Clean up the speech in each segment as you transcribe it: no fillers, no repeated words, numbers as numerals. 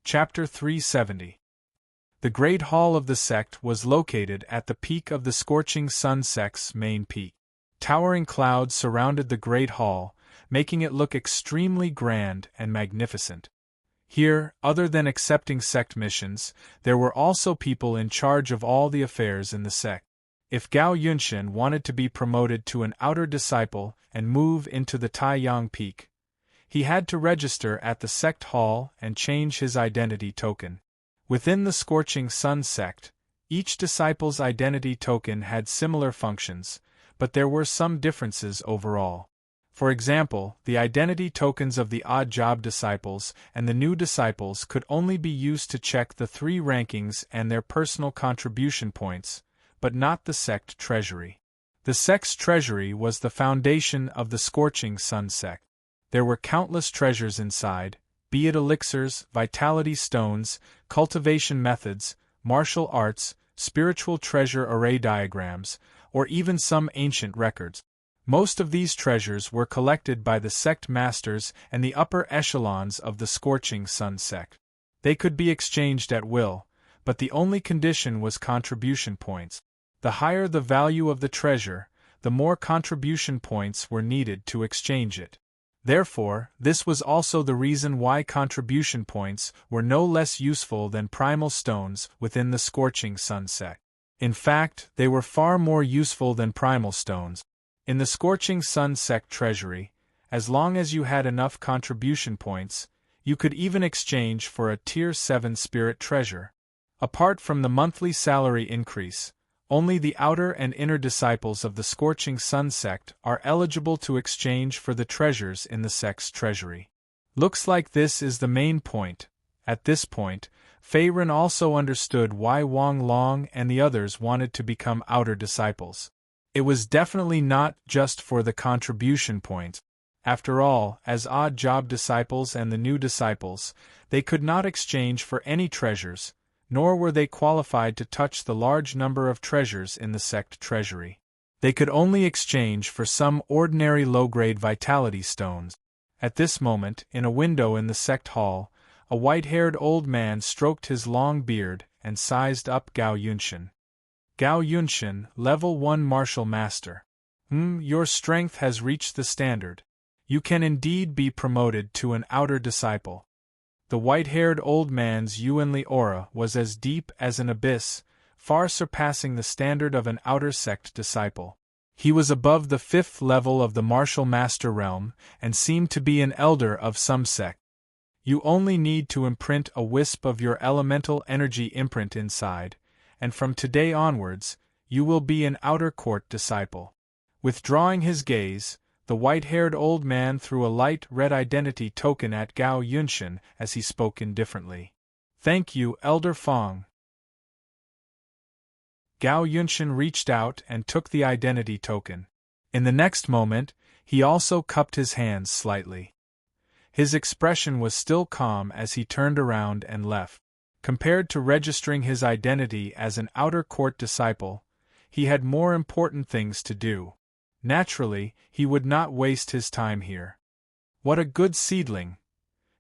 Chapter 370. The Great Hall of the sect was located at the peak of the Scorching Sun sect's main peak. Towering clouds surrounded the Great Hall, making it look extremely grand and magnificent. Here, other than accepting sect missions, there were also people in charge of all the affairs in the sect. If Gao Yunshin wanted to be promoted to an outer disciple and move into the Taiyang Peak, he had to register at the sect hall and change his identity token. Within the Scorching Sun sect, each disciple's identity token had similar functions, but there were some differences overall. For example, the identity tokens of the odd job disciples and the new disciples could only be used to check the 3 rankings and their personal contribution points, but not the sect treasury. The sect's treasury was the foundation of the Scorching Sun sect. There were countless treasures inside, be it elixirs, vitality stones, cultivation methods, martial arts, spiritual treasure array diagrams, or even some ancient records. Most of these treasures were collected by the sect masters and the upper echelons of the Scorching Sun sect. They could be exchanged at will, but the only condition was contribution points. The higher the value of the treasure, the more contribution points were needed to exchange it. Therefore, this was also the reason why contribution points were no less useful than primal stones within the Scorching Sun sect. In fact, they were far more useful than primal stones. In the Scorching Sun sect treasury, as long as you had enough contribution points, you could even exchange for a Tier 7 spirit treasure. Apart from the monthly salary increase, only the outer and inner disciples of the Scorching Sun sect are eligible to exchange for the treasures in the sect's treasury. Looks like this is the main point. At this point, Fei Ren also understood why Wang Long and the others wanted to become outer disciples. It was definitely not just for the contribution points. After all, as odd job disciples and the new disciples, they could not exchange for any treasures, nor were they qualified to touch the large number of treasures in the sect treasury. They could only exchange for some ordinary low-grade vitality stones. At this moment, in a window in the sect hall, a white-haired old man stroked his long beard and sized up Gao Yunshin. Gao Yunshin, Level 1 Martial Master. Your strength has reached the standard. You can indeed be promoted to an outer disciple. The white-haired old man's Yuanli aura was as deep as an abyss, far surpassing the standard of an outer sect disciple. He was above the 5th level of the martial master realm, and seemed to be an elder of some sect. You only need to imprint a wisp of your elemental energy imprint inside, and from today onwards, you will be an outer court disciple. Withdrawing his gaze, the white-haired old man threw a light red identity token at Gao Yunshin as he spoke indifferently. Thank you, Elder Fong. Gao Yunshin reached out and took the identity token. In the next moment, he also cupped his hands slightly. His expression was still calm as he turned around and left. Compared to registering his identity as an outer court disciple, he had more important things to do. Naturally, he would not waste his time here. What a good seedling!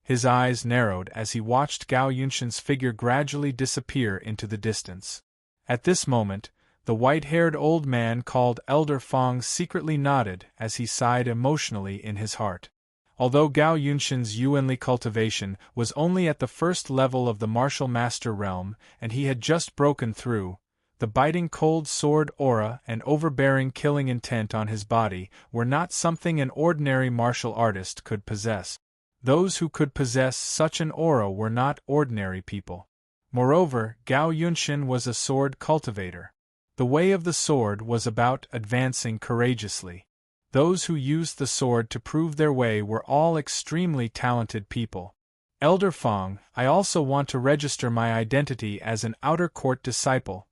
His eyes narrowed as he watched Gao Yunshin's figure gradually disappear into the distance. At this moment, the white-haired old man called Elder Fong secretly nodded as he sighed emotionally in his heart. Although Gao Yunshin's Yuanli cultivation was only at the 1st level of the martial master realm and he had just broken through, the biting cold sword aura and overbearing killing intent on his body were not something an ordinary martial artist could possess. Those who could possess such an aura were not ordinary people. Moreover, Gao Yunshin was a sword cultivator. The way of the sword was about advancing courageously. Those who used the sword to prove their way were all extremely talented people. Elder Fong, I also want to register my identity as an outer court disciple.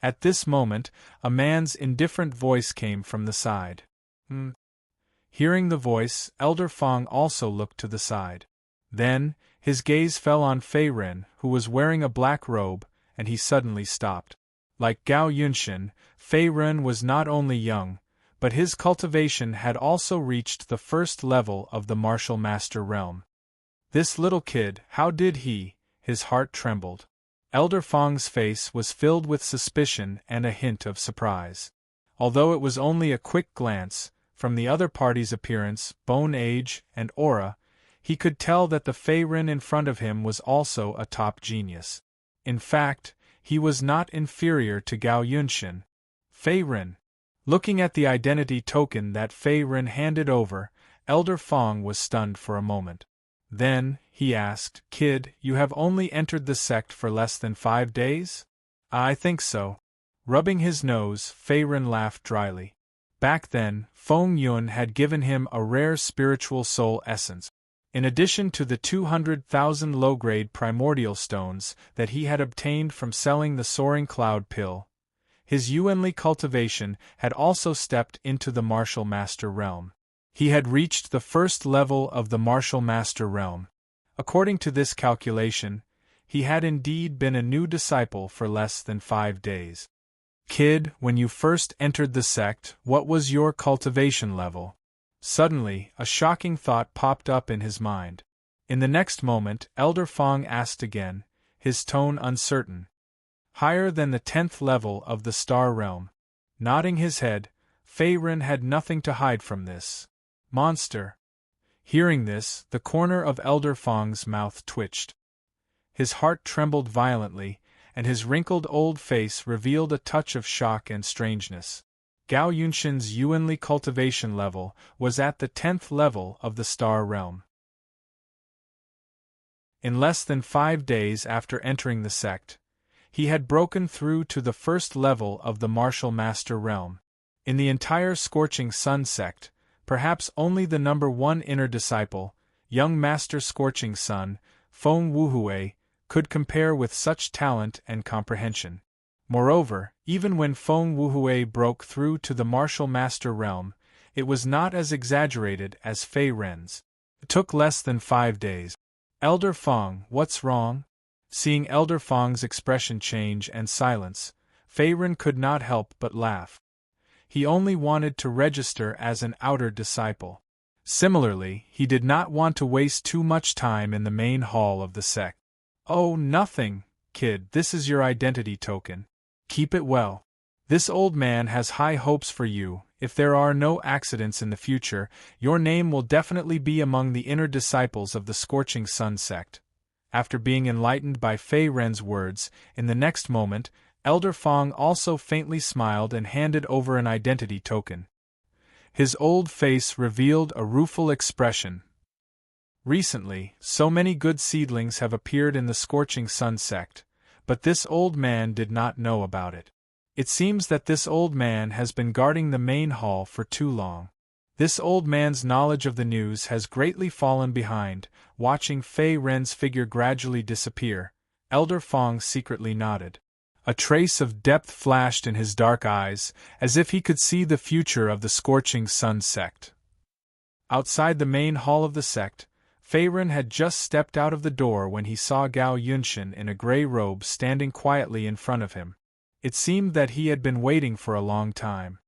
At this moment, a man's indifferent voice came from the side. Hearing the voice, Elder Fong also looked to the side. Then, his gaze fell on Fei Ren, who was wearing a black robe, and he suddenly stopped. Like Gao Yunshin, Fei Ren was not only young, but his cultivation had also reached the 1st level of the martial master realm. This little kid, how did he, his heart trembled. Elder Fong's face was filled with suspicion and a hint of surprise. Although it was only a quick glance, from the other party's appearance, bone age, and aura, he could tell that the Fei Ren in front of him was also a top genius. In fact, he was not inferior to Gao Yunshin. Fei Ren. Looking at the identity token that Fei Ren handed over, Elder Fong was stunned for a moment. Then, he asked, "Kid, you have only entered the sect for less than 5 days?" "I think so." Rubbing his nose, Fei Ren laughed dryly. Back then, Feng Yun had given him a rare spiritual soul essence. In addition to the 200,000 low-grade primordial stones that he had obtained from selling the soaring cloud pill, his Yuanli cultivation had also stepped into the martial master realm. He had reached the first level of the martial master realm. According to this calculation, he had indeed been a new disciple for less than 5 days. "Kid, when you first entered the sect, what was your cultivation level?" Suddenly, a shocking thought popped up in his mind. In the next moment, Elder Fong asked again, his tone uncertain. "Higher than the 10th level of the star realm." Nodding his head, Fei Ren had nothing to hide from this. "Monster." Hearing this, the corner of Elder Fong's mouth twitched. His heart trembled violently, and his wrinkled old face revealed a touch of shock and strangeness. Gao Yunshin's Yuanli cultivation level was at the 10th level of the star realm. In less than 5 days after entering the sect, he had broken through to the first level of the martial master realm. In the entire Scorching Sun sect, perhaps only the number 1 inner disciple, young Master Scorching Sun, Feng Wuhui, could compare with such talent and comprehension. Moreover, even when Feng Wuhui broke through to the martial master realm, it was not as exaggerated as Fei Ren's. It took less than 5 days. "Elder Fong, what's wrong?" Seeing Elder Fong's expression change and silence, Fei Ren could not help but laugh. He only wanted to register as an outer disciple. Similarly, he did not want to waste too much time in the main hall of the sect. "Oh, nothing, kid, this is your identity token. Keep it well. This old man has high hopes for you. If there are no accidents in the future, your name will definitely be among the inner disciples of the Scorching Sun sect." After being enlightened by Fei Ren's words, in the next moment, Elder Fong also faintly smiled and handed over an identity token. His old face revealed a rueful expression. Recently, so many good seedlings have appeared in the Scorching Sun sect, but this old man did not know about it. It seems that this old man has been guarding the main hall for too long. This old man's knowledge of the news has greatly fallen behind. Watching Fei Ren's figure gradually disappear, Elder Fong secretly nodded. A trace of depth flashed in his dark eyes, as if he could see the future of the Scorching Sun sect. Outside the main hall of the sect, Fei Ren had just stepped out of the door when he saw Gao Yunshin in a gray robe standing quietly in front of him. It seemed that he had been waiting for a long time.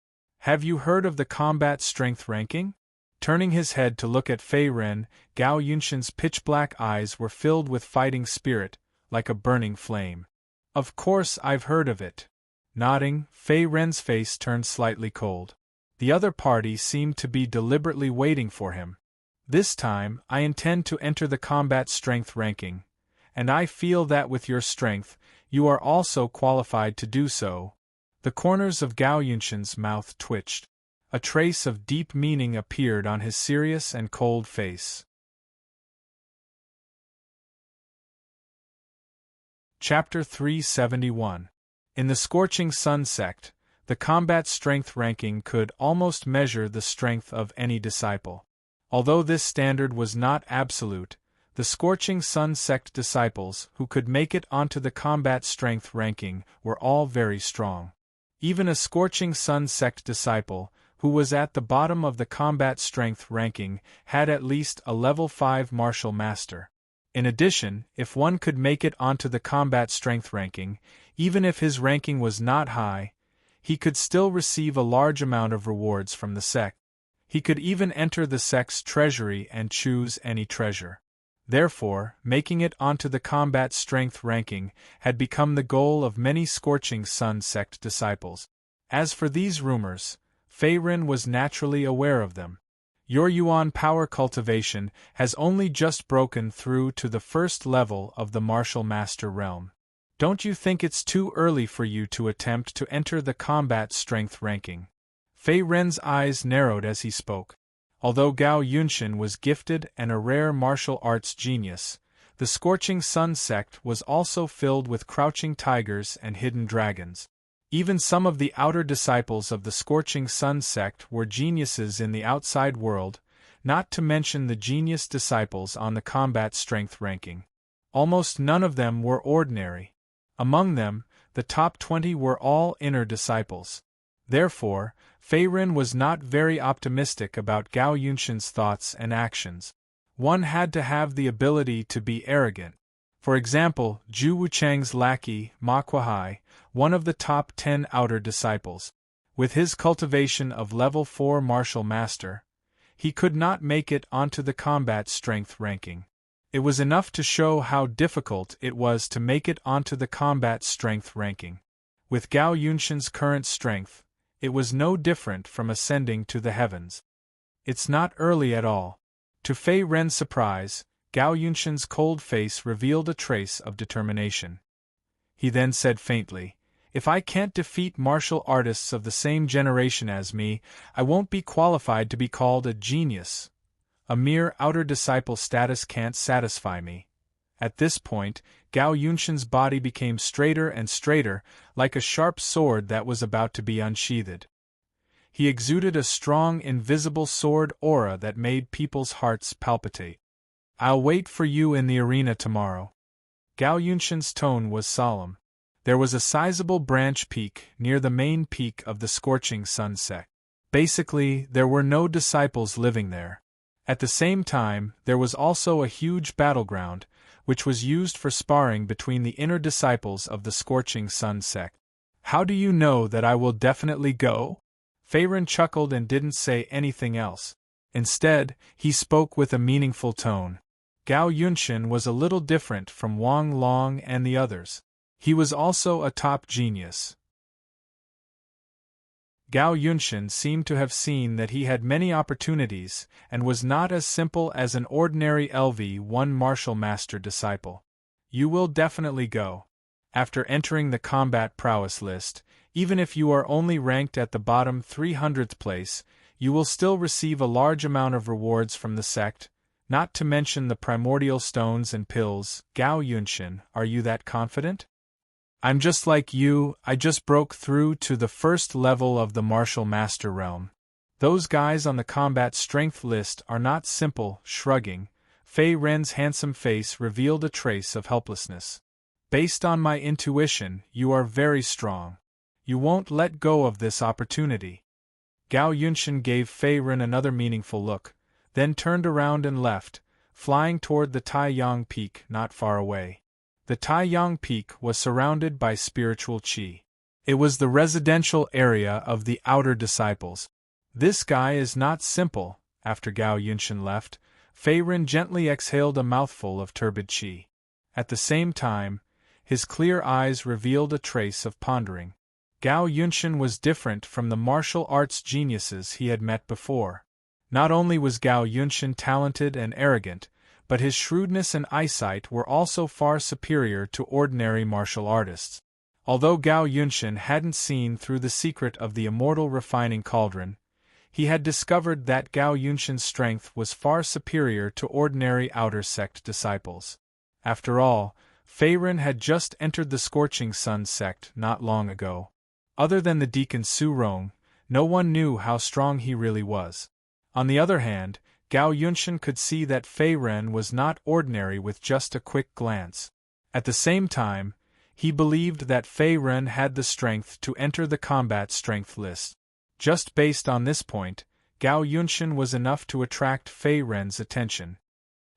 "Have you heard of the combat strength ranking?" Turning his head to look at Fei Ren, Gao Yunshin's pitch-black eyes were filled with fighting spirit, like a burning flame. "Of course I've heard of it." Nodding, Fei Ren's face turned slightly cold. The other party seemed to be deliberately waiting for him. "This time, I intend to enter the combat strength ranking, and I feel that with your strength, you are also qualified to do so." The corners of Gao Yunshin's mouth twitched. A trace of deep meaning appeared on his serious and cold face. Chapter 371. In the Scorching Sun sect, the combat strength ranking could almost measure the strength of any disciple. Although this standard was not absolute, the Scorching Sun sect disciples who could make it onto the combat strength ranking were all very strong. Even a Scorching Sun sect disciple, who was at the bottom of the combat strength ranking, had at least a level 5 martial master. In addition, if one could make it onto the combat strength ranking, even if his ranking was not high, he could still receive a large amount of rewards from the sect. He could even enter the sect's treasury and choose any treasure. Therefore, making it onto the combat strength ranking had become the goal of many Scorching Sun sect disciples. As for these rumors, Fei Ren was naturally aware of them. Your Yuan power cultivation has only just broken through to the first level of the Martial Master realm. Don't you think it's too early for you to attempt to enter the combat strength ranking? Fei Ren's eyes narrowed as he spoke. Although Gao Yunshin was gifted and a rare martial arts genius, the Scorching Sun sect was also filled with crouching tigers and hidden dragons. Even some of the outer disciples of the Scorching Sun sect were geniuses in the outside world, not to mention the genius disciples on the combat strength ranking. Almost none of them were ordinary. Among them, the top 20 were all inner disciples. Therefore, Fei Ren was not very optimistic about Gao Yunshin's thoughts and actions. One had to have the ability to be arrogant. For example, Zhu Wuchang's lackey, Ma Kuai, one of the top 10 outer disciples. With his cultivation of level 4 martial master, he could not make it onto the combat strength ranking. It was enough to show how difficult it was to make it onto the combat strength ranking. With Gao Yunshin's current strength, it was no different from ascending to the heavens. It's not early at all. To Fei Ren's surprise, Gao Yunshin's cold face revealed a trace of determination. He then said faintly, "If I can't defeat martial artists of the same generation as me, I won't be qualified to be called a genius. A mere outer disciple status can't satisfy me." At this point, Gao Yunshin's body became straighter and straighter, like a sharp sword that was about to be unsheathed. He exuded a strong invisible sword aura that made people's hearts palpitate. "I'll wait for you in the arena tomorrow." Gao Yunshin's tone was solemn. There was a sizable branch peak near the main peak of the Scorching Sun sect. Basically, there were no disciples living there. At the same time, there was also a huge battleground, which was used for sparring between the inner disciples of the Scorching Sun sect. "How do you know that I will definitely go?" Fei Ren chuckled and didn't say anything else. Instead, he spoke with a meaningful tone. Gao Yunshin was a little different from Wang Long and the others. He was also a top genius. Gao Yunshin seemed to have seen that he had many opportunities and was not as simple as an ordinary LV1 martial master disciple. "You will definitely go. After entering the combat prowess list, even if you are only ranked at the bottom 300th place, you will still receive a large amount of rewards from the sect, not to mention the primordial stones and pills." "Gao Yunshin, are you that confident?" "I'm just like you, I just broke through to the first level of the martial master realm. Those guys on the combat strength list are not simple." Shrugging, Fei Ren's handsome face revealed a trace of helplessness. "Based on my intuition, you are very strong. You won't let go of this opportunity." Gao Yunshin gave Fei Ren another meaningful look, then turned around and left, flying toward the Taiyang Peak not far away. The Taiyang Peak was surrounded by spiritual qi. It was the residential area of the outer disciples. "This guy is not simple." After Gao Yunshin left, Fei Ren gently exhaled a mouthful of turbid qi. At the same time, his clear eyes revealed a trace of pondering. Gao Yunshin was different from the martial arts geniuses he had met before. Not only was Gao Yunshin talented and arrogant, but his shrewdness and eyesight were also far superior to ordinary martial artists. Although Gao Yunshin hadn't seen through the secret of the immortal refining cauldron, he had discovered that Gao Yunshin's strength was far superior to ordinary outer sect disciples. After all, Fei Ren had just entered the Scorching Sun sect not long ago. Other than the deacon Su Rong, no one knew how strong he really was. On the other hand, Gao Yunshin could see that Fei Ren was not ordinary with just a quick glance. At the same time, he believed that Fei Ren had the strength to enter the combat strength list. Just based on this point, Gao Yunshin was enough to attract Fei Ren's attention.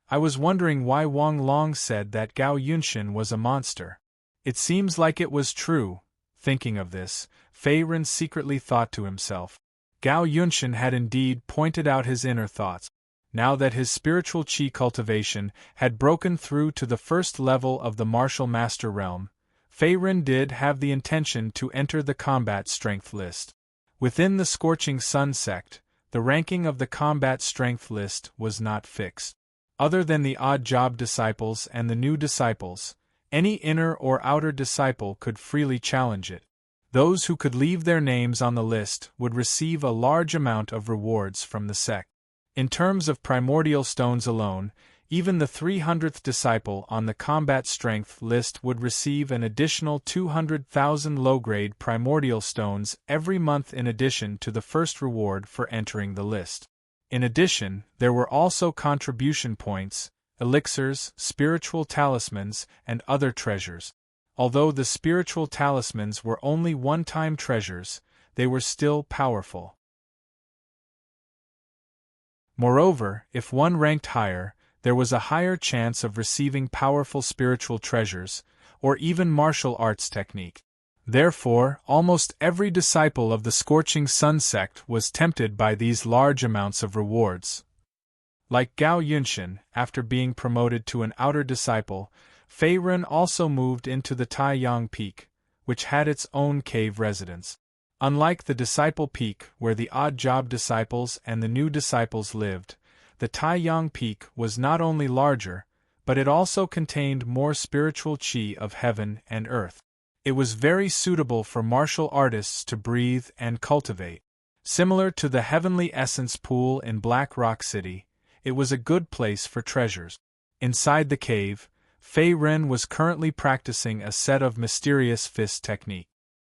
"I was wondering why Wang Long said that Gao Yunshin was a monster. It seems like it was true." Thinking of this, Fei Ren secretly thought to himself. Gao Yunshin had indeed pointed out his inner thoughts. Now that his spiritual chi cultivation had broken through to the first level of the martial master realm, Fei Ren did have the intention to enter the combat strength list. Within the Scorching Sun sect, the ranking of the combat strength list was not fixed. Other than the odd job disciples and the new disciples, any inner or outer disciple could freely challenge it. Those who could leave their names on the list would receive a large amount of rewards from the sect. In terms of primordial stones alone, even the 300th disciple on the combat strength list would receive an additional 200,000 low-grade primordial stones every month in addition to the first reward for entering the list. In addition, there were also contribution points, elixirs, spiritual talismans, and other treasures. Although the spiritual talismans were only one-time treasures, they were still powerful. Moreover, if one ranked higher, there was a higher chance of receiving powerful spiritual treasures, or even martial arts technique. Therefore, almost every disciple of the Scorching Sun sect was tempted by these large amounts of rewards. Like Gao Yunshin, after being promoted to an outer disciple, Fei Ren also moved into the Taiyang Peak, which had its own cave residence. Unlike the Disciple Peak where the odd job disciples and the new disciples lived, the Taiyang Peak was not only larger, but it also contained more spiritual chi of heaven and earth. It was very suitable for martial artists to breathe and cultivate. Similar to the Heavenly Essence Pool in Black Rock City, it was a good place for treasures. Inside the cave, Fei Ren was currently practicing a set of mysterious fist technique.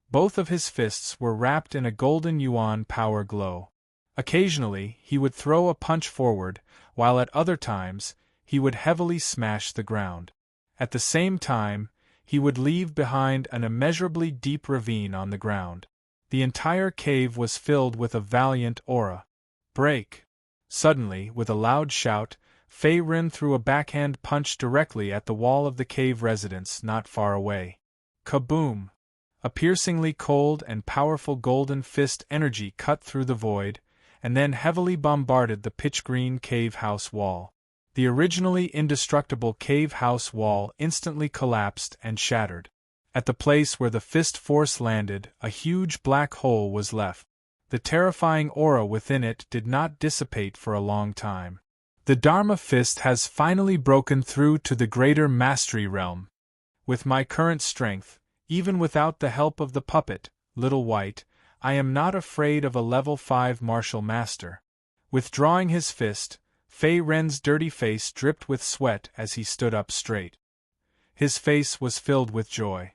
Both of his fists were wrapped in a golden yuan power glow. Occasionally, he would throw a punch forward, while at other times, he would heavily smash the ground. At the same time, he would leave behind an immeasurably deep ravine on the ground. The entire cave was filled with a valiant aura. Break! Suddenly, with a loud shout, Fei Ren threw a backhand punch directly at the wall of the cave residence not far away. Kaboom! A piercingly cold and powerful golden fist energy cut through the void, and then heavily bombarded the pitch-green cave house wall. The originally indestructible cave house wall instantly collapsed and shattered. At the place where the fist force landed, a huge black hole was left. The terrifying aura within it did not dissipate for a long time. The Dharma Fist has finally broken through to the greater mastery realm. With my current strength, even without the help of the puppet, Little White, I am not afraid of a level 5 martial master. Withdrawing his fist, Fei Ren's dirty face dripped with sweat as he stood up straight. His face was filled with joy.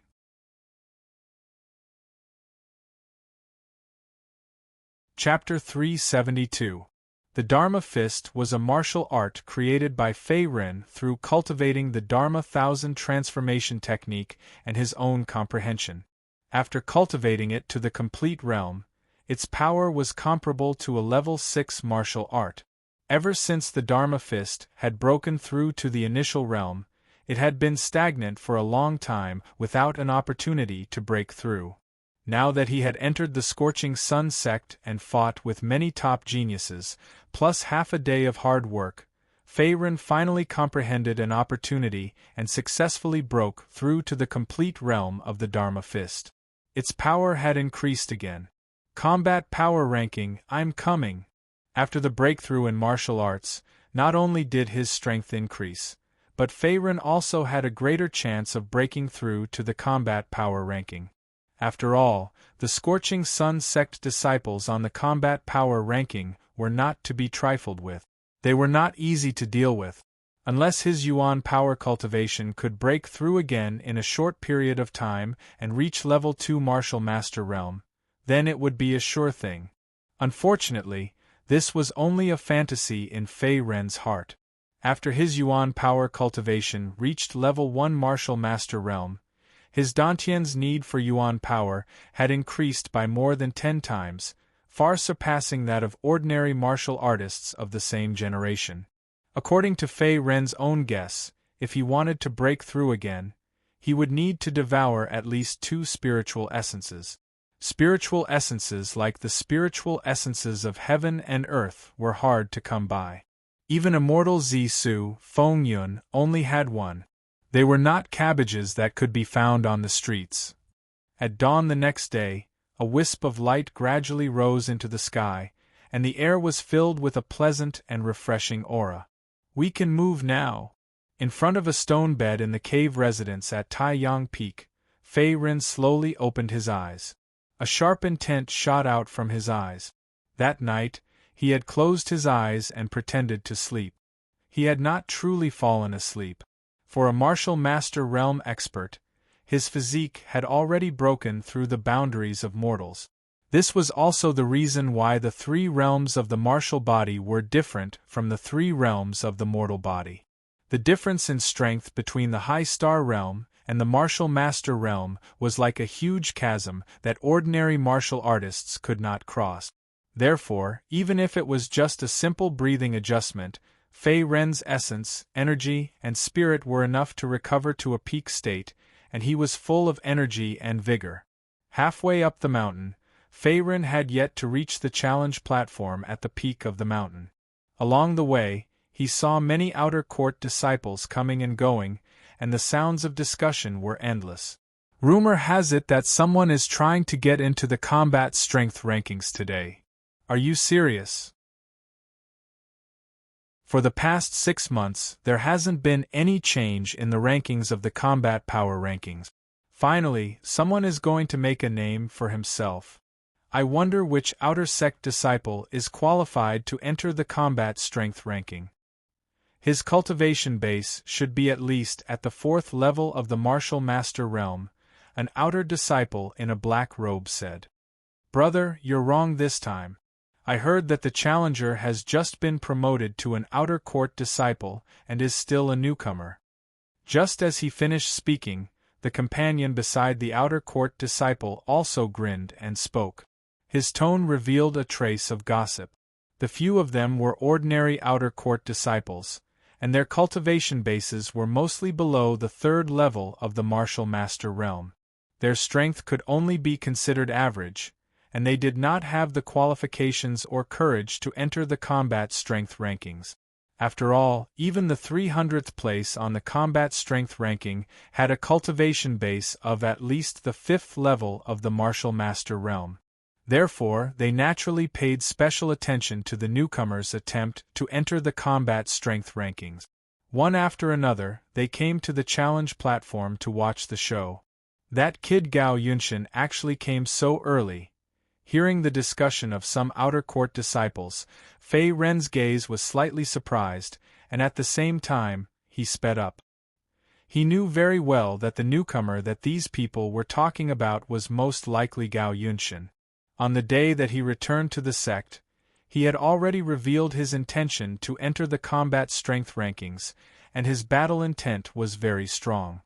Chapter 372. The Dharma Fist was a martial art created by Fei Ren through cultivating the Dharma Thousand Transformation technique and his own comprehension. After cultivating it to the complete realm, its power was comparable to a level 6 martial art. Ever since the Dharma Fist had broken through to the initial realm, it had been stagnant for a long time without an opportunity to break through. Now that he had entered the Scorching Sun sect and fought with many top geniuses, plus half a day of hard work, Fei Ren finally comprehended an opportunity and successfully broke through to the complete realm of the Dharma Fist. Its power had increased again. Combat power ranking, I'm coming. After the breakthrough in martial arts, not only did his strength increase, but Fei Ren also had a greater chance of breaking through to the combat power ranking. After all, the Scorching Sun sect disciples on the combat power ranking were not to be trifled with. They were not easy to deal with. Unless his yuan power cultivation could break through again in a short period of time and reach level 2 martial master realm, then it would be a sure thing. Unfortunately, this was only a fantasy in Fei Ren's heart. After his yuan power cultivation reached level 1 martial master realm, his Dantian's need for yuan power had increased by more than 10 times, far surpassing that of ordinary martial artists of the same generation. According to Fei Ren's own guess, if he wanted to break through again, he would need to devour at least 2 spiritual essences. Spiritual essences like the spiritual essences of heaven and earth were hard to come by. Even immortal Zisu, Feng Yun, only had one. They were not cabbages that could be found on the streets. At dawn the next day, a wisp of light gradually rose into the sky, and the air was filled with a pleasant and refreshing aura. We can move now. In front of a stone bed in the cave residence at Taiyang Peak, Fei Ren slowly opened his eyes. A sharp intent shot out from his eyes. That night, he had closed his eyes and pretended to sleep. He had not truly fallen asleep. For a martial master realm expert, his physique had already broken through the boundaries of mortals. This was also the reason why the three realms of the martial body were different from the three realms of the mortal body. The difference in strength between the High Star realm and the martial master realm was like a huge chasm that ordinary martial artists could not cross. Therefore, even if it was just a simple breathing adjustment, Fei Ren's essence, energy, and spirit were enough to recover to a peak state, and he was full of energy and vigor. Halfway up the mountain, Fei Ren had yet to reach the challenge platform at the peak of the mountain. Along the way, he saw many outer court disciples coming and going, and the sounds of discussion were endless. Rumor has it that someone is trying to get into the combat strength rankings today. Are you serious? For the past 6 months, there hasn't been any change in the rankings of the combat power rankings. Finally, someone is going to make a name for himself. I wonder which outer sect disciple is qualified to enter the combat strength ranking. His cultivation base should be at least at the 4th level of the martial master realm, an outer disciple in a black robe said. Brother, you're wrong this time. I heard that the challenger has just been promoted to an outer court disciple and is still a newcomer. Just as he finished speaking, the companion beside the outer court disciple also grinned and spoke. His tone revealed a trace of gossip. The few of them were ordinary outer court disciples, and their cultivation bases were mostly below the 3rd level of the martial master realm. Their strength could only be considered average, and they did not have the qualifications or courage to enter the combat strength rankings. After all, even the 300th place on the combat strength ranking had a cultivation base of at least the 5th level of the martial master realm. Therefore, they naturally paid special attention to the newcomer's attempt to enter the combat strength rankings. One after another, they came to the challenge platform to watch the show. That kid Gao Yunshin actually came so early. Hearing the discussion of some outer court disciples, Fei Ren's gaze was slightly surprised, and at the same time, he sped up. He knew very well that the newcomer that these people were talking about was most likely Gao Yunshin. On the day that he returned to the sect, he had already revealed his intention to enter the combat strength rankings, and his battle intent was very strong.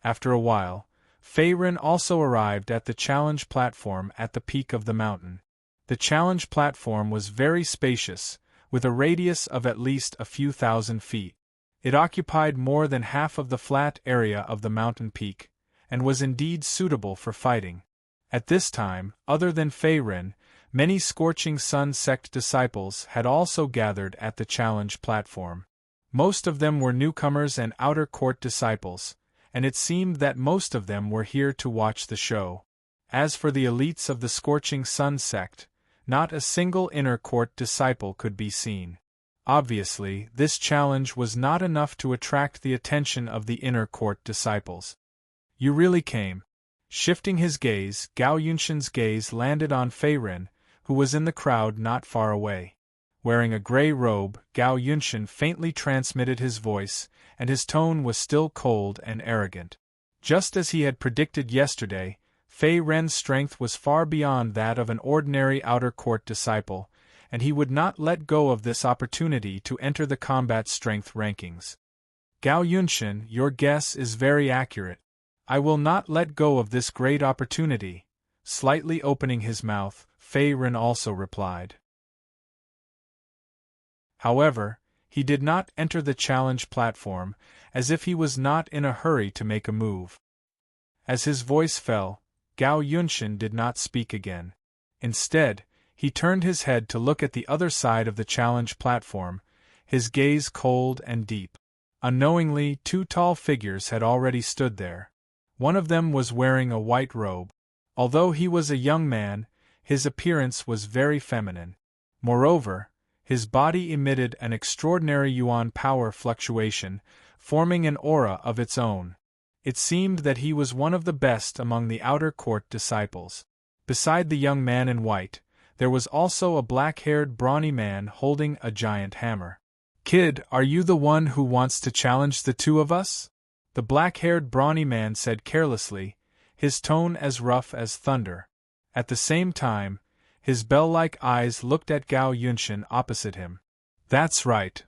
After a while, Fei Ren also arrived at the challenge platform at the peak of the mountain. The challenge platform was very spacious, with a radius of at least a few thousand feet. It occupied more than half of the flat area of the mountain peak, and was indeed suitable for fighting. At this time, other than Fei Ren, many Scorching Sun sect disciples had also gathered at the challenge platform. Most of them were newcomers and outer court disciples, and it seemed that most of them were here to watch the show. As for the elites of the Scorching Sun sect, not a single inner court disciple could be seen. Obviously, this challenge was not enough to attract the attention of the inner court disciples. You really came. Shifting his gaze, Gao Yunshin's gaze landed on Fei Ren, who was in the crowd not far away. Wearing a gray robe, Gao Yunshin faintly transmitted his voice, and his tone was still cold and arrogant. Just as he had predicted yesterday, Fei Ren's strength was far beyond that of an ordinary outer court disciple, and he would not let go of this opportunity to enter the combat strength rankings. Gao Yunshin, your guess is very accurate. I will not let go of this great opportunity. Slightly opening his mouth, Fei Ren also replied. However, he did not enter the challenge platform, as if he was not in a hurry to make a move. As his voice fell, Gao Yunshin did not speak again. Instead, he turned his head to look at the other side of the challenge platform, his gaze cold and deep. Unknowingly, two tall figures had already stood there. One of them was wearing a white robe. Although he was a young man, his appearance was very feminine. Moreover, his body emitted an extraordinary yuan power fluctuation, forming an aura of its own. It seemed that he was one of the best among the outer court disciples. Beside the young man in white, there was also a black-haired brawny man holding a giant hammer. "Kid, are you the one who wants to challenge the two of us?" The black-haired brawny man said carelessly, his tone as rough as thunder. At the same time, his bell-like eyes looked at Gao Yunshan opposite him. "That's right."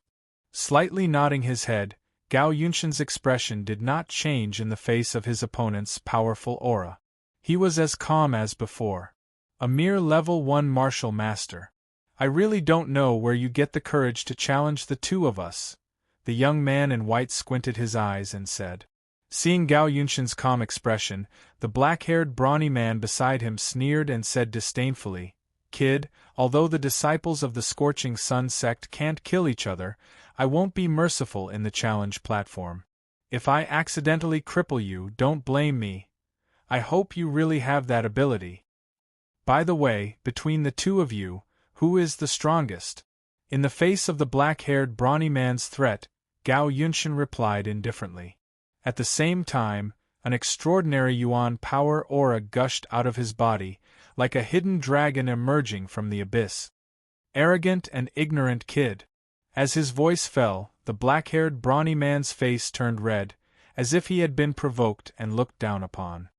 Slightly nodding his head, Gao Yunshan's expression did not change in the face of his opponent's powerful aura. He was as calm as before. "A mere level 1 martial master. I really don't know where you get the courage to challenge the two of us." The young man in white squinted his eyes and said. Seeing Gao Yunshan's calm expression, the black-haired brawny man beside him sneered and said disdainfully, "Kid, although the disciples of the Scorching Sun sect can't kill each other, I won't be merciful in the challenge platform. If I accidentally cripple you, don't blame me. I hope you really have that ability. By the way, between the two of you, who is the strongest?" In the face of the black-haired brawny man's threat, Gao Yunshan replied indifferently. At the same time, an extraordinary yuan power aura gushed out of his body, like a hidden dragon emerging from the abyss. "Arrogant and ignorant kid." As his voice fell, the black-haired brawny man's face turned red, as if he had been provoked and looked down upon.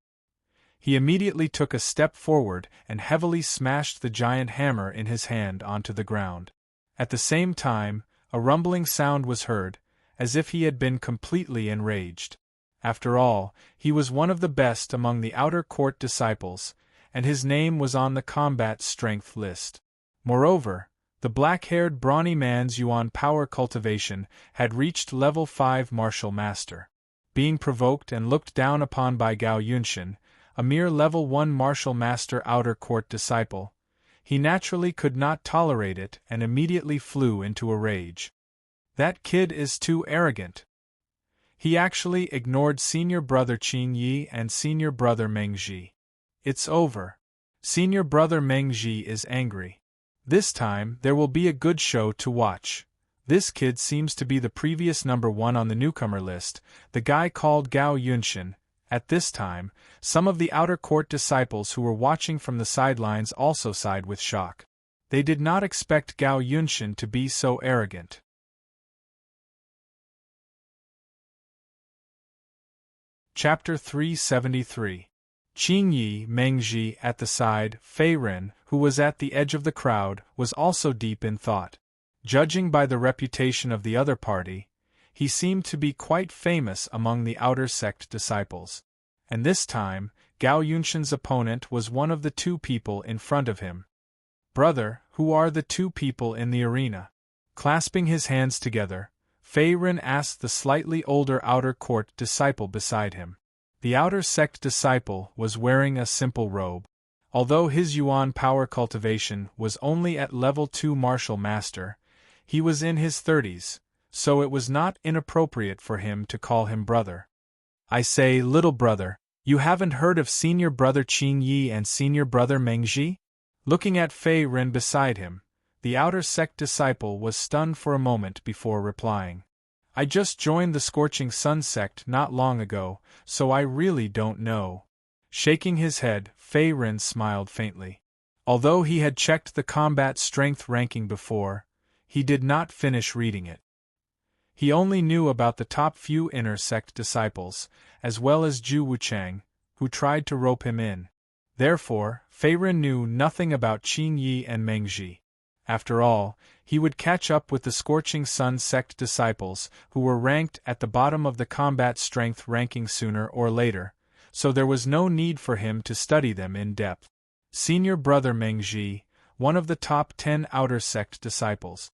He immediately took a step forward and heavily smashed the giant hammer in his hand onto the ground. At the same time, a rumbling sound was heard, as if he had been completely enraged. After all, he was one of the best among the outer court disciples, and his name was on the combat strength list. Moreover, the black-haired brawny man's yuan power cultivation had reached level 5 martial master. Being provoked and looked down upon by Gao Yunshan, a mere level 1 martial master outer court disciple, he naturally could not tolerate it and immediately flew into a rage. "That kid is too arrogant." He actually ignored senior brother Qing Yi and senior brother Meng Ji. "It's over. Senior brother Meng Ji is angry. This time there will be a good show to watch. This kid seems to be the previous number 1 on the newcomer list, the guy called Gao Yunshan." At this time, some of the outer court disciples who were watching from the sidelines also sighed with shock. They did not expect Gao Yunshan to be so arrogant. Chapter 373. Qing Yi, Meng Ji at the side, Fei Ren, who was at the edge of the crowd, was also deep in thought. Judging by the reputation of the other party, he seemed to be quite famous among the outer sect disciples. And this time, Gao Yunshan's opponent was one of the two people in front of him. "Brother, who are the two people in the arena?" Clasping his hands together, Fei Ren asked the slightly older outer court disciple beside him. The outer sect disciple was wearing a simple robe. Although his yuan power cultivation was only at level 2 martial master, he was in his 30s, so it was not inappropriate for him to call him brother. "I say, little brother, you haven't heard of senior brother Qing Yi and senior brother Meng Ji?" Looking at Fei Ren beside him, the outer sect disciple was stunned for a moment before replying. "I just joined the Scorching Sun sect not long ago, so I really don't know." Shaking his head, Fei Ren smiled faintly. Although he had checked the combat strength ranking before, he did not finish reading it. He only knew about the top few inner sect disciples, as well as Zhu Wuchang, who tried to rope him in. Therefore, Fei Ren knew nothing about Qing Yi and Meng Ji. After all, he would catch up with the Scorching Sun sect disciples who were ranked at the bottom of the combat strength ranking sooner or later, so there was no need for him to study them in depth. Senior brother Meng Ji, one of the top 10 outer sect disciples.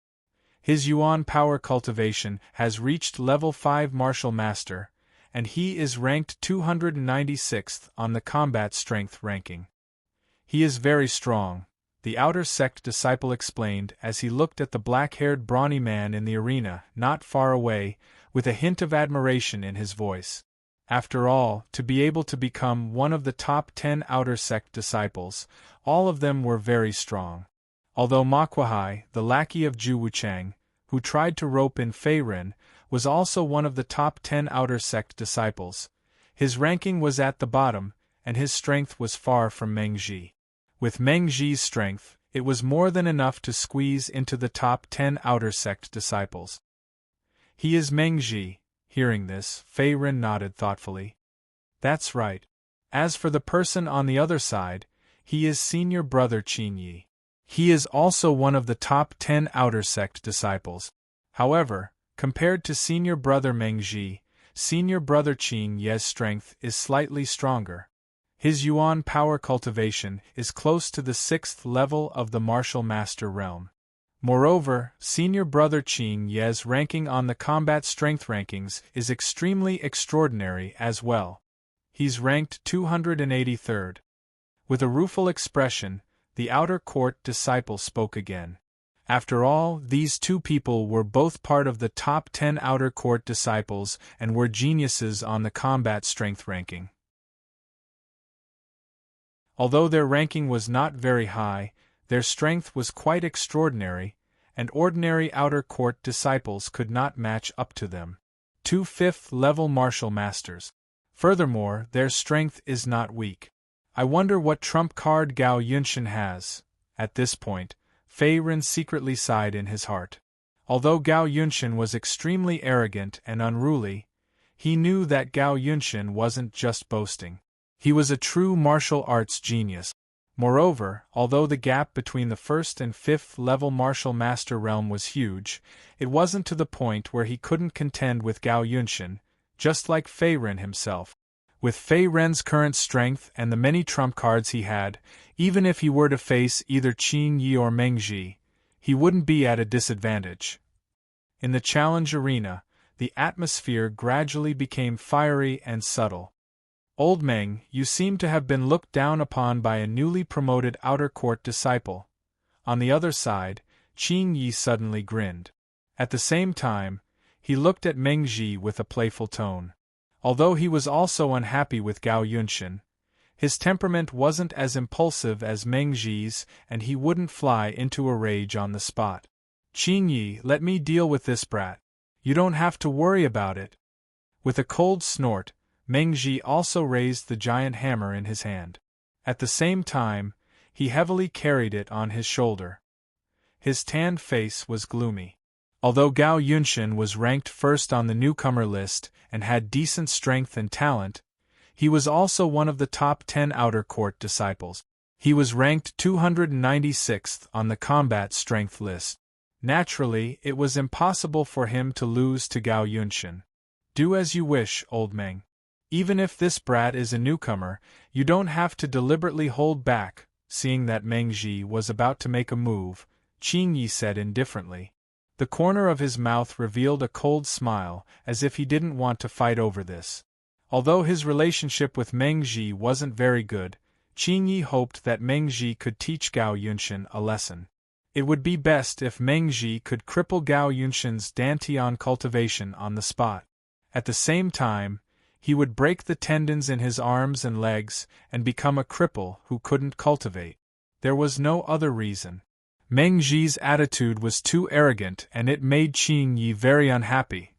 His yuan power cultivation has reached level 5 martial master, and he is ranked 296th on the combat strength ranking. He is very strong. the outer sect disciple explained as he looked at the black-haired brawny man in the arena not far away, with a hint of admiration in his voice. After all, to be able to become one of the top 10 outer sect disciples, all of them were very strong. Although Makwahai, the lackey of Ju Wuchang, who tried to rope in Fei Ren, was also one of the top 10 outer sect disciples, his ranking was at the bottom, and his strength was far from Meng Ji. With Meng Ji's strength, it was more than enough to squeeze into the top 10 outer sect disciples. He is Meng Ji. Hearing this, Fei Ren nodded thoughtfully. That's right. As for the person on the other side, he is senior brother Qin Yi. He is also one of the top 10 outer sect disciples. However, compared to senior brother Meng Ji, senior brother Qin Yi's strength is slightly stronger. His Yuan power cultivation is close to the 6th level of the martial master realm. Moreover, senior brother Qin Yi's ranking on the combat strength rankings is extremely extraordinary as well. He's ranked 283rd. With a rueful expression, the outer court disciple spoke again. After all, these two people were both part of the top 10 outer court disciples and were geniuses on the combat strength ranking. Although their ranking was not very high, their strength was quite extraordinary, and ordinary outer court disciples could not match up to them. 2 5th-level martial masters. Furthermore, their strength is not weak. I wonder what trump card Gao Yunshan has. At this point, Fei Ren secretly sighed in his heart. Although Gao Yunshan was extremely arrogant and unruly, he knew that Gao Yunshan wasn't just boasting. He was a true martial arts genius. Moreover, although the gap between the 1st and 5th level martial master realm was huge, it wasn't to the point where he couldn't contend with Gao Yunshan, just like Fei Ren himself. With Fei Ren's current strength and the many trump cards he had, even if he were to face either Qin Yi or Meng Ji, he wouldn't be at a disadvantage. In the challenge arena, the atmosphere gradually became fiery and subtle. Old Meng, you seem to have been looked down upon by a newly promoted outer court disciple. On the other side, Qin Yi suddenly grinned. At the same time, he looked at Meng Ji with a playful tone. Although he was also unhappy with Gao Yunshan, his temperament wasn't as impulsive as Meng Ji's and he wouldn't fly into a rage on the spot. Qin Yi, let me deal with this brat. You don't have to worry about it. With a cold snort, Meng Ji also raised the giant hammer in his hand. At the same time, he heavily carried it on his shoulder. His tanned face was gloomy. Although Gao Yunshan was ranked first on the newcomer list and had decent strength and talent, he was also one of the top 10 outer court disciples. He was ranked 296th on the combat strength list. Naturally, it was impossible for him to lose to Gao Yunshan. Do as you wish, old Meng. Even if this brat is a newcomer, you don't have to deliberately hold back. Seeing that Meng Ji was about to make a move, Qin Yi said indifferently. The corner of his mouth revealed a cold smile, as if he didn't want to fight over this. Although his relationship with Meng Ji wasn't very good, Qin Yi hoped that Meng Ji could teach Gao Yunshan a lesson. It would be best if Meng Ji could cripple Gao Yunshan's Dantian cultivation on the spot. At the same time, he would break the tendons in his arms and legs and become a cripple who couldn't cultivate. There was no other reason. Meng Ji's attitude was too arrogant and it made Qin Yi very unhappy.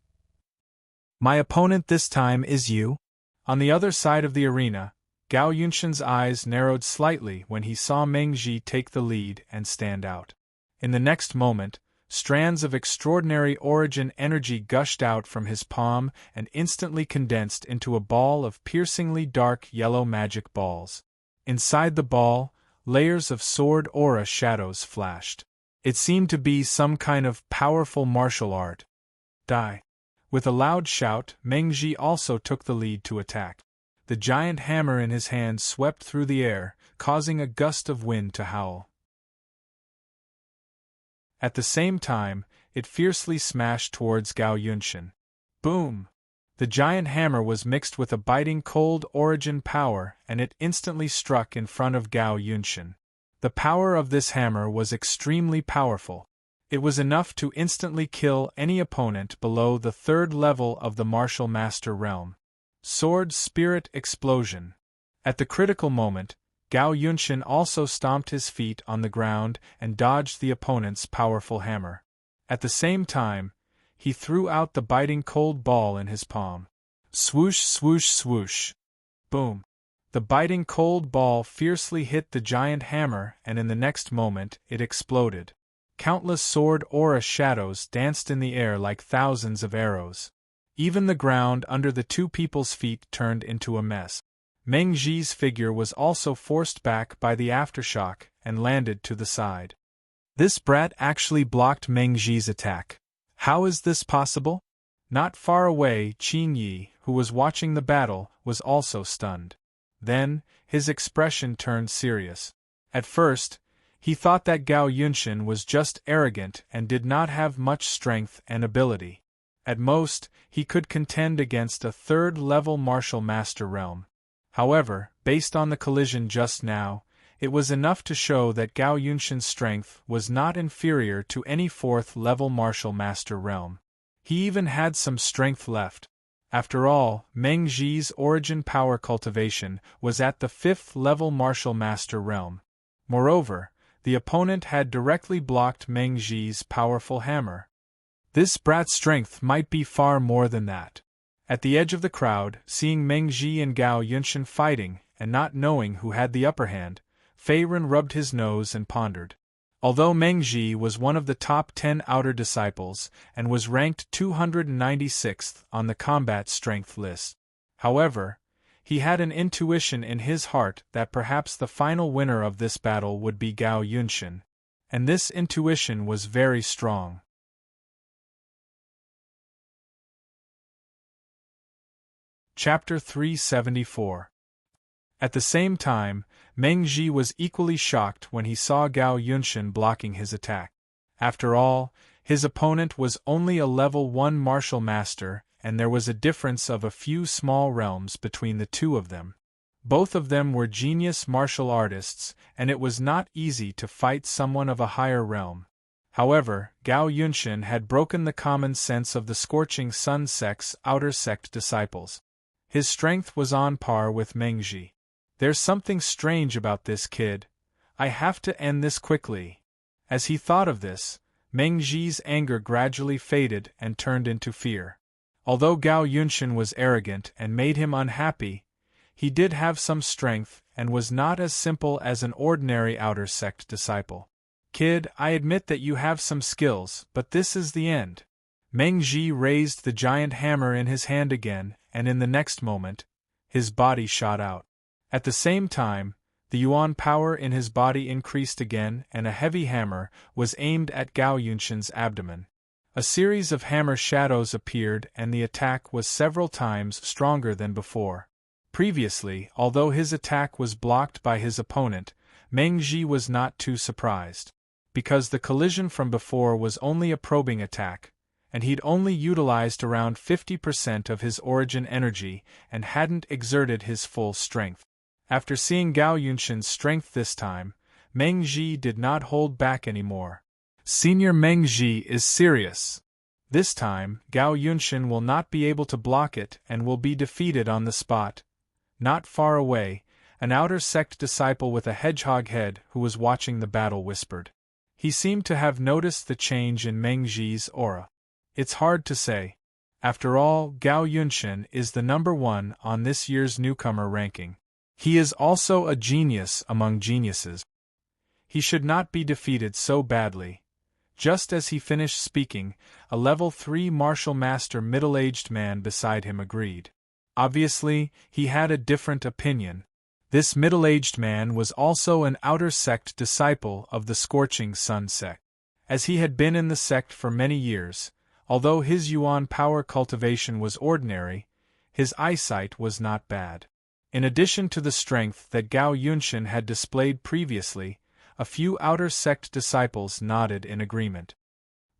My opponent this time is you? On the other side of the arena, Gao Yunshan's eyes narrowed slightly when he saw Meng Ji take the lead and stand out. In the next moment, strands of extraordinary origin energy gushed out from his palm and instantly condensed into a ball of piercingly dark yellow magic balls. Inside the ball, layers of sword aura shadows flashed. It seemed to be some kind of powerful martial art. Die! With a loud shout, Meng Ji also took the lead to attack. The giant hammer in his hand swept through the air, causing a gust of wind to howl. At the same time, it fiercely smashed towards Gao Yunshan. Boom! The giant hammer was mixed with a biting cold origin power and it instantly struck in front of Gao Yunshan. The power of this hammer was extremely powerful. It was enough to instantly kill any opponent below the 3rd level of the Martial Master realm. Sword Spirit Explosion. At the critical moment, Gao Yunshin also stomped his feet on the ground and dodged the opponent's powerful hammer. At the same time, he threw out the biting cold ball in his palm. Swoosh, swoosh, swoosh. Boom. The biting cold ball fiercely hit the giant hammer, and in the next moment it exploded. Countless sword aura shadows danced in the air like thousands of arrows. Even the ground under the two people's feet turned into a mess. Meng Ji's figure was also forced back by the aftershock and landed to the side. This brat actually blocked Meng Ji's attack. How is this possible? Not far away, Qin Yi, who was watching the battle, was also stunned. Then, his expression turned serious. At first, he thought that Gao Yunshin was just arrogant and did not have much strength and ability. At most, he could contend against a 3rd-level martial master realm. However, based on the collision just now, it was enough to show that Gao Yunshin's strength was not inferior to any 4th-level martial master realm. He even had some strength left. After all, Meng Ji's origin power cultivation was at the 5th-level martial master realm. Moreover, the opponent had directly blocked Meng Ji's powerful hammer. This brat's strength might be far more than that. At the edge of the crowd, seeing Meng Ji and Gao Yunshin fighting, and not knowing who had the upper hand, Fei Ren rubbed his nose and pondered. Although Meng Ji was one of the top 10 outer disciples, and was ranked 296th on the combat strength list, however, he had an intuition in his heart that perhaps the final winner of this battle would be Gao Yunshin, and this intuition was very strong. Chapter 374. At the same time, Meng Ji was equally shocked when he saw Gao Yunshin blocking his attack. After all, his opponent was only a level 1 martial master, and there was a difference of a few small realms between the two of them. Both of them were genius martial artists, and it was not easy to fight someone of a higher realm. However, Gao Yunshin had broken the common sense of the Scorching Sun sect's outer sect disciples. His strength was on par with Meng Ji. There's something strange about this kid. I have to end this quickly. As he thought of this, Meng Ji's anger gradually faded and turned into fear. Although Gao Yunshin was arrogant and made him unhappy, he did have some strength and was not as simple as an ordinary outer sect disciple. Kid, I admit that you have some skills, but this is the end. Meng Ji raised the giant hammer in his hand again, and in the next moment, his body shot out. At the same time, the yuan power in his body increased again, and a heavy hammer was aimed at Gao Yunshin's abdomen. A series of hammer shadows appeared, and the attack was several times stronger than before. Previously, although his attack was blocked by his opponent, Meng Ji was not too surprised. Because the collision from before was only a probing attack, and he'd only utilized around 50% of his origin energy and hadn't exerted his full strength. After seeing Gao Yunshin's strength this time, Meng Ji did not hold back anymore. Senior Meng Ji is serious. This time, Gao Yunshin will not be able to block it and will be defeated on the spot. Not far away, an outer sect disciple with a hedgehog head who was watching the battle whispered. He seemed to have noticed the change in Meng Ji's aura. It's hard to say. After all, Gao Yunshin is the number 1 on this year's newcomer ranking. He is also a genius among geniuses. He should not be defeated so badly. Just as he finished speaking, a level 3 martial master middle-aged man beside him agreed. Obviously, he had a different opinion. This middle-aged man was also an outer sect disciple of the Scorching Sun sect. As he had been in the sect for many years, although his yuan power cultivation was ordinary, his eyesight was not bad. In addition to the strength that Gao Yunshin had displayed previously, a few outer sect disciples nodded in agreement.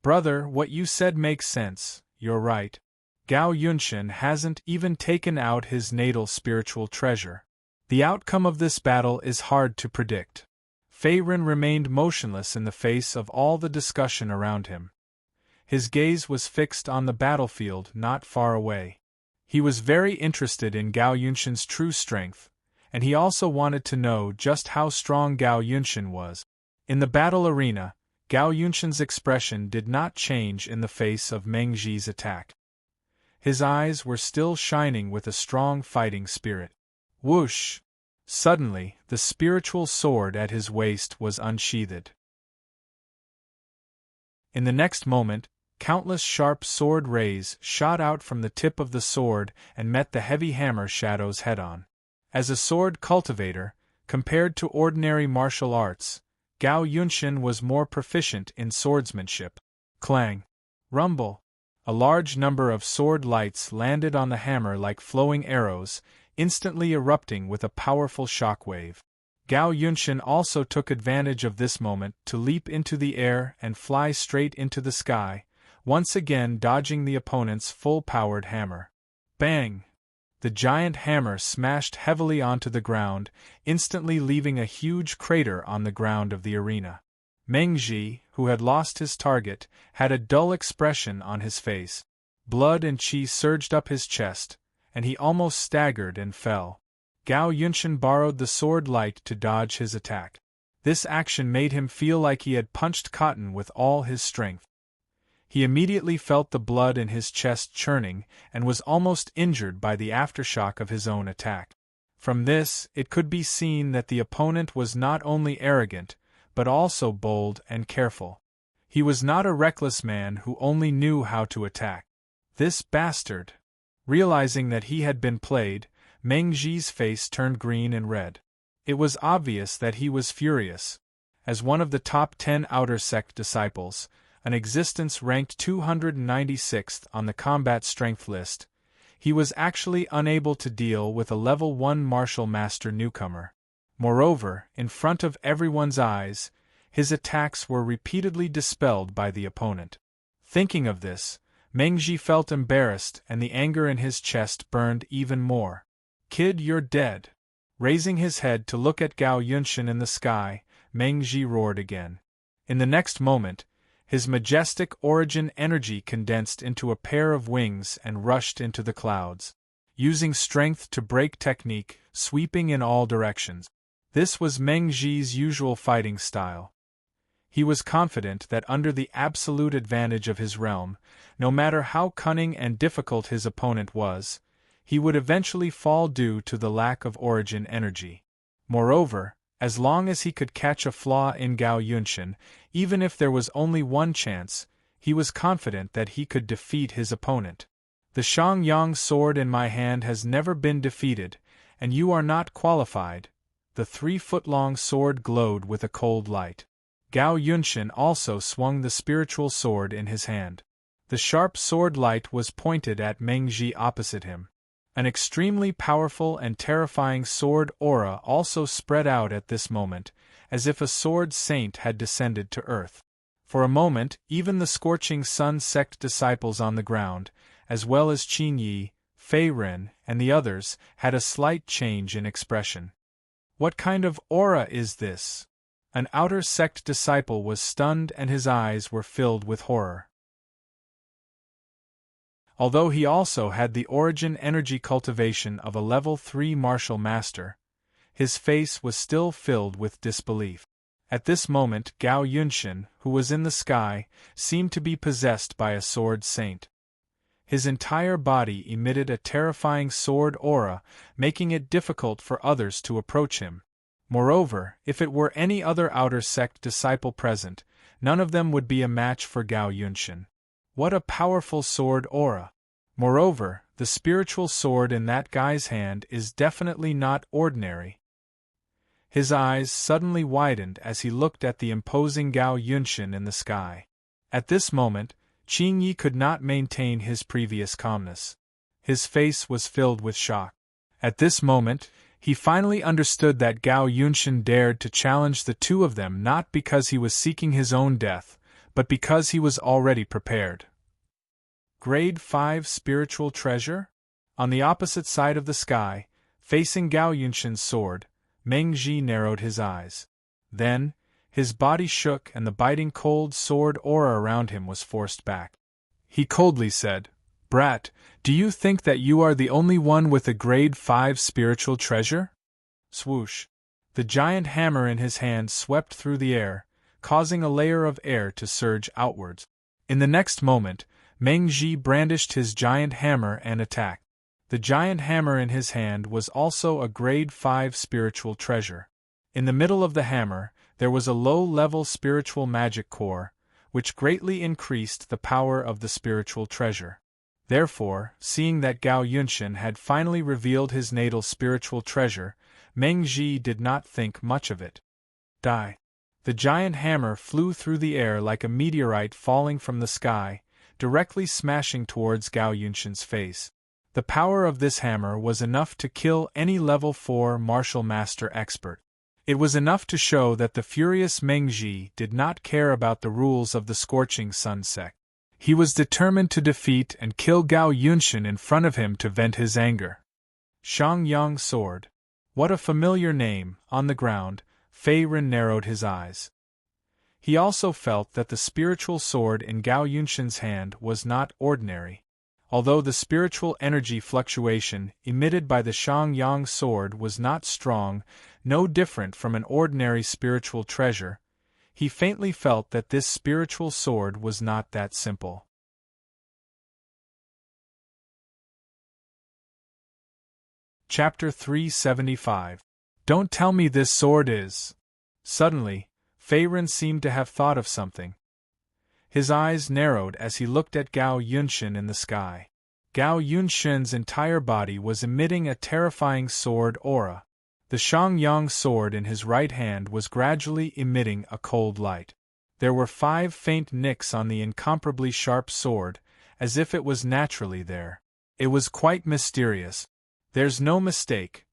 Brother, what you said makes sense, you're right. Gao Yunshin hasn't even taken out his natal spiritual treasure. The outcome of this battle is hard to predict. Fei Ren remained motionless in the face of all the discussion around him. His gaze was fixed on the battlefield not far away. He was very interested in Gao Yunshan's true strength, and he also wanted to know just how strong Gao Yunshan was. In the battle arena, Gao Yunshan's expression did not change in the face of Meng Ji's attack. His eyes were still shining with a strong fighting spirit. Whoosh! Suddenly, the spiritual sword at his waist was unsheathed. In the next moment, countless sharp sword rays shot out from the tip of the sword and met the heavy hammer shadows head-on. As a sword cultivator, compared to ordinary martial arts, Gao Yunshan was more proficient in swordsmanship. Clang! Rumble! A large number of sword lights landed on the hammer like flowing arrows, instantly erupting with a powerful shockwave. Gao Yunshan also took advantage of this moment to leap into the air and fly straight into the sky, once again dodging the opponent's full-powered hammer. Bang! The giant hammer smashed heavily onto the ground, instantly leaving a huge crater on the ground of the arena. Meng Ji, who had lost his target, had a dull expression on his face. Blood and qi surged up his chest, and he almost staggered and fell. Gao Yunshan borrowed the sword light to dodge his attack. This action made him feel like he had punched cotton with all his strength. He immediately felt the blood in his chest churning and was almost injured by the aftershock of his own attack. From this, it could be seen that the opponent was not only arrogant, but also bold and careful. He was not a reckless man who only knew how to attack. This bastard! Realizing that he had been played, Meng Ji's face turned green and red. It was obvious that he was furious. As one of the top 10 Outer Sect disciples, an existence ranked 296th on the combat strength list, he was actually unable to deal with a level 1 martial master newcomer. Moreover, in front of everyone's eyes, his attacks were repeatedly dispelled by the opponent. Thinking of this, Meng Ji felt embarrassed and the anger in his chest burned even more. "Kid, you're dead." Raising his head to look at Gao Yunshan in the sky, Meng Ji roared again. In the next moment, his majestic origin energy condensed into a pair of wings and rushed into the clouds, using strength to break technique, sweeping in all directions. This was Meng Ji's usual fighting style. He was confident that under the absolute advantage of his realm, no matter how cunning and difficult his opponent was, he would eventually fall due to the lack of origin energy. Moreover, as long as he could catch a flaw in Gao Yunshan, even if there was only one chance, he was confident that he could defeat his opponent. "The Shangyang sword in my hand has never been defeated, and you are not qualified." The 3-foot-long sword glowed with a cold light. Gao Yunshan also swung the spiritual sword in his hand. The sharp sword light was pointed at Meng Ji opposite him. An extremely powerful and terrifying sword aura also spread out at this moment, as if a sword saint had descended to earth. For a moment, even the Scorching Sun sect disciples on the ground, as well as Qin Yi, Fei Ren, and the others, had a slight change in expression. "What kind of aura is this?" An Outer Sect disciple was stunned and his eyes were filled with horror. Although he also had the origin energy cultivation of a level 3 martial master, his face was still filled with disbelief. At this moment Gao Yunshan, who was in the sky, seemed to be possessed by a sword saint. His entire body emitted a terrifying sword aura, making it difficult for others to approach him. Moreover, if it were any other Outer Sect disciple present, none of them would be a match for Gao Yunshan. What a powerful sword aura! Moreover, the spiritual sword in that guy's hand is definitely not ordinary. His eyes suddenly widened as he looked at the imposing Gao Yunshan in the sky. At this moment, Qin Yi could not maintain his previous calmness. His face was filled with shock. At this moment, he finally understood that Gao Yunshan dared to challenge the two of them not because he was seeking his own death, but because he was already prepared. Grade 5 spiritual treasure? On the opposite side of the sky, facing Gao Yunshan's sword, Meng Ji narrowed his eyes. Then, his body shook and the biting cold sword aura around him was forced back. He coldly said, "Brat, do you think that you are the only one with a grade 5 spiritual treasure?" Swoosh! The giant hammer in his hand swept through the air, causing a layer of air to surge outwards. In the next moment, Meng Zhi brandished his giant hammer and attacked. The giant hammer in his hand was also a grade 5 spiritual treasure. In the middle of the hammer, there was a low-level spiritual magic core, which greatly increased the power of the spiritual treasure. Therefore, seeing that Gao Yunshan had finally revealed his natal spiritual treasure, Meng Zhi did not think much of it. Die! The giant hammer flew through the air like a meteorite falling from the sky, directly smashing towards Gao Yunshan's face. The power of this hammer was enough to kill any level 4 martial master expert. It was enough to show that the furious Meng Zhi did not care about the rules of the Scorching Sun sect. He was determined to defeat and kill Gao Yunshan in front of him to vent his anger. Shangyang Sword. What a familiar name. On the ground, Fei Ren narrowed his eyes. He also felt that the spiritual sword in Gao Yunshan's hand was not ordinary. Although the spiritual energy fluctuation emitted by the Shangyang sword was not strong, no different from an ordinary spiritual treasure, he faintly felt that this spiritual sword was not that simple. Chapter 375. Don't tell me this sword is... Suddenly, Fei Ren seemed to have thought of something. His eyes narrowed as he looked at Gao Yunshan in the sky. Gao Yunshan's entire body was emitting a terrifying sword aura. The Shangyang sword in his right hand was gradually emitting a cold light. There were 5 faint nicks on the incomparably sharp sword, as if it was naturally there. It was quite mysterious. There's no mistake.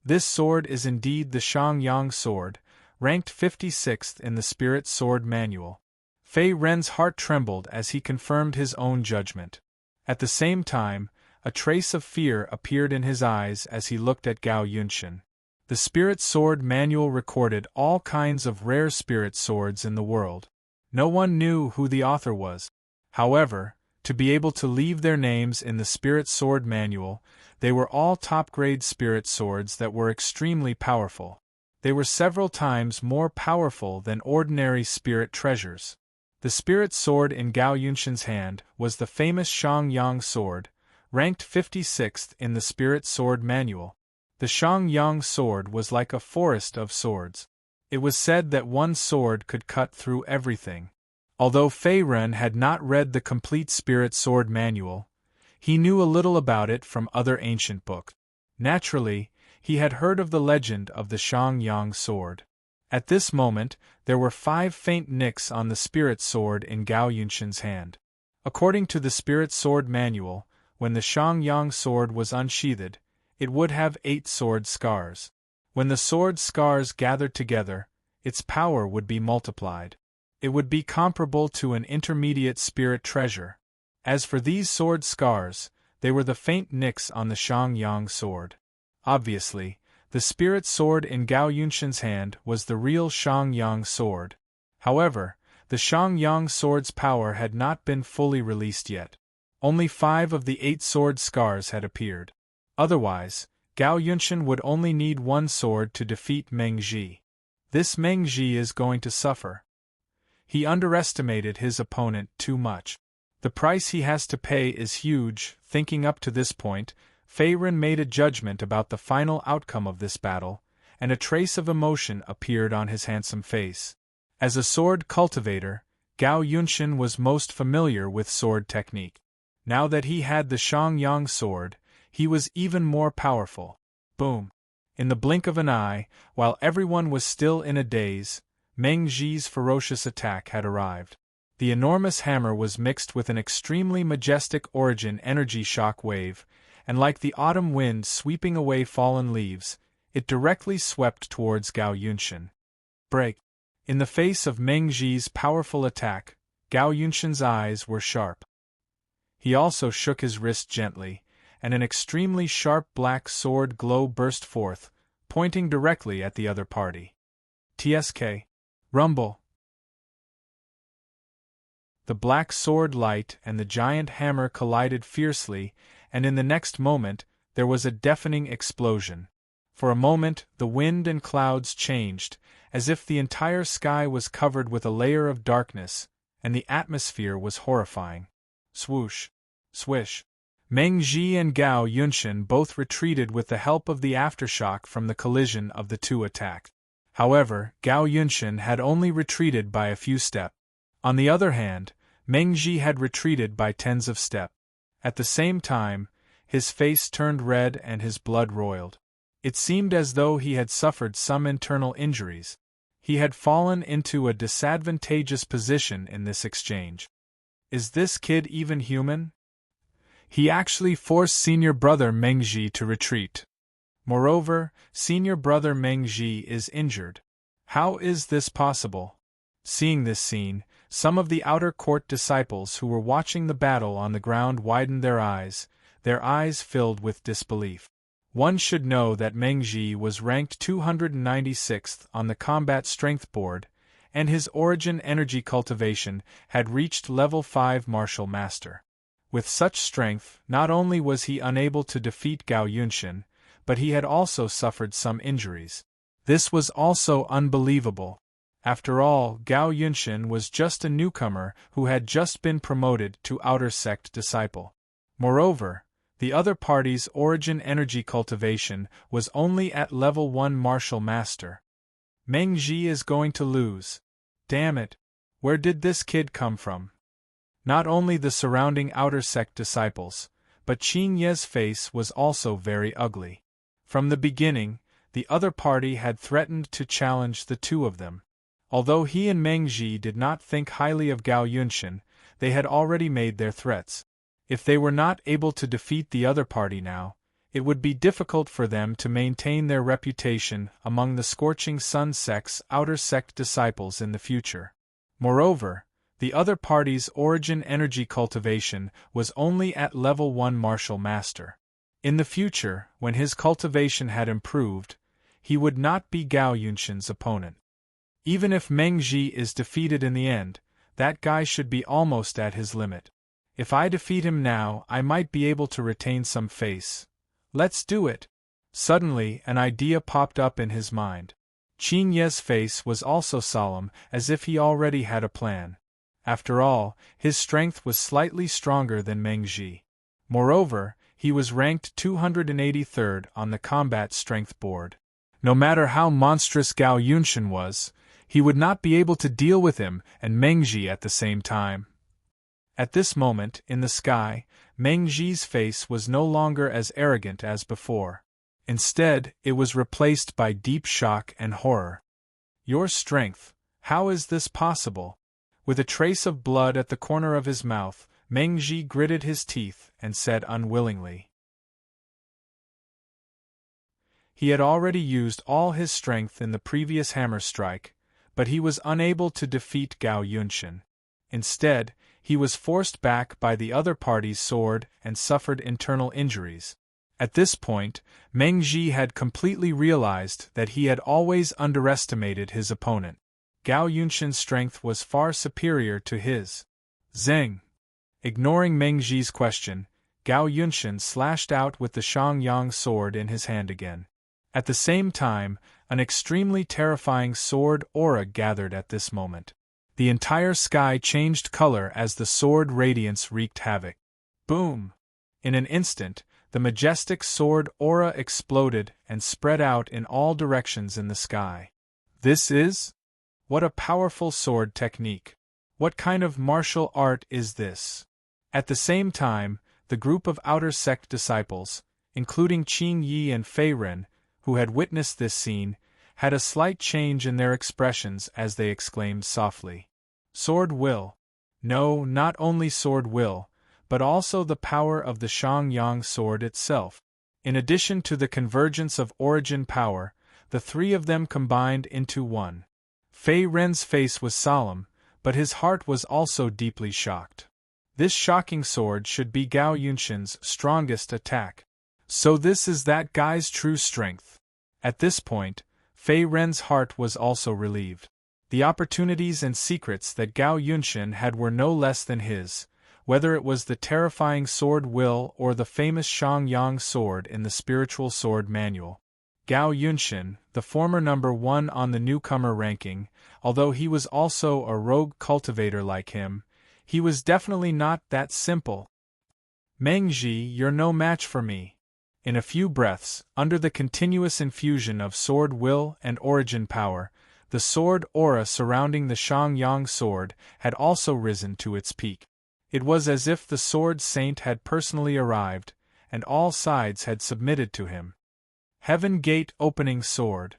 This sword is indeed the Shangyang sword, ranked 56th in the Spirit Sword Manual. Fei Ren's heart trembled as he confirmed his own judgment. At the same time, a trace of fear appeared in his eyes as he looked at Gao Yunshan. The Spirit Sword Manual recorded all kinds of rare spirit swords in the world. No one knew who the author was. However, to be able to leave their names in the Spirit Sword Manual, they were all top-grade spirit swords that were extremely powerful. They were several times more powerful than ordinary spirit treasures. The spirit sword in Gao Yunshan's hand was the famous Shangyang sword, ranked 56th in the Spirit Sword Manual. The Shangyang sword was like a forest of swords. It was said that one sword could cut through everything. Although Fei Ren had not read the complete Spirit Sword Manual, he knew a little about it from other ancient books. Naturally, he had heard of the legend of the Shangyang sword. At this moment, there were 5 faint nicks on the spirit sword in Gao Yunshan's hand. According to the Spirit Sword Manual, when the Shangyang sword was unsheathed, it would have 8 sword scars. When the sword scars gathered together, its power would be multiplied. It would be comparable to an intermediate spirit treasure. As for these sword scars, they were the faint nicks on the Shangyang sword. Obviously, the spirit sword in Gao Yunshan's hand was the real Shangyang sword. However, the Shangyang sword's power had not been fully released yet. Only 5 of the 8 sword scars had appeared. Otherwise, Gao Yunshan would only need 1 sword to defeat Meng Zhi. This Meng Zhi is going to suffer. He underestimated his opponent too much. The price he has to pay is huge. Thinking up to this point, Fei Ren made a judgment about the final outcome of this battle, and a trace of emotion appeared on his handsome face. As a sword cultivator, Gao Yunshan was most familiar with sword technique. Now that he had the Shangyang sword, he was even more powerful. Boom! In the blink of an eye, while everyone was still in a daze, Meng Zhi's ferocious attack had arrived. The enormous hammer was mixed with an extremely majestic origin energy shock wave, and like the autumn wind sweeping away fallen leaves, it directly swept towards Gao Yunshan. Break! In the face of Meng Zhi's powerful attack, Gao Yunshan's eyes were sharp. He also shook his wrist gently, and an extremely sharp black sword glow burst forth, pointing directly at the other party. TSK. Rumble. The black sword light and the giant hammer collided fiercely, and in the next moment, there was a deafening explosion. For a moment, the wind and clouds changed, as if the entire sky was covered with a layer of darkness, and the atmosphere was horrifying. Swoosh. Swish. Meng Zhi and Gao Yunshan both retreated with the help of the aftershock from the collision of the two attacks. However, Gao Yunshan had only retreated by a few steps. On the other hand, Meng Zhi had retreated by tens of steps. At the same time, his face turned red and his blood roiled. It seemed as though he had suffered some internal injuries. He had fallen into a disadvantageous position in this exchange. Is this kid even human? He actually forced senior brother Meng Zhi to retreat. Moreover, senior brother Meng Zhi is injured. How is this possible? Seeing this scene, some of the outer court disciples who were watching the battle on the ground widened their eyes filled with disbelief. One should know that Meng Zhi was ranked 296th on the combat strength board, and his origin energy cultivation had reached level 5 martial master. With such strength, not only was he unable to defeat Gao Yunshan, but he had also suffered some injuries. This was also unbelievable. After all, Gao Yunshan was just a newcomer who had just been promoted to outer sect disciple. Moreover, the other party's origin energy cultivation was only at level 1 martial master. Meng Zhi is going to lose. Damn it, where did this kid come from? Not only the surrounding outer sect disciples, but Qing Ye's face was also very ugly. From the beginning, the other party had threatened to challenge the two of them. Although he and Meng Zhi did not think highly of Gao Yunshan, they had already made their threats. If they were not able to defeat the other party now, it would be difficult for them to maintain their reputation among the Scorching Sun sect's outer sect disciples in the future. Moreover, the other party's origin energy cultivation was only at level 1 martial master. In the future, when his cultivation had improved, he would not be Gao Yunshan's opponent. Even if Meng Zhi is defeated in the end, that guy should be almost at his limit. If I defeat him now, I might be able to retain some face. Let's do it! Suddenly, an idea popped up in his mind. Qing Ye's face was also solemn, as if he already had a plan. After all, his strength was slightly stronger than Meng Zhi. Moreover, he was ranked 283rd on the combat strength board. No matter how monstrous Gao Yunshan was, he would not be able to deal with him and Meng Zhi at the same time. At this moment, in the sky, Meng Zhi's face was no longer as arrogant as before. Instead, it was replaced by deep shock and horror. Your strength, how is this possible? With a trace of blood at the corner of his mouth, Meng Zhi gritted his teeth and said unwillingly. He had already used all his strength in the previous hammer strike, but he was unable to defeat Gao Yunshan. Instead, he was forced back by the other party's sword and suffered internal injuries. At this point, Meng Zhi had completely realized that he had always underestimated his opponent. Gao Yunshan's strength was far superior to his. Zeng! Ignoring Meng Zhi's question, Gao Yunshan slashed out with the Shangyang sword in his hand again. At the same time, an extremely terrifying sword aura gathered at this moment. The entire sky changed color as the sword radiance wreaked havoc. Boom! In an instant, the majestic sword aura exploded and spread out in all directions in the sky. This is? What a powerful sword technique! What kind of martial art is this? At the same time, the group of outer sect disciples, including Qing Yi and Fei Ren, who had witnessed this scene, had a slight change in their expressions as they exclaimed softly. Sword will. No, not only sword will, but also the power of the Shangyang sword itself. In addition to the convergence of origin power, the three of them combined into one. Fei Ren's face was solemn, but his heart was also deeply shocked. This shocking sword should be Gao Yunshan's strongest attack. So this is that guy's true strength. At this point, Fei Ren's heart was also relieved. The opportunities and secrets that Gao Yunshan had were no less than his, whether it was the terrifying sword will or the famous Shang-Yang sword in the spiritual sword manual. Gao Yunshan, the former number 1 on the newcomer ranking, although he was also a rogue cultivator like him, he was definitely not that simple. Mengji, you're no match for me. In a few breaths, under the continuous infusion of sword will and origin power, the sword aura surrounding the Shang-Yang sword had also risen to its peak. It was as if the sword saint had personally arrived, and all sides had submitted to him. Heaven Gate opening sword.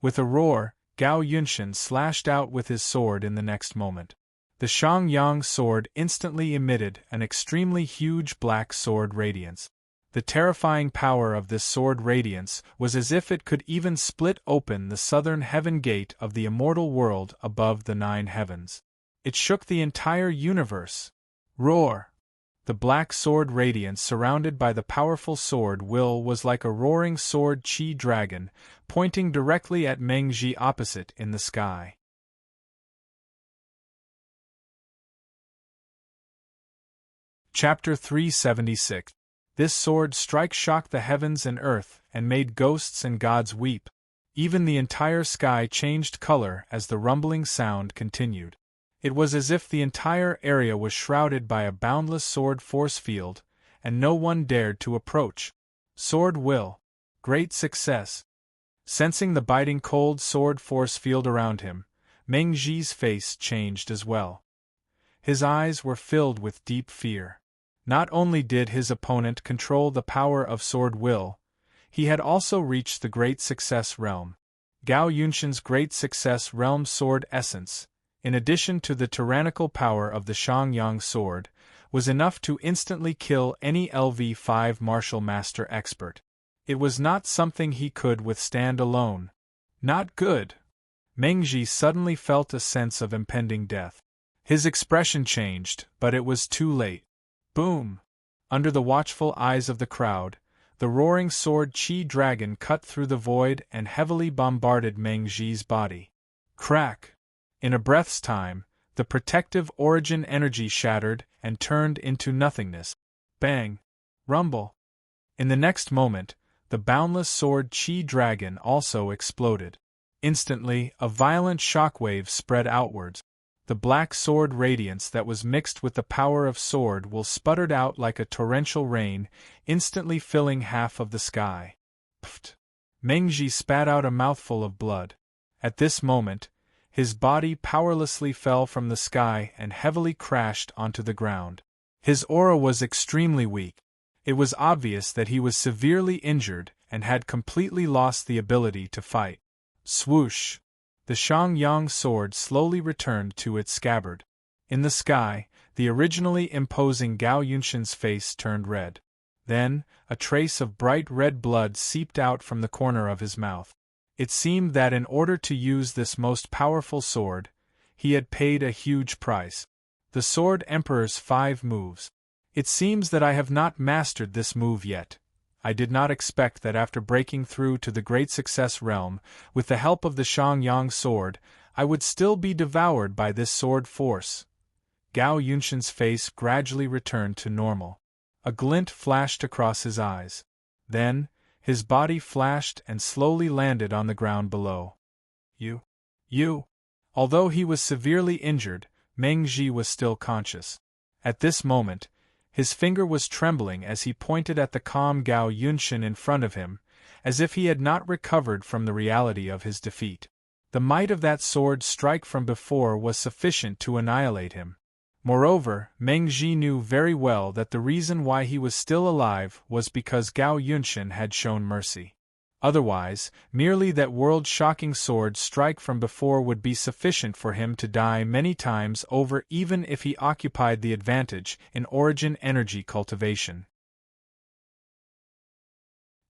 With a roar, Gao Yunshan slashed out with his sword in the next moment. The Shang-Yang sword instantly emitted an extremely huge black sword radiance. The terrifying power of this sword radiance was as if it could even split open the southern heaven gate of the immortal world above the 9 heavens. It shook the entire universe. Roar! The black sword radiance surrounded by the powerful sword will was like a roaring sword chi dragon, pointing directly at Mengji opposite in the sky. Chapter 376. This sword strike shocked the heavens and earth, and made ghosts and gods weep. Even the entire sky changed color as the rumbling sound continued. It was as if the entire area was shrouded by a boundless sword force field, and no one dared to approach. Sword will. Great success. Sensing the biting cold sword force field around him, Mengji's face changed as well. His eyes were filled with deep fear. Not only did his opponent control the power of sword will, he had also reached the Great Success realm. Gao Yunshan's Great Success realm sword essence, in addition to the tyrannical power of the Shang-Yang sword, was enough to instantly kill any LV5 martial master expert. It was not something he could withstand alone. Not good. Mengji suddenly felt a sense of impending death. His expression changed, but it was too late. Boom! Under the watchful eyes of the crowd, the roaring sword chi dragon cut through the void and heavily bombarded Mengji's body. Crack! In a breath's time, the protective origin energy shattered and turned into nothingness. Bang! Rumble! In the next moment, the boundless sword chi dragon also exploded. Instantly, a violent shockwave spread outwards. The black sword radiance that was mixed with the power of sword will sputtered out like a torrential rain, instantly filling half of the sky. Pfft! Mengji spat out a mouthful of blood. At this moment, his body powerlessly fell from the sky and heavily crashed onto the ground. His aura was extremely weak. It was obvious that he was severely injured and had completely lost the ability to fight. Swoosh! The Shang-Yang sword slowly returned to its scabbard. In the sky, the originally imposing Gao Yunshan's face turned red. Then, a trace of bright red blood seeped out from the corner of his mouth. It seemed that in order to use this most powerful sword, he had paid a huge price. The Sword Emperor's 5 moves. It seems that I have not mastered this move yet. I did not expect that after breaking through to the Great Success realm, with the help of the Shang-Yang sword, I would still be devoured by this sword force. Gao Yunshan's face gradually returned to normal. A glint flashed across his eyes. Then, his body flashed and slowly landed on the ground below. You. Although he was severely injured, Mengji was still conscious. At this moment, his finger was trembling as he pointed at the calm Gao Yunshan in front of him, as if he had not recovered from the reality of his defeat. The might of that sword strike from before was sufficient to annihilate him. Moreover, Mengji knew very well that the reason why he was still alive was because Gao Yunshan had shown mercy. Otherwise, merely that world-shocking sword strike from before would be sufficient for him to die many times over, even if he occupied the advantage in origin energy cultivation.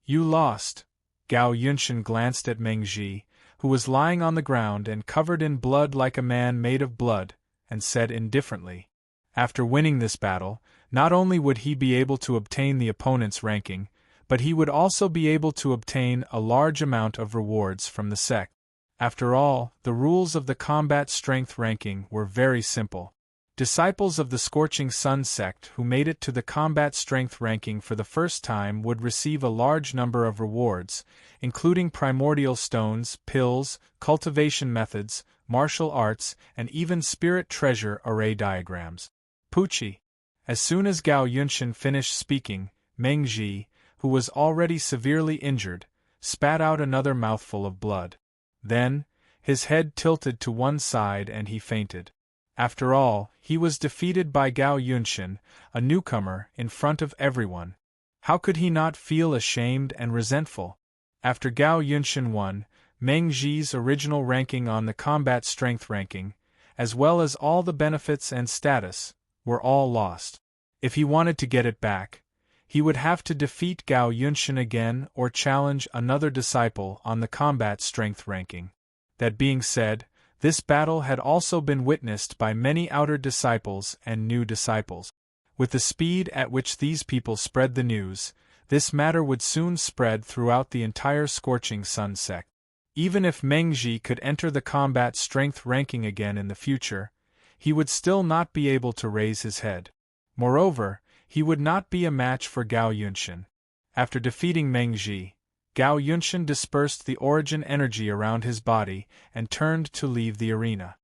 You lost. Gao Yunshan glanced at Mengji, who was lying on the ground and covered in blood like a man made of blood, and said indifferently, "After winning this battle, not only would he be able to obtain the opponent's ranking, but he would also be able to obtain a large amount of rewards from the sect. After all, the rules of the combat strength ranking were very simple. Disciples of the Scorching Sun sect who made it to the combat strength ranking for the first time would receive a large number of rewards, including primordial stones, pills, cultivation methods, martial arts, and even spirit treasure array diagrams. Pucci. As soon as Gao Yunshin finished speaking, Meng Ji, who was already severely injured, spat out another mouthful of blood. Then, his head tilted to one side and he fainted. After all, he was defeated by Gao Yunshin, a newcomer, in front of everyone. How could he not feel ashamed and resentful? After Gao Yunshin won, Meng Ji's original ranking on the combat strength ranking, as well as all the benefits and status, were all lost. If he wanted to get it back, he would have to defeat Gao Yunshin again or challenge another disciple on the combat strength ranking. That being said, this battle had also been witnessed by many outer disciples and new disciples. With the speed at which these people spread the news, this matter would soon spread throughout the entire Scorching Sun sect. Even if Meng Ji could enter the combat strength ranking again in the future, he would still not be able to raise his head. Moreover, he would not be a match for Gao Yunshin. After defeating Meng Ji, Gao Yunshin dispersed the origin energy around his body and turned to leave the arena.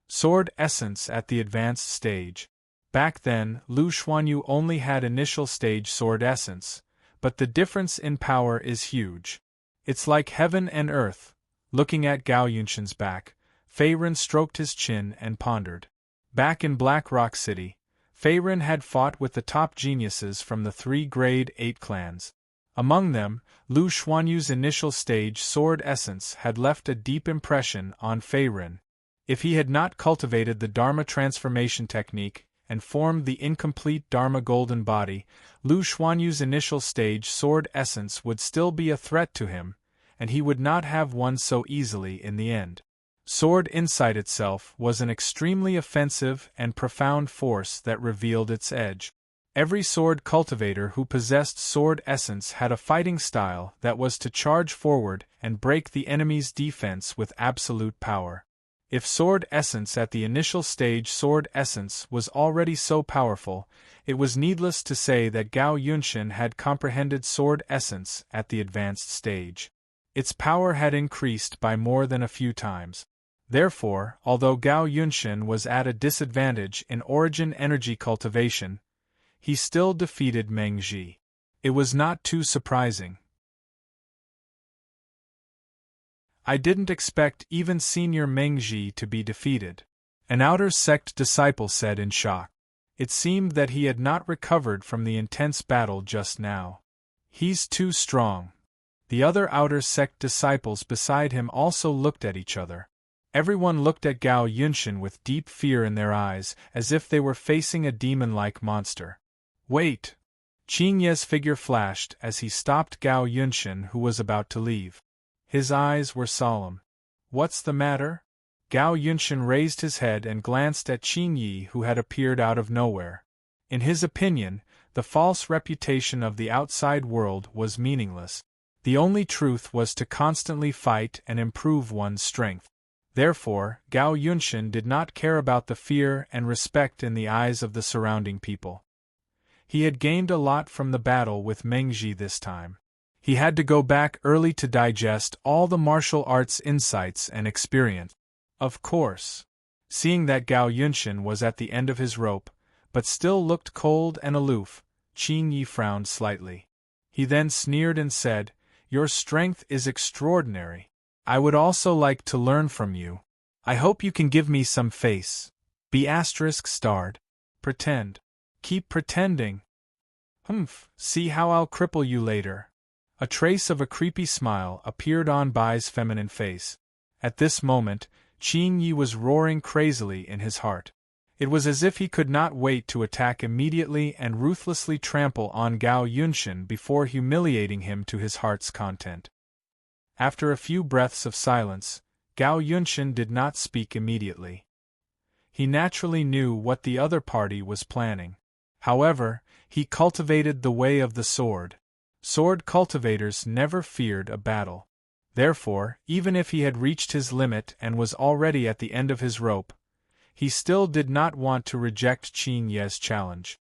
Sword Essence at the advanced stage. Back then, Lu Xuanyu only had initial stage Sword Essence, but the difference in power is huge. It's like heaven and earth. Looking at Gao Yunshin's back, Feiren stroked his chin and pondered. Back in Black Rock City, Feiren had fought with the top geniuses from the 3 Grade 8 clans. Among them, Lu Xuanyu's initial stage Sword Essence had left a deep impression on Feiren. If he had not cultivated the Dharma transformation technique and formed the incomplete Dharma golden body, Lu Xuanyu's initial stage Sword Essence would still be a threat to him, and he would not have won so easily in the end. Sword Insight itself was an extremely offensive and profound force that revealed its edge. Every sword cultivator who possessed Sword Essence had a fighting style that was to charge forward and break the enemy's defense with absolute power. If Sword Essence at the initial stage Sword Essence was already so powerful, it was needless to say that Gao Yunshin had comprehended Sword Essence at the advanced stage. Its power had increased by more than a few times. Therefore, although Gao Yunshin was at a disadvantage in origin energy cultivation, he still defeated Meng Ji. It was not too surprising. I didn't expect even senior Meng Ji to be defeated, an outer sect disciple said in shock. It seemed that he had not recovered from the intense battle just now. He's too strong. The other outer sect disciples beside him also looked at each other. Everyone looked at Gao Yunshin with deep fear in their eyes, as if they were facing a demon-like monster. Wait! Qing Ye's figure flashed as he stopped Gao Yunshin, who was about to leave. His eyes were solemn. What's the matter? Gao Yunshin raised his head and glanced at Qing Yi, who had appeared out of nowhere. In his opinion, the false reputation of the outside world was meaningless. The only truth was to constantly fight and improve one's strength. Therefore, Gao Yunshin did not care about the fear and respect in the eyes of the surrounding people. He had gained a lot from the battle with Meng Ji this time. He had to go back early to digest all the martial arts insights and experience. Of course. Seeing that Gao Yunshin was at the end of his rope, but still looked cold and aloof, Qing Yi frowned slightly. He then sneered and said, "Your strength is extraordinary. I would also like to learn from you. I hope you can give me some face. B*****. Pretend. Keep pretending. See how I'll cripple you later." A trace of a creepy smile appeared on Bai's feminine face. At this moment, Qing Yi was roaring crazily in his heart. It was as if he could not wait to attack immediately and ruthlessly trample on Gao Yunshin before humiliating him to his heart's content. After a few breaths of silence, Gao Yunshin did not speak immediately. He naturally knew what the other party was planning. However, he cultivated the way of the sword. Sword cultivators never feared a battle. Therefore, even if he had reached his limit and was already at the end of his rope, he still did not want to reject Qin Ye's challenge.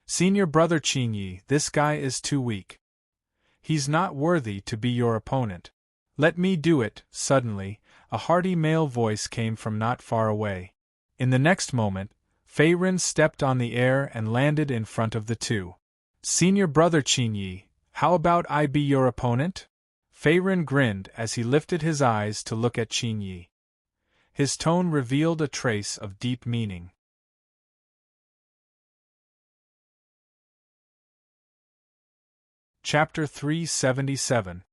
Senior brother Qin Ye, this guy is too weak. He's not worthy to be your opponent. Let me do it. Suddenly, a hearty male voice came from not far away. In the next moment, Fei Ren stepped on the air and landed in front of the two. Senior brother Qin Ye, how about I be your opponent? Fei Ren grinned as he lifted his eyes to look at Qin Ye. His tone revealed a trace of deep meaning. Chapter 377.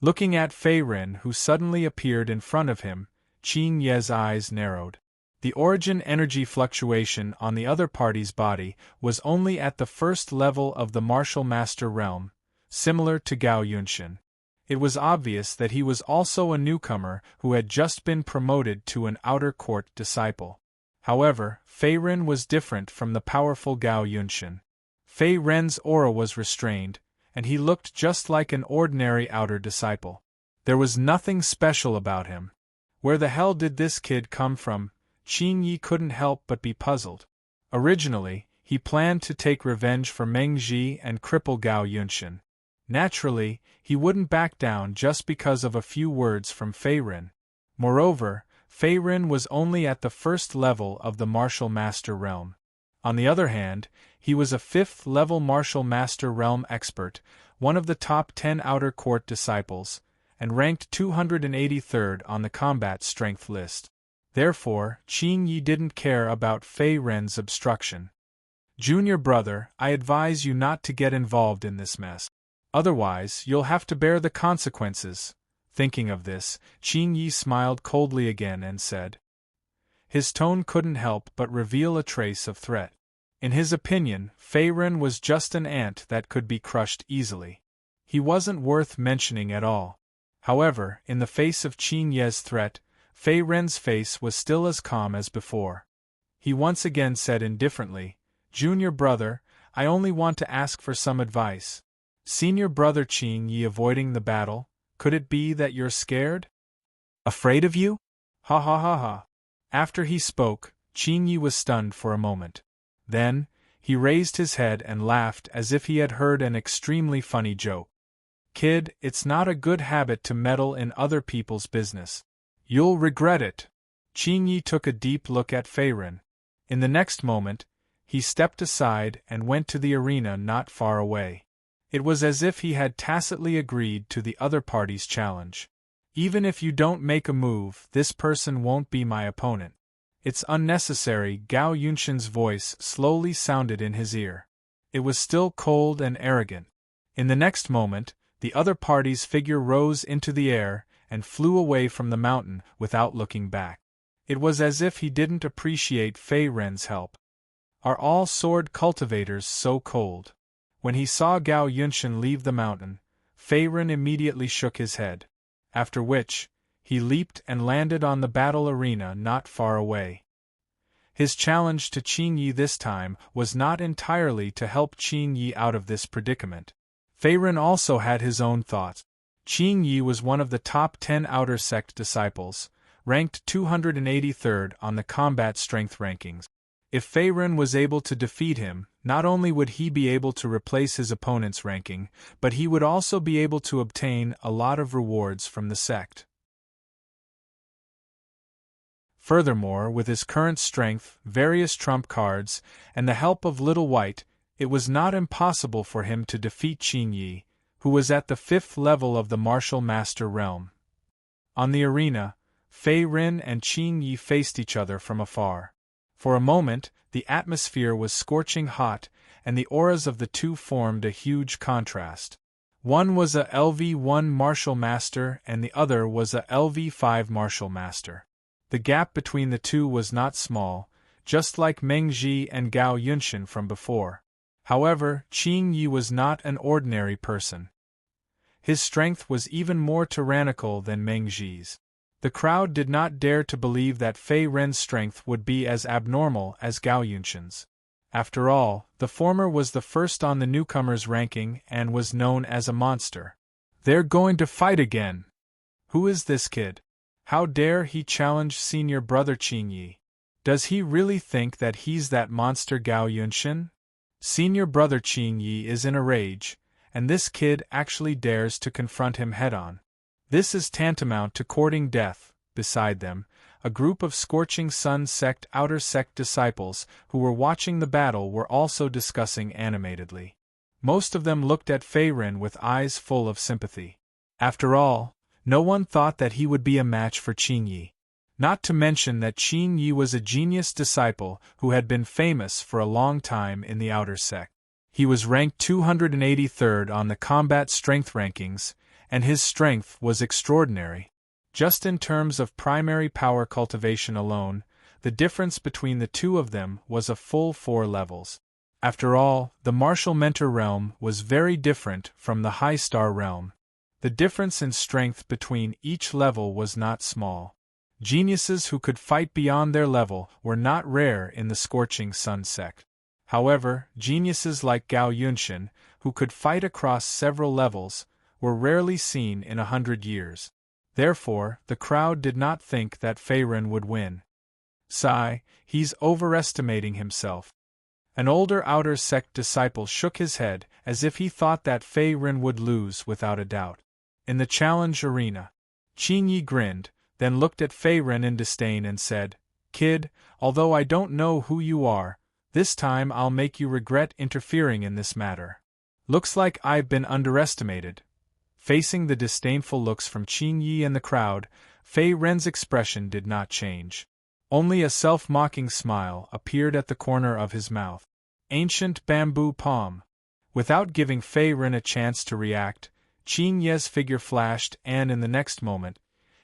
Looking at Fei Ren, who suddenly appeared in front of him, Qin Ye's eyes narrowed. The origin energy fluctuation on the other party's body was only at the first level of the martial master realm, similar to Gao Yunshin. It was obvious that he was also a newcomer who had just been promoted to an outer court disciple. However, Fei Ren was different from the powerful Gao Yunshin. Fei Ren's aura was restrained, and he looked just like an ordinary outer disciple. There was nothing special about him. Where the hell did this kid come from? Qin Ye couldn't help but be puzzled. Originally, he planned to take revenge for Meng Ji and cripple Gao Yunshin. Naturally, he wouldn't back down just because of a few words from Fei Ren. Moreover, Fei Ren was only at the first level of the martial master realm. On the other hand, he was a 5th-level martial master realm expert, one of the top 10 outer court disciples, and ranked 283rd on the combat strength list. Therefore, Qin Ye didn't care about Fei Ren's obstruction. Junior brother, I advise you not to get involved in this mess. Otherwise, you'll have to bear the consequences. Thinking of this, Qin Ye smiled coldly again and said. His tone couldn't help but reveal a trace of threat. In his opinion, Fei Ren was just an ant that could be crushed easily. He wasn't worth mentioning at all. However, in the face of Qin Ye's threat, Fei Ren's face was still as calm as before. He once again said indifferently, Junior brother, I only want to ask for some advice. Senior brother Qin Ye avoiding the battle, could it be that you're scared? Afraid of you? Ha ha ha ha. After he spoke, Qin Ye was stunned for a moment. Then, he raised his head and laughed as if he had heard an extremely funny joke. Kid, it's not a good habit to meddle in other people's business. You'll regret it. Qin Ye took a deep look at Fei Ren. In the next moment, he stepped aside and went to the arena not far away. It was as if he had tacitly agreed to the other party's challenge. Even if you don't make a move, this person won't be my opponent. It's unnecessary. Gao Yunshin's voice slowly sounded in his ear. It was still cold and arrogant. In the next moment, the other party's figure rose into the air and flew away from the mountain without looking back. It was as if he didn't appreciate Fei Ren's help. Are all sword cultivators so cold? When he saw Gao Yunshin leave the mountain, Fei Ren immediately shook his head. After which, he leaped and landed on the battle arena not far away. His challenge to Qin Ye this time was not entirely to help Qin Ye out of this predicament. Fei Ren also had his own thoughts. Qin Ye was one of the top 10 outer sect disciples, ranked 283rd on the combat strength rankings. If Fei Ren was able to defeat him, not only would he be able to replace his opponent's ranking, but he would also be able to obtain a lot of rewards from the sect. Furthermore, with his current strength, various trump cards, and the help of Little White, it was not impossible for him to defeat Qin Ye, who was at the 5th level of the martial master realm. On the arena, Fei Ren and Qin Ye faced each other from afar. For a moment, the atmosphere was scorching hot, and the auras of the two formed a huge contrast. One was a LV1 martial master and the other was a LV5 martial master. The gap between the two was not small, just like Meng Ji and Gao Yunshin from before. However, Qin Ye was not an ordinary person. His strength was even more tyrannical than Meng Ji's. The crowd did not dare to believe that Fei Ren's strength would be as abnormal as Gao Yunshin's. After all, the former was the first on the newcomer's ranking and was known as a monster. They're going to fight again! Who is this kid? How dare he challenge senior brother Qingyi? Does he really think that he's that monster Gao Yunshin? Senior brother Qingyi is in a rage, and this kid actually dares to confront him head-on. This is tantamount to courting death. Beside them, a group of Scorching Sun Sect Outer Sect disciples who were watching the battle were also discussing animatedly. Most of them looked at Fei Ren with eyes full of sympathy. After all, no one thought that he would be a match for Qingyi. Not to mention that Qingyi was a genius disciple who had been famous for a long time in the Outer Sect. He was ranked 283rd on the combat strength rankings, and his strength was extraordinary. Just in terms of primary power cultivation alone, the difference between the two of them was a full 4 levels. After all, the Martial Mentor realm was very different from the High Star realm. The difference in strength between each level was not small. Geniuses who could fight beyond their level were not rare in the Scorching Sun Sect. However, geniuses like Gao Yunshin, who could fight across several levels, were rarely seen in 100 years. Therefore, the crowd did not think that Fei Ren would win. Sigh, he's overestimating himself. An older Outer Sect disciple shook his head as if he thought that Fei Ren would lose without a doubt. In the challenge arena, Qingyi grinned, then looked at Fei Ren in disdain and said, "Kid, although I don't know who you are, this time I'll make you regret interfering in this matter. Looks like I've been underestimated." Facing the disdainful looks from Qingyi and the crowd, Fei Ren's expression did not change. Only a self-mocking smile appeared at the corner of his mouth. Ancient bamboo palm. Without giving Fei Ren a chance to react, Qingyi's figure flashed and in the next moment,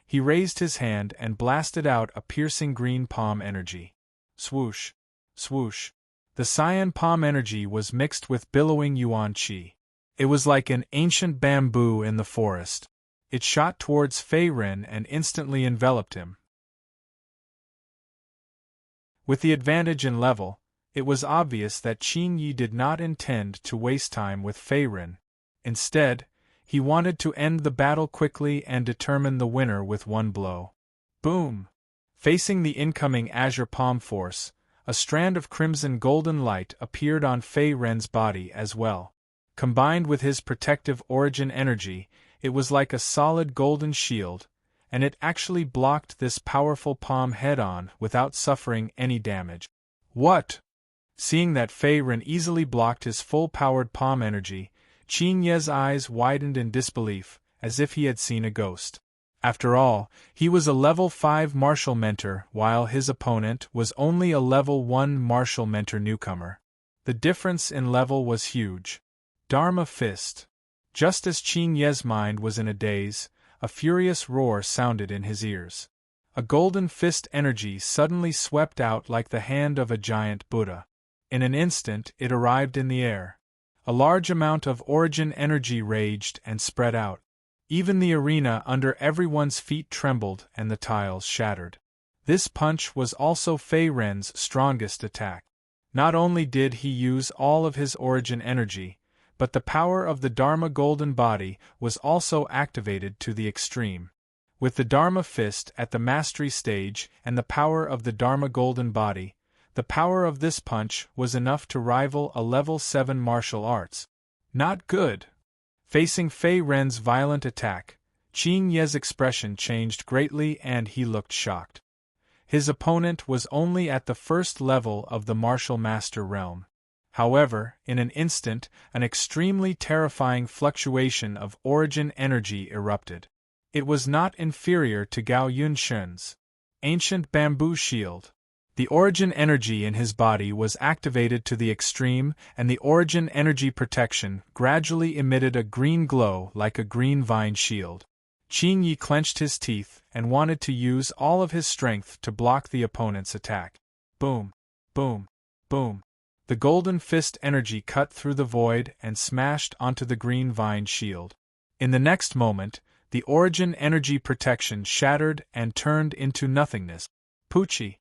he raised his hand and blasted out a piercing green palm energy. Swoosh! Swoosh! The cyan palm energy was mixed with billowing yuan qi. It was like an ancient bamboo in the forest. It shot towards Fei Ren and instantly enveloped him. With the advantage in level, it was obvious that Qingyi did not intend to waste time with Fei Ren. Instead, he wanted to end the battle quickly and determine the winner with one blow. Boom! Facing the incoming Azure Palm Force, a strand of crimson golden light appeared on Fei Ren's body as well. Combined with his protective origin energy, it was like a solid golden shield, and it actually blocked this powerful palm head-on without suffering any damage. What? Seeing that Fei Ren easily blocked his full-powered palm energy, Qingyi's eyes widened in disbelief, as if he had seen a ghost. After all, he was a level 5 martial mentor while his opponent was only a level 1 martial mentor newcomer. The difference in level was huge. Dharma Fist. Just as Qingyi's mind was in a daze, a furious roar sounded in his ears. A golden fist energy suddenly swept out like the hand of a giant Buddha. In an instant it arrived in the air. A large amount of origin energy raged and spread out. Even the arena under everyone's feet trembled and the tiles shattered. This punch was also Fei Ren's strongest attack. Not only did he use all of his origin energy, but the power of the Dharma Golden Body was also activated to the extreme. With the Dharma Fist at the mastery stage and the power of the Dharma Golden Body, the power of this punch was enough to rival a level 7 martial arts. Not good! Facing Fei Ren's violent attack, Qingyi's expression changed greatly and he looked shocked. His opponent was only at the first level of the Martial Master realm. However, in an instant, an extremely terrifying fluctuation of origin energy erupted. It was not inferior to Gao Yunshin's ancient bamboo shield. The origin energy in his body was activated to the extreme, and the origin energy protection gradually emitted a green glow like a green vine shield. Qingyi clenched his teeth and wanted to use all of his strength to block the opponent's attack. Boom! Boom! Boom! The golden fist energy cut through the void and smashed onto the green vine shield. In the next moment, the origin energy protection shattered and turned into nothingness. Poochie!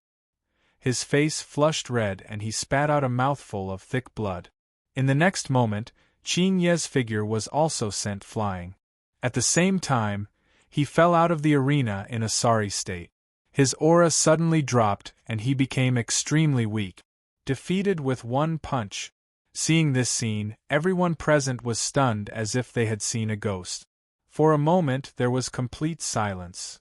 his face flushed red and he spat out a mouthful of thick blood. In the next moment, Qin Ye's figure was also sent flying. At the same time, he fell out of the arena in a sorry state. His aura suddenly dropped and he became extremely weak. Defeated with one punch. Seeing this scene, everyone present was stunned as if they had seen a ghost. For a moment there was complete silence.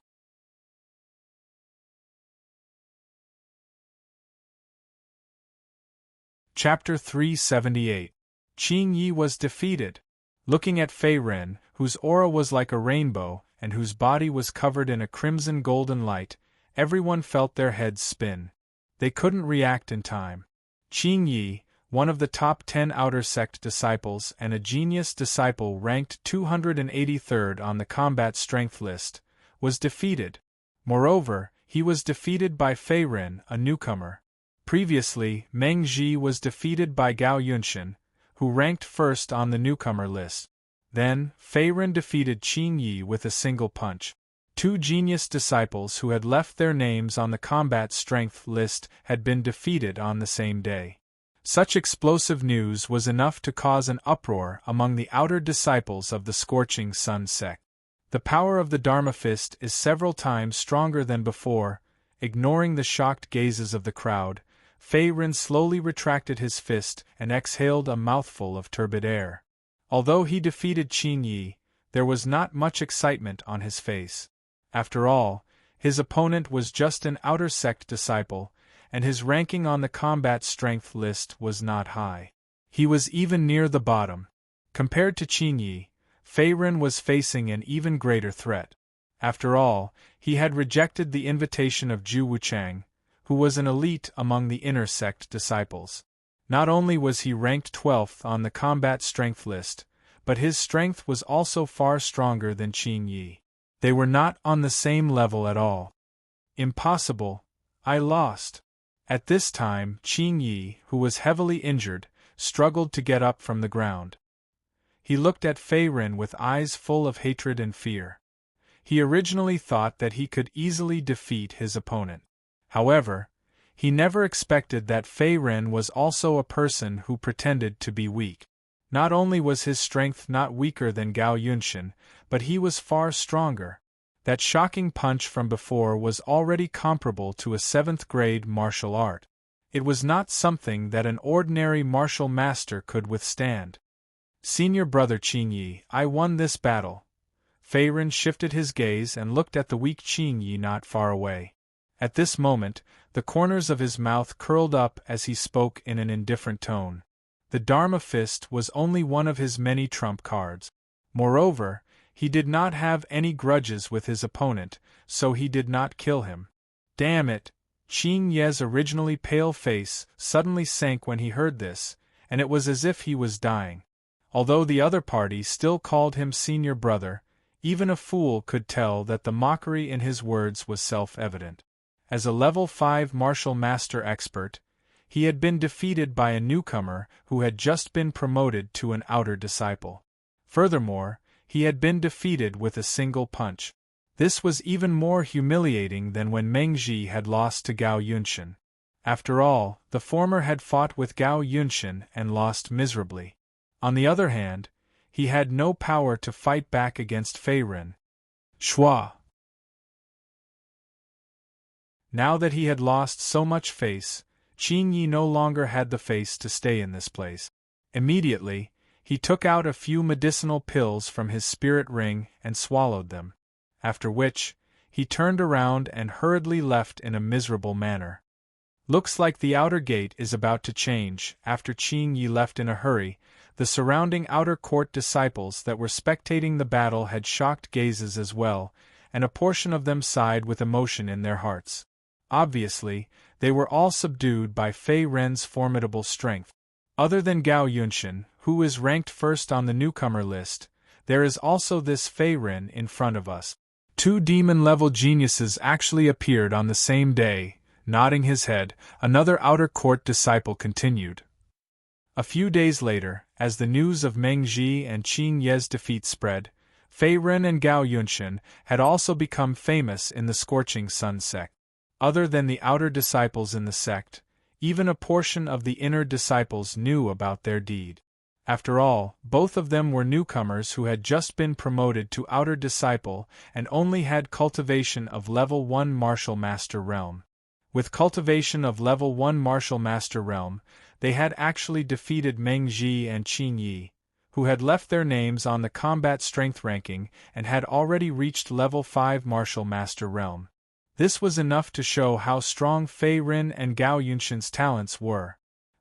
Chapter 378. Qin Yi was defeated. Looking at Fei Ren, whose aura was like a rainbow, and whose body was covered in a crimson golden light, everyone felt their heads spin. They couldn't react in time. Qin Yi, one of the top 10 outer sect disciples and a genius disciple ranked 283rd on the combat strength list, was defeated. Moreover, he was defeated by Fei Ren, a newcomer. Previously, Meng Ji was defeated by Gao Yunshan, who ranked first on the newcomer list. Then, Fei Ren defeated Qin Yi with a single punch. Two genius disciples who had left their names on the combat strength list had been defeated on the same day. Such explosive news was enough to cause an uproar among the outer disciples of the Scorching Sun sect. The power of the Dharma Fist is several times stronger than before. Ignoring the shocked gazes of the crowd, Fei Ren slowly retracted his fist and exhaled a mouthful of turbid air. Although he defeated Qin Yi, there was not much excitement on his face. After all, his opponent was just an outer sect disciple, and his ranking on the combat strength list was not high. He was even near the bottom. Compared to Qin Yi, Fei Ren was facing an even greater threat. After all, he had rejected the invitation of Zhu Wuchang, who was an elite among the inner sect disciples. Not only was he ranked 12th on the combat strength list, but his strength was also far stronger than Qin Yi. They were not on the same level at all. Impossible. I lost. At this time, Qin Yi, who was heavily injured, struggled to get up from the ground. He looked at Fei Ren with eyes full of hatred and fear. He originally thought that he could easily defeat his opponent. However, he never expected that Fei Ren was also a person who pretended to be weak. Not only was his strength not weaker than Gao Yunshan, but he was far stronger. That shocking punch from before was already comparable to a 7th-grade martial art. It was not something that an ordinary martial master could withstand. Senior brother Qin Yi, I won this battle. Fei Ren shifted his gaze and looked at the weak Qin Yi not far away. At this moment, the corners of his mouth curled up as he spoke in an indifferent tone. The Dharma Fist was only one of his many trump cards. Moreover, he did not have any grudges with his opponent, so he did not kill him. Damn it! Qin Ye's originally pale face suddenly sank when he heard this, and it was as if he was dying. Although the other party still called him senior brother, even a fool could tell that the mockery in his words was self-evident. As a level 5 martial master expert, he had been defeated by a newcomer who had just been promoted to an outer disciple. Furthermore, he had been defeated with a single punch. This was even more humiliating than when Meng Ji had lost to Gao Yunshan. After all, the former had fought with Gao Yunshan and lost miserably. On the other hand, he had no power to fight back against Fei Ren. Schwa! Now that he had lost so much face, Qin Yi no longer had the face to stay in this place. Immediately, he took out a few medicinal pills from his spirit ring and swallowed them. After which, he turned around and hurriedly left in a miserable manner. Looks like the outer gate is about to change. After Qin Yi left in a hurry, the surrounding outer court disciples that were spectating the battle had shocked gazes as well, and a portion of them sighed with emotion in their hearts. Obviously, they were all subdued by Fei Ren's formidable strength. Other than Gao Yunshan, who is ranked first on the newcomer list, there is also this Fei Ren in front of us. 2 demon-level geniuses actually appeared on the same day. Nodding his head, another outer court disciple continued. A few days later, as the news of Meng Ji and Qin Ye's defeat spread, Fei Ren and Gao Yunshan had also become famous in the Scorching Sun sect. Other than the outer disciples in the sect, even a portion of the inner disciples knew about their deed. After all, both of them were newcomers who had just been promoted to outer disciple and only had cultivation of level 1 martial master realm. With cultivation of level 1 martial master realm, they had actually defeated Meng Ji and Qin Yi, who had left their names on the combat strength ranking and had already reached level 5 martial master realm. This was enough to show how strong Fei Rin and Gao Yunshan's talents were.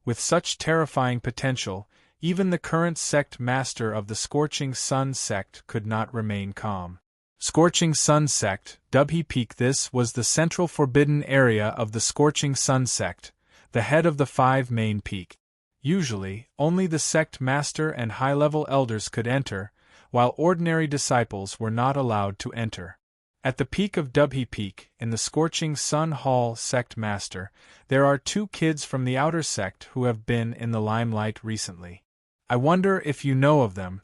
With such terrifying potential, even the current sect master of the Scorching Sun sect could not remain calm. Scorching Sun sect, Dubhe Peak. This was the central forbidden area of the Scorching Sun sect, the head of the 5 main peak. Usually, only the sect master and high-level elders could enter, while ordinary disciples were not allowed to enter. At the peak of Dubhe Peak, in the Scorching Sun Hall sect master, there are 2 kids from the outer sect who have been in the limelight recently. I wonder if you know of them.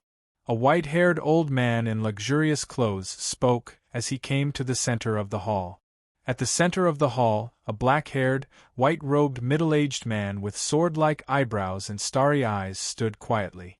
A white-haired old man in luxurious clothes spoke as he came to the center of the hall. At the center of the hall, a black-haired, white-robed middle-aged man with sword-like eyebrows and starry eyes stood quietly.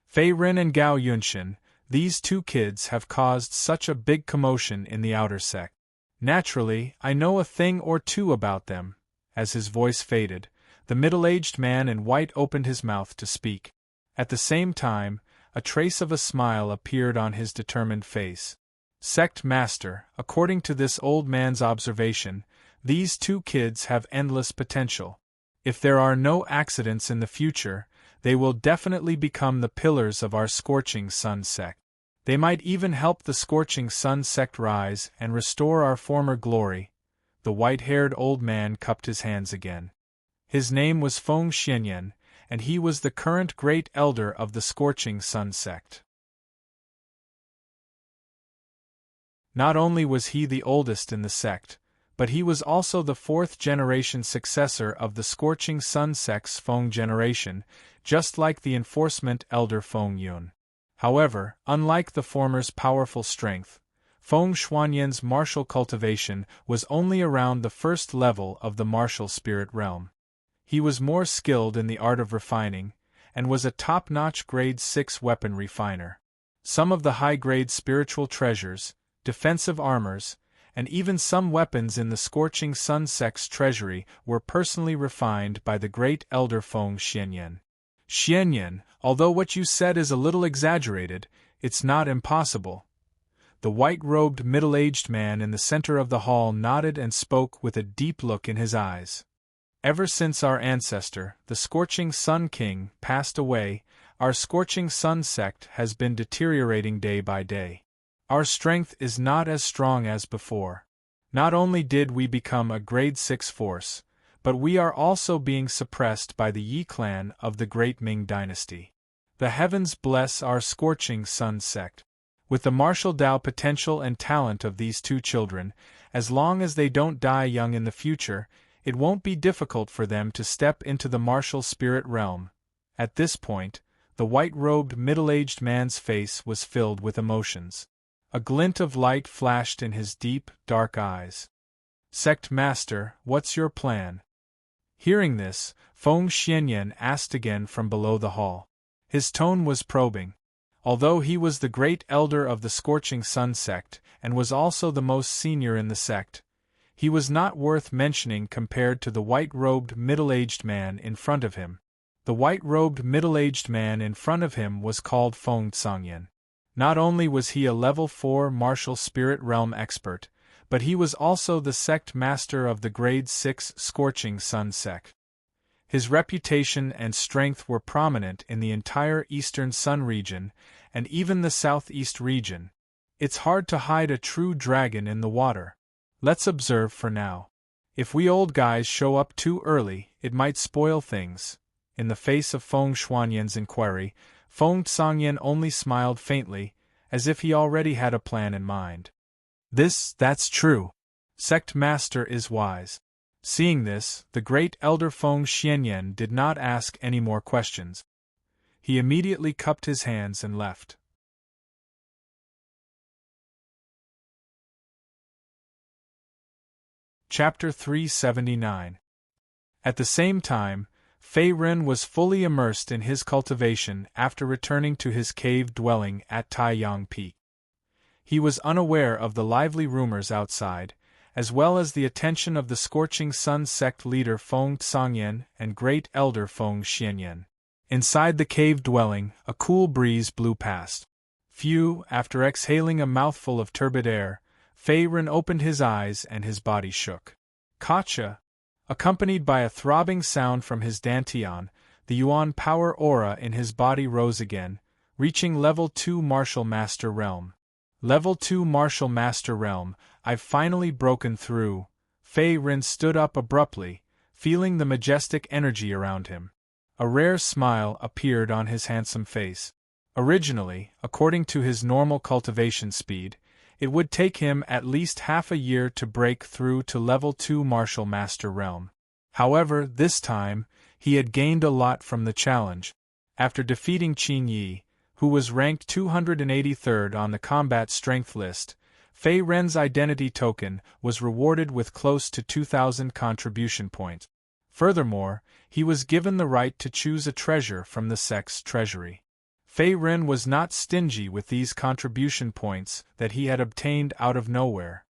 Fei Rin and Gao Yunshan, these 2 kids have caused such a big commotion in the outer sect. Naturally, I know a thing or two about them. As his voice faded, the middle-aged man in white opened his mouth to speak. At the same time, a trace of a smile appeared on his determined face. Sect Master, according to this old man's observation, these 2 kids have endless potential. If there are no accidents in the future, they will definitely become the pillars of our Scorching Sun sect. They might even help the Scorching Sun sect rise and restore our former glory. The white-haired old man cupped his hands again. His name was Feng Xianyan, and he was the current great elder of the Scorching Sun sect. Not only was he the oldest in the sect, but he was also the 4th-generation successor of the Scorching Sun sect's Feng generation, just like the enforcement elder Feng Yun. However, unlike the former's powerful strength, Feng Xuanyan's martial cultivation was only around the 1st level of the martial spirit realm. He was more skilled in the art of refining, and was a top-notch grade 6 weapon refiner. Some of the high-grade spiritual treasures, defensive armors, and even some weapons in the Scorching Sun sect's treasury were personally refined by the great elder Feng Xianyan. Xianyan, although what you said is a little exaggerated, it's not impossible. The white-robed middle-aged man in the center of the hall nodded and spoke with a deep look in his eyes. Ever since our ancestor, the Scorching Sun King, passed away, our Scorching Sun sect has been deteriorating day by day. Our strength is not as strong as before. Not only did we become a grade 6 force, but we are also being suppressed by the Yi clan of the Great Ming dynasty. The heavens bless our Scorching Sun sect. With the martial Dao potential and talent of these 2 children, as long as they don't die young in the future, it won't be difficult for them to step into the martial spirit realm. At this point, the white-robed middle-aged man's face was filled with emotions. A glint of light flashed in his deep, dark eyes. Sect Master, what's your plan? Hearing this, Feng Xianyan asked again from below the hall. His tone was probing. Although he was the great elder of the Scorching Sun sect, and was also the most senior in the sect, he was not worth mentioning compared to the white-robed middle-aged man in front of him. The white-robed middle-aged man in front of him was called Feng Tsangyan. Not only was he a level 4 martial spirit realm expert, but he was also the sect master of the grade 6 Scorching Sun sect. His reputation and strength were prominent in the entire Eastern Sun region, and even the Southeast region. It's hard to hide a true dragon in the water. Let's observe for now. If we old guys show up too early, it might spoil things. In the face of Feng Xuanyan's inquiry, Feng Tsangyan only smiled faintly, as if he already had a plan in mind. That's true. Sect Master is wise. Seeing this, the great elder Feng Xianyan did not ask any more questions. He immediately cupped his hands and left. Chapter 379. At the same time, Fei Ren was fully immersed in his cultivation after returning to his cave dwelling at Taiyang Peak. He was unaware of the lively rumors outside, as well as the attention of the Scorching Sun sect leader Feng Tsangyan and Great Elder Feng Xianyan. Inside the cave dwelling, a cool breeze blew past. After exhaling a mouthful of turbid air, Fei Ren opened his eyes and his body shook. Kacha! Accompanied by a throbbing sound from his dantian, the Yuan power aura in his body rose again, reaching Level 2 Martial Master Realm. Level 2 Martial Master Realm, I've finally broken through. Fei Ren stood up abruptly, feeling the majestic energy around him. A rare smile appeared on his handsome face. Originally, according to his normal cultivation speed, it would take him at least half a year to break through to Level 2 Martial Master Realm. However, this time, he had gained a lot from the challenge. After defeating Qin Yi, who was ranked 283rd on the combat strength list, Fei Ren's identity token was rewarded with close to 2,000 contribution points. Furthermore, he was given the right to choose a treasure from the sect's treasury. Fei Ren was not stingy with these contribution points that he had obtained out of nowhere.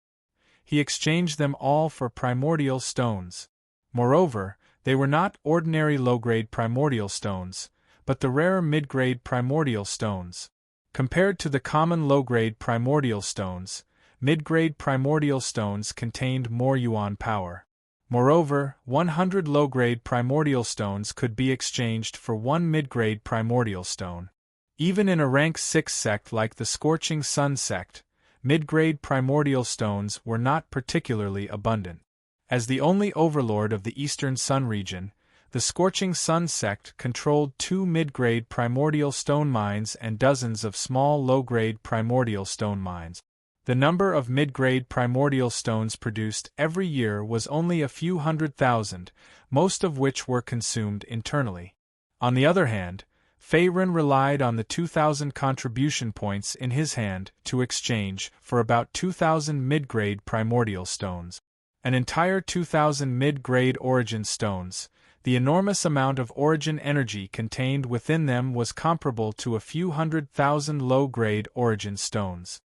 He exchanged them all for primordial stones. Moreover, they were not ordinary low-grade primordial stones, but the rarer mid-grade primordial stones. Compared to the common low-grade primordial stones, mid-grade primordial stones contained more yuan power. Moreover, 100 low-grade primordial stones could be exchanged for one mid-grade primordial stone. Even in a rank 6 sect like the Scorching Sun sect, mid-grade primordial stones were not particularly abundant. As the only overlord of the Eastern Sun region, the Scorching Sun sect controlled 2 mid-grade primordial stone mines and dozens of small low-grade primordial stone mines. The number of mid-grade primordial stones produced every year was only a few 100,000, most of which were consumed internally. On the other hand, Fei Ren relied on the 2,000 contribution points in his hand to exchange for about 2,000 mid-grade primordial stones. An entire 2,000 mid-grade origin stones. The enormous amount of origin energy contained within them was comparable to a few 100,000 low-grade origin stones.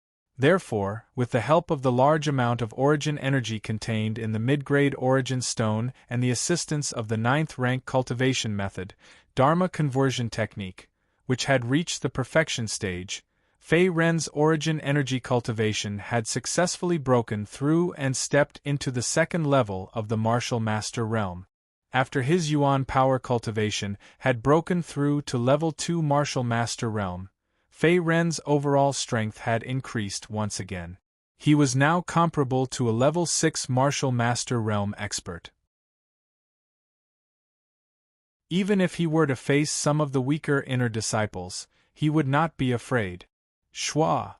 Therefore, with the help of the large amount of origin energy contained in the mid-grade origin stone and the assistance of the 9th rank cultivation method, Dharma conversion technique, which had reached the perfection stage, Fei Ren's origin energy cultivation had successfully broken through and stepped into the 2nd level of the Martial Master Realm. After his Yuan power cultivation had broken through to Level 2 Martial Master Realm, Fei Ren's overall strength had increased once again. He was now comparable to a Level 6 Martial Master Realm expert. Even if he were to face some of the weaker inner disciples, he would not be afraid. Shwa!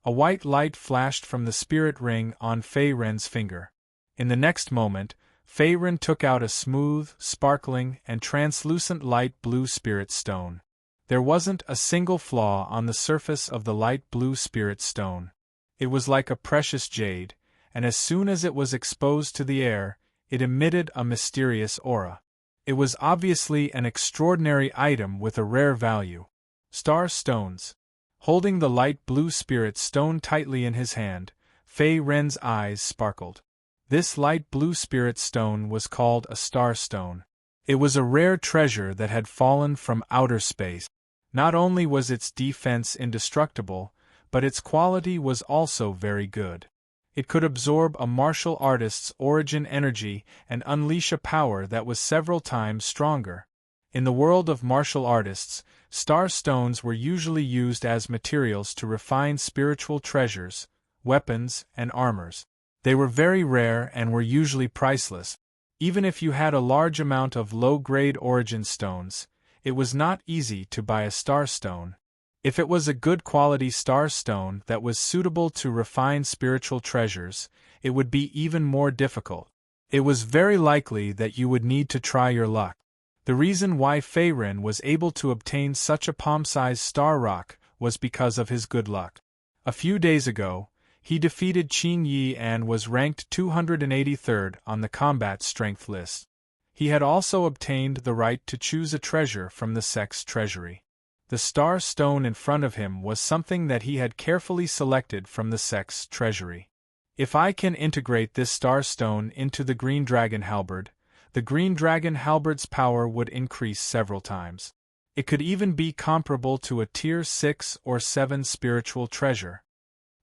A white light flashed from the spirit ring on Fei Ren's finger. In the next moment, Fei Ren took out a smooth, sparkling, and translucent light blue spirit stone. There wasn't a single flaw on the surface of the light blue spirit stone. It was like a precious jade, and as soon as it was exposed to the air, it emitted a mysterious aura. It was obviously an extraordinary item with a rare value. Star stones. Holding the light blue spirit stone tightly in his hand, Fei Ren's eyes sparkled. This light blue spirit stone was called a star stone. It was a rare treasure that had fallen from outer space. Not only was its defense indestructible, but its quality was also very good. It could absorb a martial artist's origin energy and unleash a power that was several times stronger. In the world of martial artists, star stones were usually used as materials to refine spiritual treasures, weapons, and armors. They were very rare and were usually priceless. Even if you had a large amount of low-grade origin stones, it was not easy to buy a star stone. If it was a good quality star stone that was suitable to refine spiritual treasures, it would be even more difficult. It was very likely that you would need to try your luck. The reason why Fei Ren was able to obtain such a palm-sized star rock was because of his good luck. A few days ago, He defeated Qin Yi and was ranked 283rd on the combat strength list. He had also obtained the right to choose a treasure from the sect's treasury. The star stone in front of him was something that he had carefully selected from the sect's treasury. If I can integrate this star stone into the green dragon halberd, the green dragon halberd's power would increase several times. It could even be comparable to a tier 6 or 7 spiritual treasure.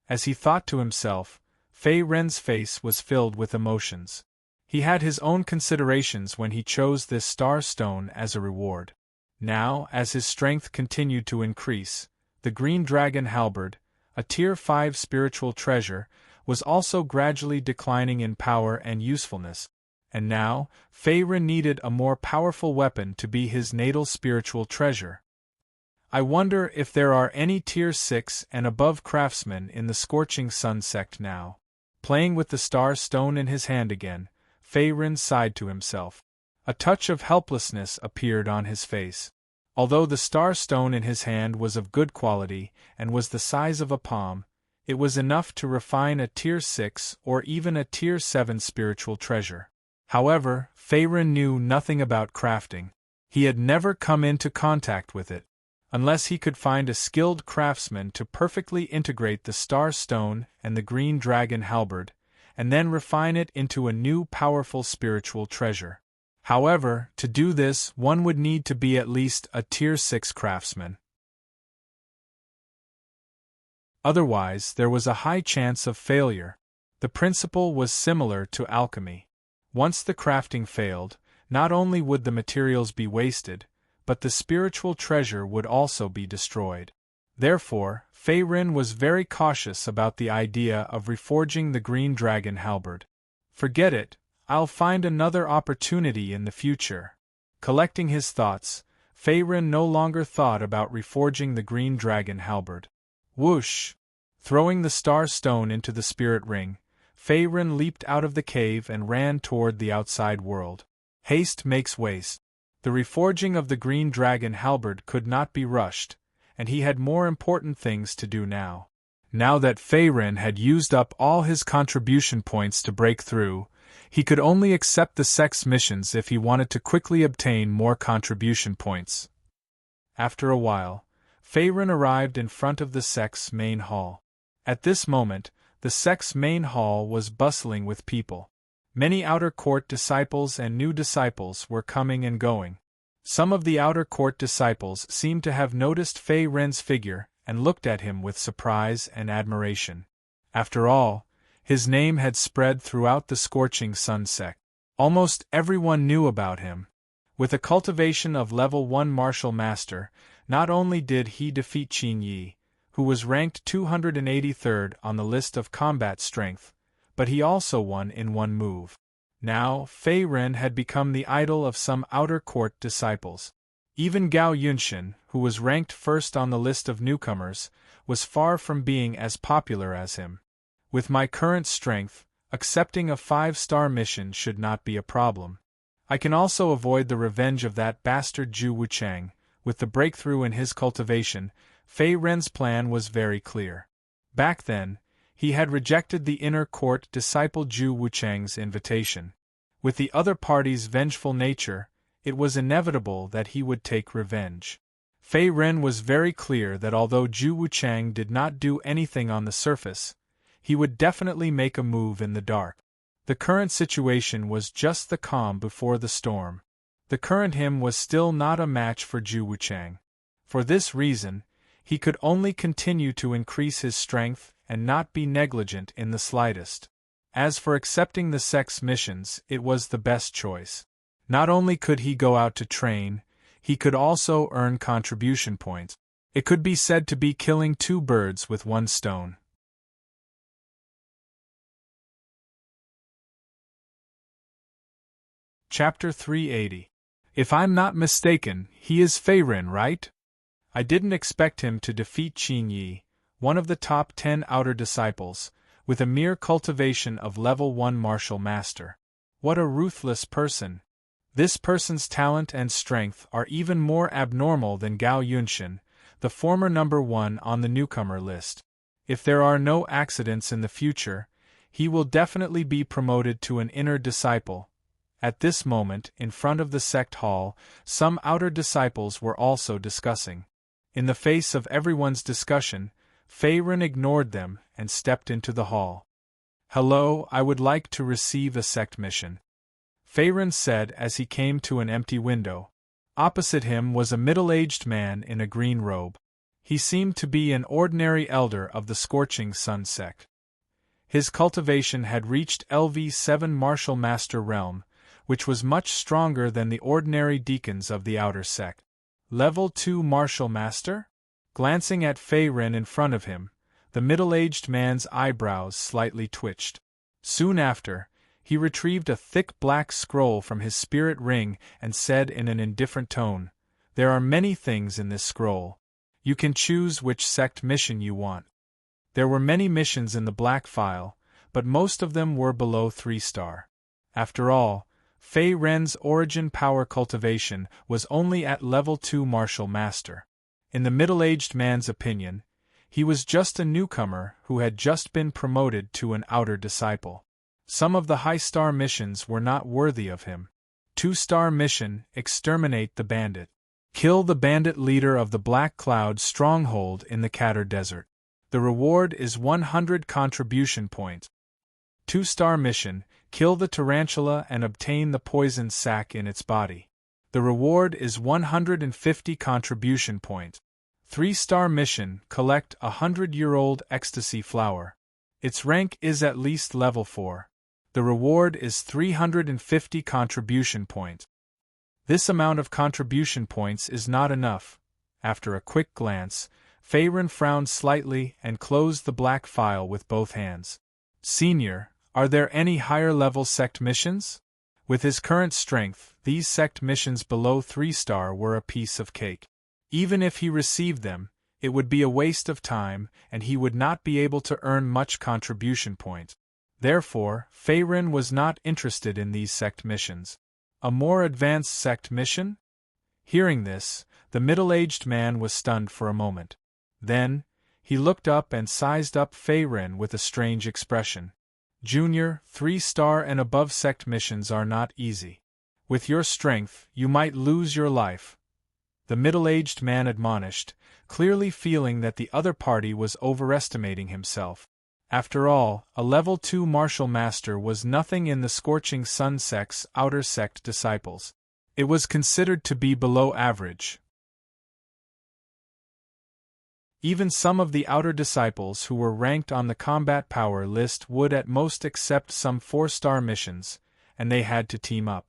As he thought to himself, Fei Ren's face was filled with emotions. He had his own considerations when he chose this star stone as a reward. Now, as his strength continued to increase, the green dragon halberd, a tier 5 spiritual treasure, was also gradually declining in power and usefulness. And now, Fei Ren needed a more powerful weapon to be his natal spiritual treasure. I wonder if there are any tier 6 and above craftsmen in the Scorching Sun sect now. Playing with the star stone in his hand again, Fei Ren sighed to himself. A touch of helplessness appeared on his face. Although the star stone in his hand was of good quality and was the size of a palm, it was enough to refine a tier 6 or even a tier 7 spiritual treasure. However, Fei Ren knew nothing about crafting. He had never come into contact with it. Unless he could find a skilled craftsman to perfectly integrate the star stone and the green dragon halberd, and then refine it into a new powerful spiritual treasure. However, to do this, one would need to be at least a tier 6 craftsman. Otherwise, there was a high chance of failure. The principle was similar to alchemy. Once the crafting failed, not only would the materials be wasted, but the spiritual treasure would also be destroyed. Therefore, Fei Ren was very cautious about the idea of reforging the green dragon halberd. Forget it, I'll find another opportunity in the future. Collecting his thoughts, Fei Ren no longer thought about reforging the green dragon halberd. Whoosh! Throwing the star stone into the spirit ring, Fei Ren leaped out of the cave and ran toward the outside world. Haste makes waste. The reforging of the green dragon halberd could not be rushed, and he had more important things to do now. Now that Fei Ren had used up all his contribution points to break through, he could only accept the sect's missions if he wanted to quickly obtain more contribution points. After a while, Fei Ren arrived in front of the sect's main hall. At this moment, the sect's main hall was bustling with people. Many outer court disciples and new disciples were coming and going. Some of the outer court disciples seemed to have noticed Fei Ren's figure and looked at him with surprise and admiration. After all, his name had spread throughout the Scorching Sun sect. Almost everyone knew about him. With a cultivation of level 1 martial master, not only did he defeat Qin Yi, who was ranked 283rd on the list of combat strength, but he also won in one move. Now, Fei Ren had become the idol of some outer court disciples. Even Gao Yunshin, who was ranked first on the list of newcomers, was far from being as popular as him. With my current strength, accepting a 5-star mission should not be a problem. I can also avoid the revenge of that bastard Zhu Wuchang. With the breakthrough in his cultivation, Fei Ren's plan was very clear. Back then, he had rejected the inner court disciple Zhu Wuchang's invitation. With the other party's vengeful nature, it was inevitable that he would take revenge. Fei Ren was very clear that although Zhu Wuchang did not do anything on the surface, he would definitely make a move in the dark. The current situation was just the calm before the storm. The current him was still not a match for Zhu Wuchang. For this reason, he could only continue to increase his strength and not be negligent in the slightest. As for accepting the sect's missions, it was the best choice. Not only could he go out to train, he could also earn contribution points. It could be said to be killing 2 birds with 1 stone. Chapter 380. If I'm not mistaken, he is Fei Ren, right? I didn't expect him to defeat Qin Yi, one of the top 10 outer disciples, with a mere cultivation of level 1 martial master. What a ruthless person! This person's talent and strength are even more abnormal than Gao Yunshin, the former number 1 on the newcomer list. If there are no accidents in the future, he will definitely be promoted to an inner disciple. At this moment, in front of the sect hall, some outer disciples were also discussing. In the face of everyone's discussion, Faerun ignored them and stepped into the hall. "Hello, I would like to receive a sect mission," Faerun said as he came to an empty window. Opposite him was a middle-aged man in a green robe. He seemed to be an ordinary elder of the Scorching Sun sect. His cultivation had reached LV7 Martial Master realm, which was much stronger than the ordinary deacons of the outer sect. Level 2 Martial Master? Glancing at Faerun in front of him, the middle-aged man's eyebrows slightly twitched. Soon after, he retrieved a thick black scroll from his spirit ring and said in an indifferent tone, "There are many things in this scroll. You can choose which sect mission you want." There were many missions in the black file, but most of them were below 3-star. After all, Faerun's origin power cultivation was only at level 2 Martial Master. In the middle-aged man's opinion, he was just a newcomer who had just been promoted to an outer disciple. Some of the high-star missions were not worthy of him. 2-star mission: Exterminate the Bandit. Kill the bandit leader of the Black Cloud stronghold in the Katar Desert. The reward is 100 contribution points. 2-star mission: Kill the tarantula and obtain the poison sac in its body. The reward is 150 contribution points. 3-star mission: Collect a 100-year-old ecstasy flower. Its rank is at least level 4. The reward is 350 contribution points. This amount of contribution points is not enough. After a quick glance, Faerun frowned slightly and closed the black file with both hands. "Senior, are there any higher-level sect missions?" With his current strength, these sect missions below 3-star were a piece of cake. Even if he received them, it would be a waste of time, and he would not be able to earn much contribution point. Therefore, Faerun was not interested in these sect missions. A more advanced sect mission? Hearing this, the middle-aged man was stunned for a moment. Then, he looked up and sized up Faerun with a strange expression. "Junior, 3-star and above sect missions are not easy. With your strength, you might lose your life," the middle-aged man admonished, clearly feeling that the other party was overestimating himself. After all, a level 2 Martial Master was nothing in the Scorching Sun sect's outer sect disciples. It was considered to be below average. Even some of the outer disciples who were ranked on the combat power list would at most accept some 4-star missions, and they had to team up.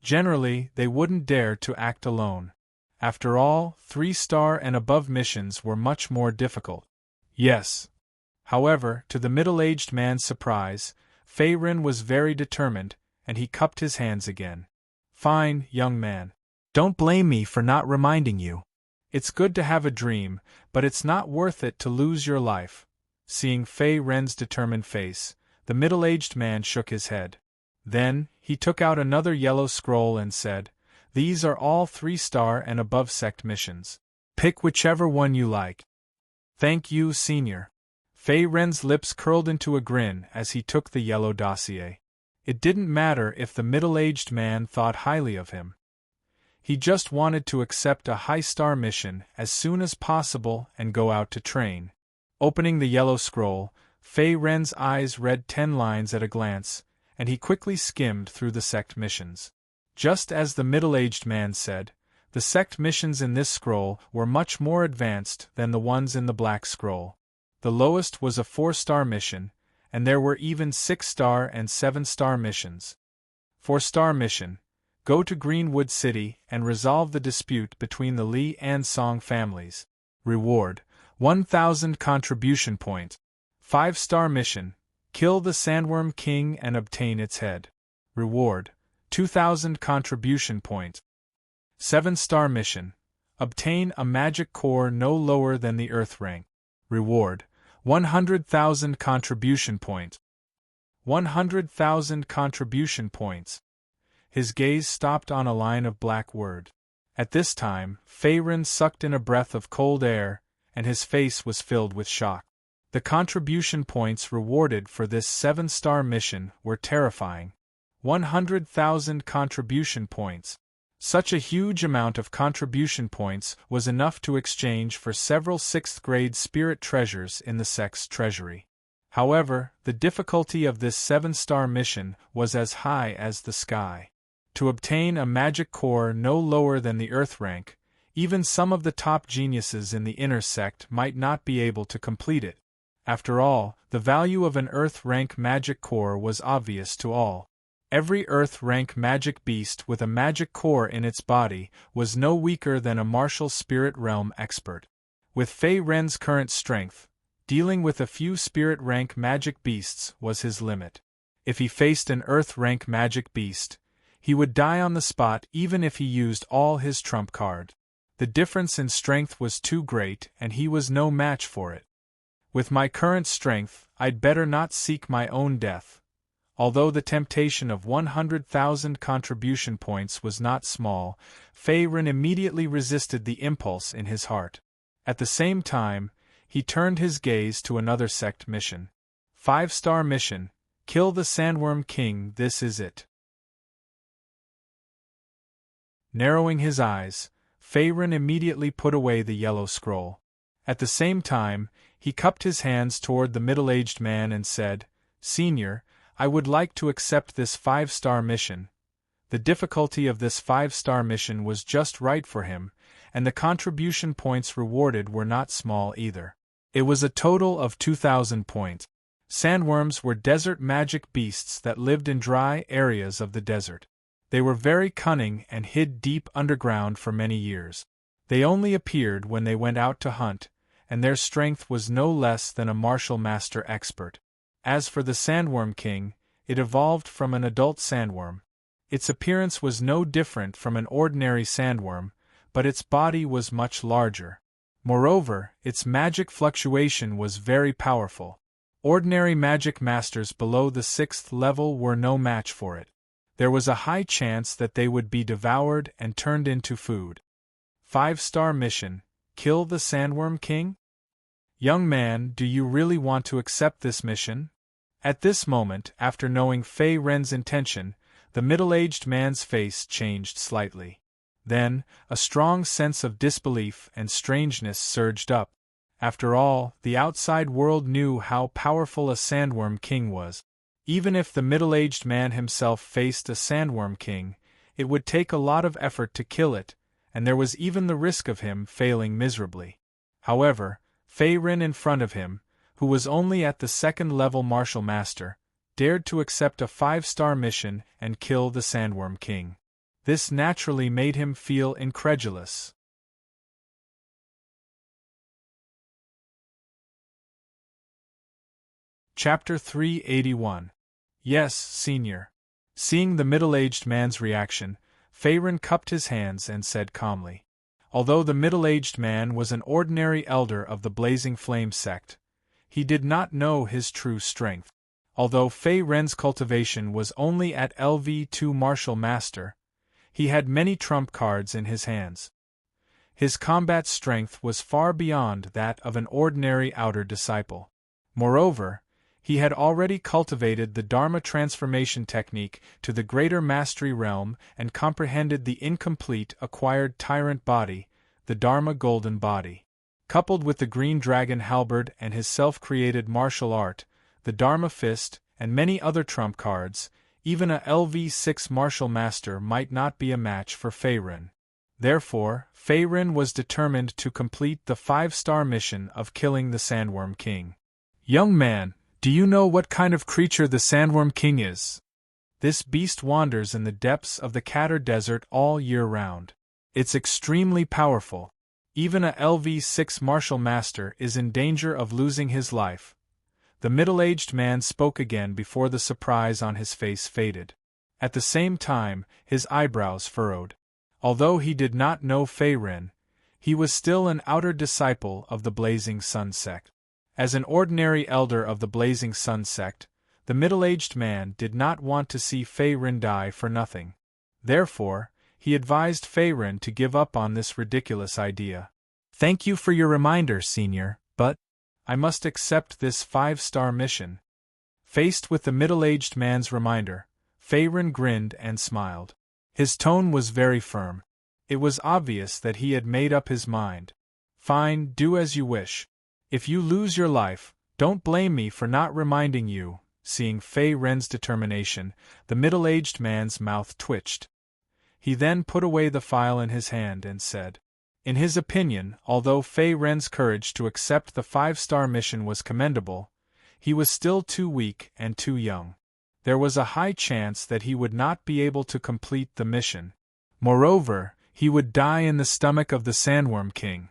Generally, they wouldn't dare to act alone. After all, 3-star and above missions were much more difficult. Yes. However, to the middle-aged man's surprise, Faerun was very determined, and he cupped his hands again. "Fine, young man. Don't blame me for not reminding you. It's good to have a dream, but it's not worth it to lose your life." Seeing Faerun's determined face, the middle-aged man shook his head. Then, he took out another yellow scroll and said, "These are all 3-star and above sect missions. Pick whichever one you like." "Thank you, Senior." Faerun's lips curled into a grin as he took the yellow dossier. It didn't matter if the middle-aged man thought highly of him. He just wanted to accept a high-star mission as soon as possible and go out to train. Opening the yellow scroll, Faerun's eyes read 10 lines at a glance, and he quickly skimmed through the sect missions. Just as the middle-aged man said, the sect missions in this scroll were much more advanced than the ones in the black scroll. The lowest was a 4-star mission, and there were even 6-star and 7-star missions. 4-star mission: Go to Greenwood City and resolve the dispute between the Li and Song families. Reward: 1,000 contribution point. 5-star mission: Kill the Sandworm King and obtain its head. Reward: 2,000 contribution point. 7-star mission: Obtain a magic core no lower than the Earth rank. Reward: 100,000 contribution point. 100,000 contribution points. His gaze stopped on a line of black word. At this time, Faerun sucked in a breath of cold air, and his face was filled with shock. The contribution points rewarded for this 7-star mission were terrifying. 100,000 contribution points. Such a huge amount of contribution points was enough to exchange for several 6th-grade spirit treasures in the sect's treasury. However, the difficulty of this 7-star mission was as high as the sky. To obtain a magic core no lower than the Earth rank, even some of the top geniuses in the inner sect might not be able to complete it. After all, the value of an Earth rank magic core was obvious to all. Every Earth rank magic beast with a magic core in its body was no weaker than a martial spirit realm expert. With Fei Ren's current strength, dealing with a few spirit rank magic beasts was his limit. If he faced an Earth rank magic beast, he would die on the spot even if he used all his trump card. The difference in strength was too great and he was no match for it. With my current strength, I'd better not seek my own death. Although the temptation of 100,000 contribution points was not small, Fei Ren immediately resisted the impulse in his heart. At the same time, he turned his gaze to another sect mission. 5-star mission, kill the Sandworm King, this is it. Narrowing his eyes, Fei Ren immediately put away the yellow scroll. At the same time, he cupped his hands toward the middle-aged man and said, "Senior, I would like to accept this 5-star mission." The difficulty of this 5-star mission was just right for him, and the contribution points rewarded were not small either. It was a total of 2,000 points. Sandworms were desert magic beasts that lived in dry areas of the desert. They were very cunning and hid deep underground for many years. They only appeared when they went out to hunt, and their strength was no less than a martial master expert. As for the Sandworm King, it evolved from an adult sandworm. Its appearance was no different from an ordinary sandworm, but its body was much larger. Moreover, its magic fluctuation was very powerful. Ordinary magic masters below the 6th level were no match for it. There was a high chance that they would be devoured and turned into food. 5-star mission, kill the Sandworm King? Young man, do you really want to accept this mission? At this moment, after knowing Fei Ren's intention, the middle-aged man's face changed slightly. Then, a strong sense of disbelief and strangeness surged up. After all, the outside world knew how powerful a Sandworm King was. Even if the middle-aged man himself faced a Sandworm King, it would take a lot of effort to kill it, and there was even the risk of him failing miserably. However, Fei Ren in front of him, who was only at the 2nd-level martial master, dared to accept a 5-star mission and kill the Sandworm King. This naturally made him feel incredulous. Chapter 381. Yes, Senior. Seeing the middle-aged man's reaction, Fei Ren cupped his hands and said calmly. Although the middle-aged man was an ordinary elder of the Blazing Flame sect, he did not know his true strength. Although Fei Ren's cultivation was only at LV2 Martial Master, he had many trump cards in his hands. His combat strength was far beyond that of an ordinary outer disciple. Moreover, he had already cultivated the Dharma transformation technique to the greater mastery realm and comprehended the incomplete acquired tyrant body, the Dharma golden body. Coupled with the green dragon halberd and his self-created martial art, the Dharma fist, and many other trump cards, even a LV6 martial master might not be a match for Fei Ren. Therefore, Fei Ren was determined to complete the 5-star mission of killing the Sandworm King. Young man, do you know what kind of creature the Sandworm King is? This beast wanders in the depths of the Katar Desert all year round. It's extremely powerful. Even a LV6 martial master is in danger of losing his life. The middle-aged man spoke again before the surprise on his face faded. At the same time, his eyebrows furrowed. Although he did not know Fei Ren, he was still an outer disciple of the Blazing Sun sect. As an ordinary elder of the Blazing Sun sect, the middle-aged man did not want to see Fei Ren die for nothing. Therefore, he advised Fei Ren to give up on this ridiculous idea. Thank you for your reminder, Senior, but I must accept this 5-star mission. Faced with the middle-aged man's reminder, Fei-Ren grinned and smiled. His tone was very firm. It was obvious that he had made up his mind. Fine, do as you wish. If you lose your life, don't blame me for not reminding you. Seeing Fei-Ren's determination, the middle-aged man's mouth twitched. He then put away the file in his hand and said, in his opinion, although Fei-Ren's courage to accept the 5-star mission was commendable, he was still too weak and too young. There was a high chance that he would not be able to complete the mission. Moreover, he would die in the stomach of the Sandworm King.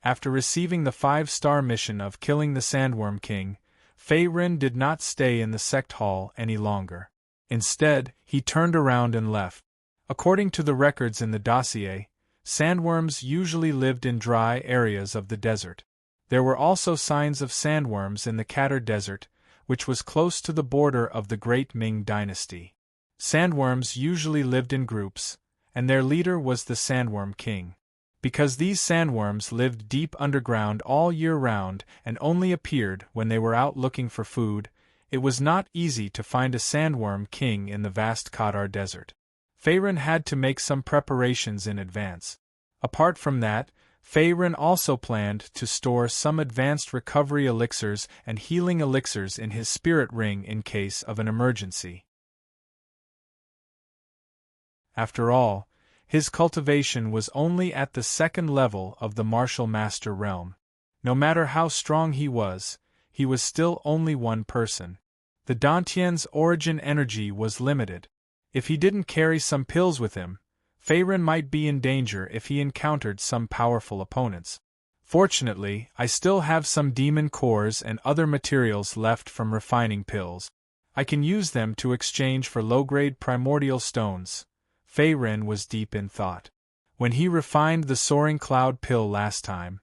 After receiving the 5-star mission of killing the Sandworm King, Fei-Ren did not stay in the sect hall any longer. Instead, he turned around and left. According to the records in the dossier, sandworms usually lived in dry areas of the desert. There were also signs of sandworms in the Katar Desert, which was close to the border of the Great Ming Dynasty. Sandworms usually lived in groups, and their leader was the Sandworm King. Because these sandworms lived deep underground all year round and only appeared when they were out looking for food, it was not easy to find a Sandworm King in the vast Katar Desert. Fei-Ren had to make some preparations in advance. Apart from that, Fei-Ren also planned to store some advanced recovery elixirs and healing elixirs in his spirit ring in case of an emergency. After all, his cultivation was only at the 2nd level of the Martial Master realm. No matter how strong he was still only one person. The Dantian's origin energy was limited. If he didn't carry some pills with him, Fei-Ren might be in danger if he encountered some powerful opponents. Fortunately, I still have some demon cores and other materials left from refining pills. I can use them to exchange for low-grade primordial stones. Fei-Ren was deep in thought. When he refined the soaring cloud pill last time,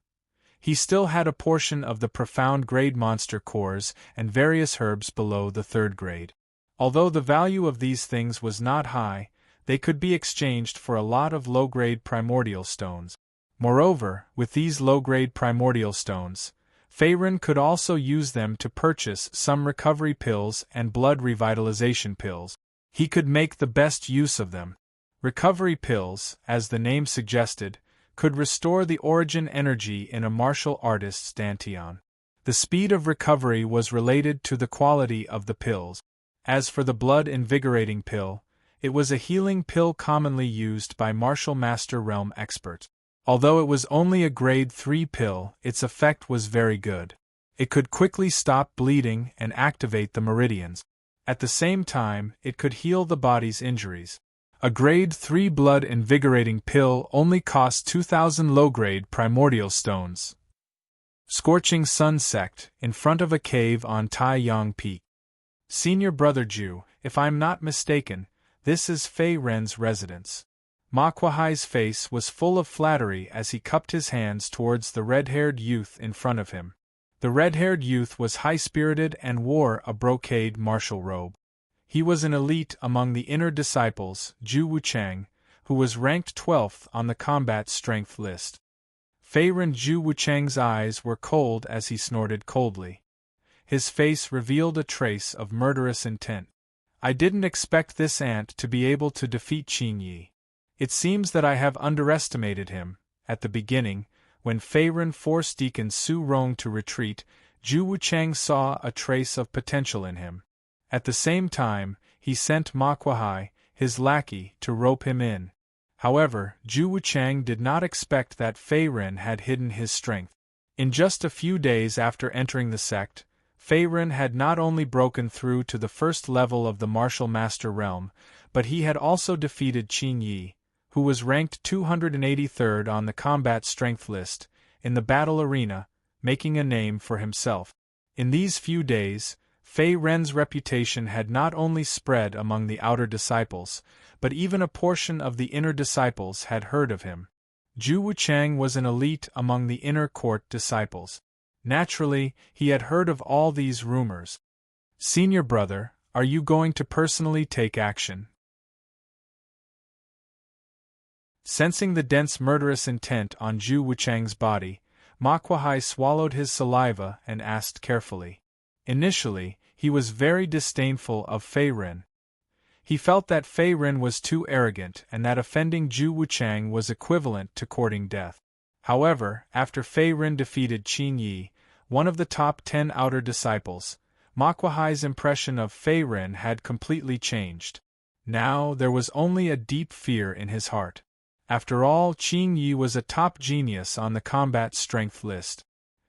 he still had a portion of the profound grade monster cores and various herbs below the 3rd grade. Although the value of these things was not high, they could be exchanged for a lot of low-grade primordial stones. Moreover, with these low-grade primordial stones, Fei-Ren could also use them to purchase some recovery pills and blood revitalization pills. He could make the best use of them. Recovery pills, as the name suggested, could restore the origin energy in a martial artist's dantian. The speed of recovery was related to the quality of the pills. As for the blood-invigorating pill, it was a healing pill commonly used by Martial Master Realm experts. Although it was only a grade 3 pill, its effect was very good. It could quickly stop bleeding and activate the meridians. At the same time, it could heal the body's injuries. A grade 3 blood-invigorating pill only cost 2,000 low-grade primordial stones. Scorching Sun Sect, in front of a cave on Taiyang Peak. Senior Brother Ju, if I'm not mistaken, this is Fei-Ren's residence. Ma Kuai-Hai's face was full of flattery as he cupped his hands towards the red-haired youth in front of him. The red-haired youth was high-spirited and wore a brocade martial robe. He was an elite among the inner disciples, Zhu Wuchang, who was ranked 12th on the combat strength list. Fei-Ren Zhu Wuchang's eyes were cold as he snorted coldly. His face revealed a trace of murderous intent. I didn't expect this ant to be able to defeat Qin Yi. It seems that I have underestimated him. At the beginning, when Fei-Ren forced Deacon Su Rong to retreat, Zhu Wuchang saw a trace of potential in him. At the same time, he sent Ma Kuai-Hai, his lackey, to rope him in. However, Zhu Wuchang did not expect that Fei-Ren had hidden his strength. In just a few days after entering the sect, Fei-Ren had not only broken through to the 1st level of the Martial Master Realm, but he had also defeated Qin Yi, who was ranked 283rd on the combat strength list, in the battle arena, making a name for himself. In these few days, Fei-Ren's reputation had not only spread among the outer disciples, but even a portion of the inner disciples had heard of him. Zhu Wuchang was an elite among the inner court disciples. Naturally, he had heard of all these rumors. Senior brother, are you going to personally take action? Sensing the dense murderous intent on Zhu Wuchang's body, Makwahai swallowed his saliva and asked carefully. Initially, he was very disdainful of Fei Ren. He felt that Fei Ren was too arrogant and that offending Zhu Wuchang was equivalent to courting death. However, after Fei Ren defeated Qin Yi, one of the top 10 outer disciples, Makwahai's impression of Fei Ren had completely changed. Now there was only a deep fear in his heart. After all, Qin Yi was a top genius on the combat strength list.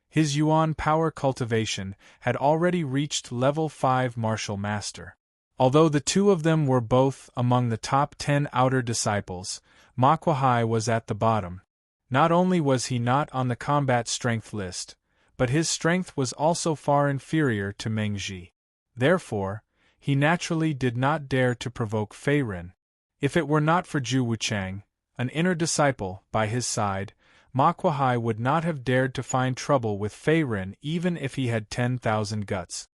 His Yuan power cultivation had already reached level 5 martial master. Although the two of them were both among the top 10 outer disciples, Makwahai was at the bottom. Not only was he not on the combat strength list, but his strength was also far inferior to Meng Ji. Therefore, he naturally did not dare to provoke Fei Ren. If it were not for Zhu Wuchang, an inner disciple, by his side, Makwahai would not have dared to find trouble with Fei Ren even if he had 10,000 guts.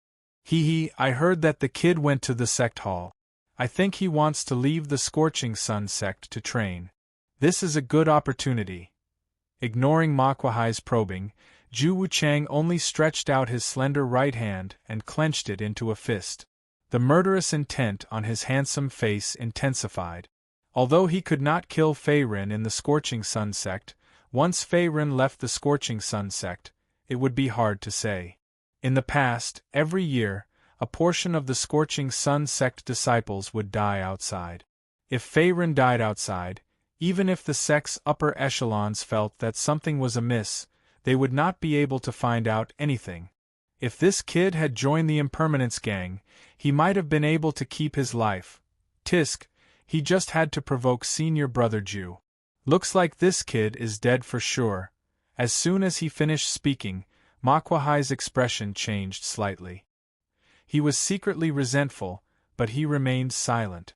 I heard that the kid went to the sect hall. I think he wants to leave the Scorching Sun sect to train. This is a good opportunity. Ignoring Makwahai's probing, Zhu Wuchang only stretched out his slender right hand and clenched it into a fist. The murderous intent on his handsome face intensified. Although he could not kill Fei Ren in the Scorching Sun sect, once Fei Ren left the Scorching Sun sect, it would be hard to say. In the past, every year, a portion of the Scorching Sun sect disciples would die outside. If Fei Ren died outside, even if the sect's upper echelons felt that something was amiss, they would not be able to find out anything. If this kid had joined the Impermanence gang, he might have been able to keep his life. Tisk, he just had to provoke senior brother Zhu. Looks like this kid is dead for sure. As soon as he finished speaking, Makwahai's expression changed slightly. He was secretly resentful, but he remained silent.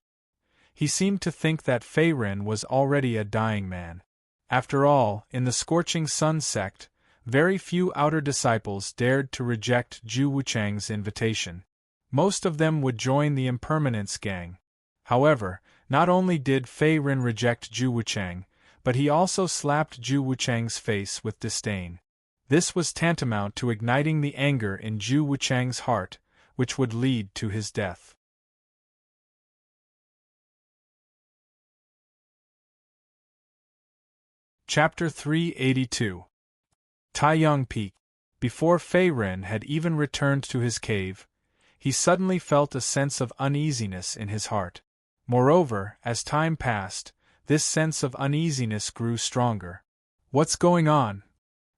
He seemed to think that Fei Ren was already a dying man. After all, in the Scorching Sun sect, very few outer disciples dared to reject Zhu Wuchang's invitation. Most of them would join the Impermanence gang. However, not only did Fei Ren reject Zhu Wuchang, but he also slapped Zhu Wuchang's face with disdain. This was tantamount to igniting the anger in Zhu Wuchang's heart, which would lead to his death. Chapter 382. Taiyang Peak. Before Fei Ren had even returned to his cave, he suddenly felt a sense of uneasiness in his heart. Moreover, as time passed, this sense of uneasiness grew stronger. What's going on?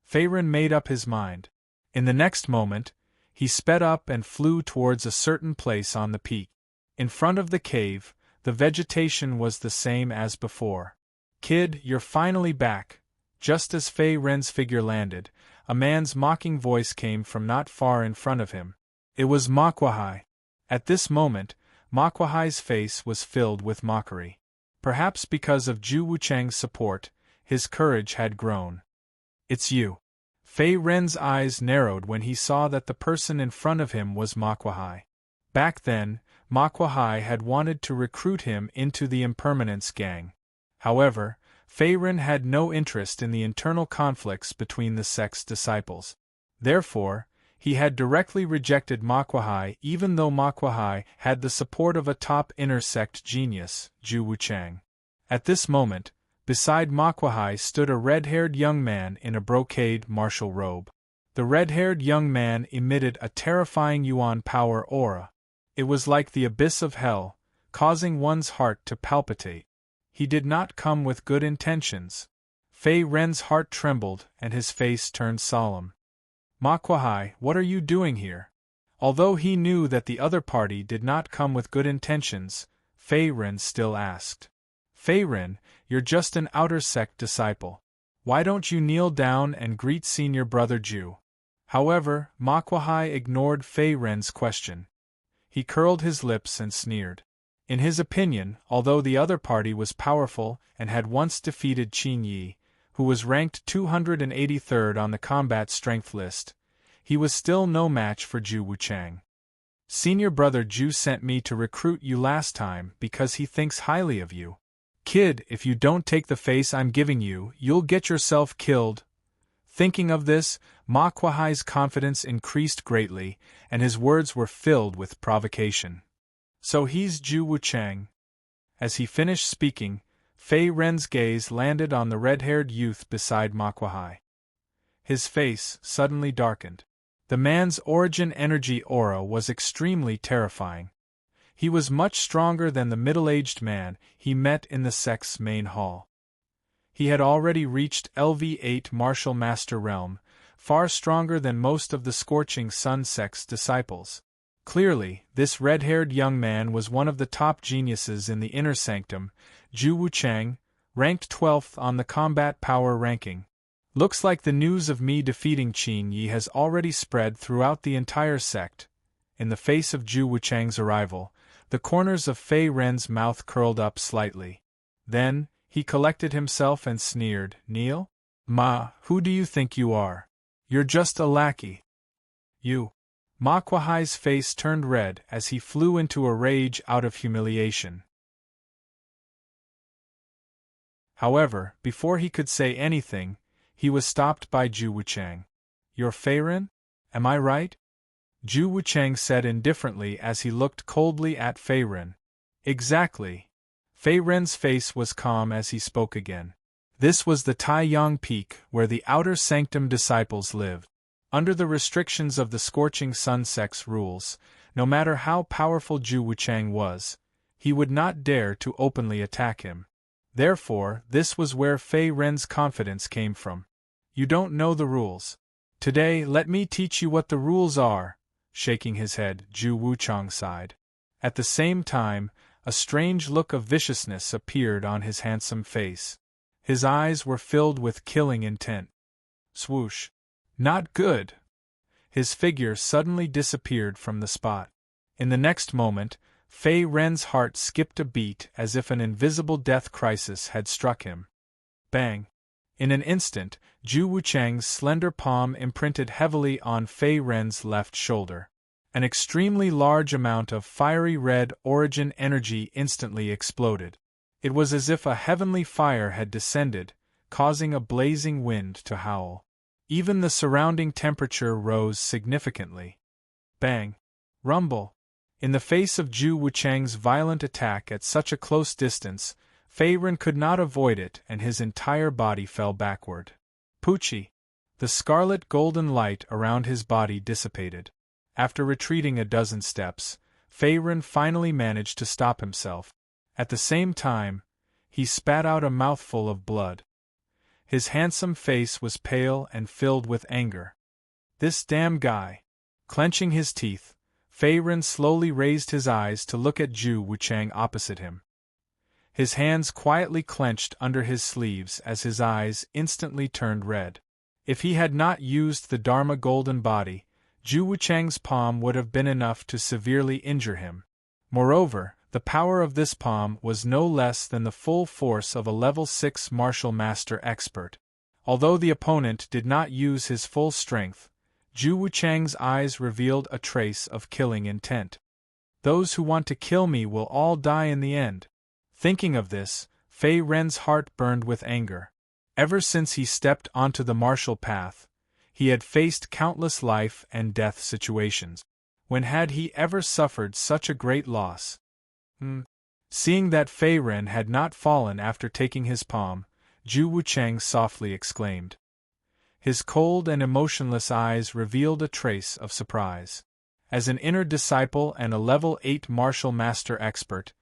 Fei Ren made up his mind. In the next moment, he sped up and flew towards a certain place on the peak. In front of the cave, the vegetation was the same as before. Kid, you're finally back. Just as Fei Ren's figure landed, a man's mocking voice came from not far in front of him. It was Makwahai. At this moment, Makwahai's face was filled with mockery. Perhaps because of Zhu Wuchang's support, his courage had grown. It's you. Fei Ren's eyes narrowed when he saw that the person in front of him was Makwahai. Back then, Makwahai had wanted to recruit him into the Impermanence gang. However, Fei Ren had no interest in the internal conflicts between the sect's disciples. Therefore, he had directly rejected Makwahai even though Makwahai had the support of a top inner sect genius, Zhu Wuchang. At this moment, beside Makwahai stood a red-haired young man in a brocade martial robe. The red-haired young man emitted a terrifying Yuan power aura. It was like the abyss of hell, causing one's heart to palpitate. He did not come with good intentions. Fei Ren's heart trembled and his face turned solemn. Makwahai, what are you doing here? Although he knew that the other party did not come with good intentions, Fei Ren still asked. Fei Ren, you're just an outer sect disciple. Why don't you kneel down and greet senior brother Zhu? However, Makwahai ignored Fei Ren's question. He curled his lips and sneered. In his opinion, although the other party was powerful and had once defeated Qin Yi, who was ranked 283rd on the combat strength list, he was still no match for Zhu Wuchang. Senior brother Zhu sent me to recruit you last time because he thinks highly of you. Kid, if you don't take the face I'm giving you, you'll get yourself killed. Thinking of this, Ma Kuai's confidence increased greatly, and his words were filled with provocation. So he's Zhu Wuchang. As he finished speaking, Fei Ren's gaze landed on the red-haired youth beside Ma Kuai. His face suddenly darkened. The man's origin energy aura was extremely terrifying. He was much stronger than the middle-aged man he met in the sect's main hall. He had already reached LV8 Martial Master Realm, far stronger than most of the Scorching Sun sect's disciples. Clearly, this red-haired young man was one of the top geniuses in the Inner Sanctum, Zhu Wuchang, ranked 12th on the combat power ranking. Looks like the news of me defeating Qin Yi has already spread throughout the entire sect. In the face of Zhu Wuchang's arrival, the corners of Fei Ren's mouth curled up slightly. Then, he collected himself and sneered, "Kneel? Ma, who do you think you are? You're just a lackey." You. Ma Kuai's face turned red as he flew into a rage out of humiliation. However, before he could say anything, he was stopped by Zhu Wuchang. "You're Fei Ren? Am I right?" Zhu Wuchang said indifferently as he looked coldly at Fei Ren. "Exactly." Fei Ren's face was calm as he spoke again. This was the Taiyang Peak where the Outer Sanctum disciples lived. Under the restrictions of the Scorching Sun sect's rules, no matter how powerful Zhu Wuchang was, he would not dare to openly attack him. Therefore, this was where Fei Ren's confidence came from. "You don't know the rules. Today, let me teach you what the rules are." Shaking his head, Zhu Wuchang sighed. At the same time, a strange look of viciousness appeared on his handsome face. His eyes were filled with killing intent. Swoosh. Not good. His figure suddenly disappeared from the spot. In the next moment, Fei Ren's heart skipped a beat as if an invisible death crisis had struck him. Bang! In an instant, Zhu Wuchang's slender palm imprinted heavily on Fei Ren's left shoulder. An extremely large amount of fiery red origin energy instantly exploded. It was as if a heavenly fire had descended, causing a blazing wind to howl. Even the surrounding temperature rose significantly. Bang! Rumble! In the face of Zhu Wuchang's violent attack at such a close distance, Fei Ren could not avoid it and his entire body fell backward. Poochie! The scarlet golden light around his body dissipated. After retreating a dozen steps, Fei Ren finally managed to stop himself. At the same time, he spat out a mouthful of blood. His handsome face was pale and filled with anger. "This damn guy!" Clenching his teeth, Fei Ren slowly raised his eyes to look at Zhu Wuchang opposite him. His hands quietly clenched under his sleeves as his eyes instantly turned red. If he had not used the Dharma golden body, Zhu Wuchang's palm would have been enough to severely injure him. Moreover, the power of this palm was no less than the full force of a level 6 martial master expert. Although the opponent did not use his full strength, Zhu Wuchang's eyes revealed a trace of killing intent. "Those who want to kill me will all die in the end." Thinking of this, Fei Ren's heart burned with anger. Ever since he stepped onto the martial path, he had faced countless life and death situations. When had he ever suffered such a great loss? Seeing that Fei Ren had not fallen after taking his palm, Zhu Wuchang softly exclaimed. His cold and emotionless eyes revealed a trace of surprise. As an inner disciple and a level 8 martial master expert,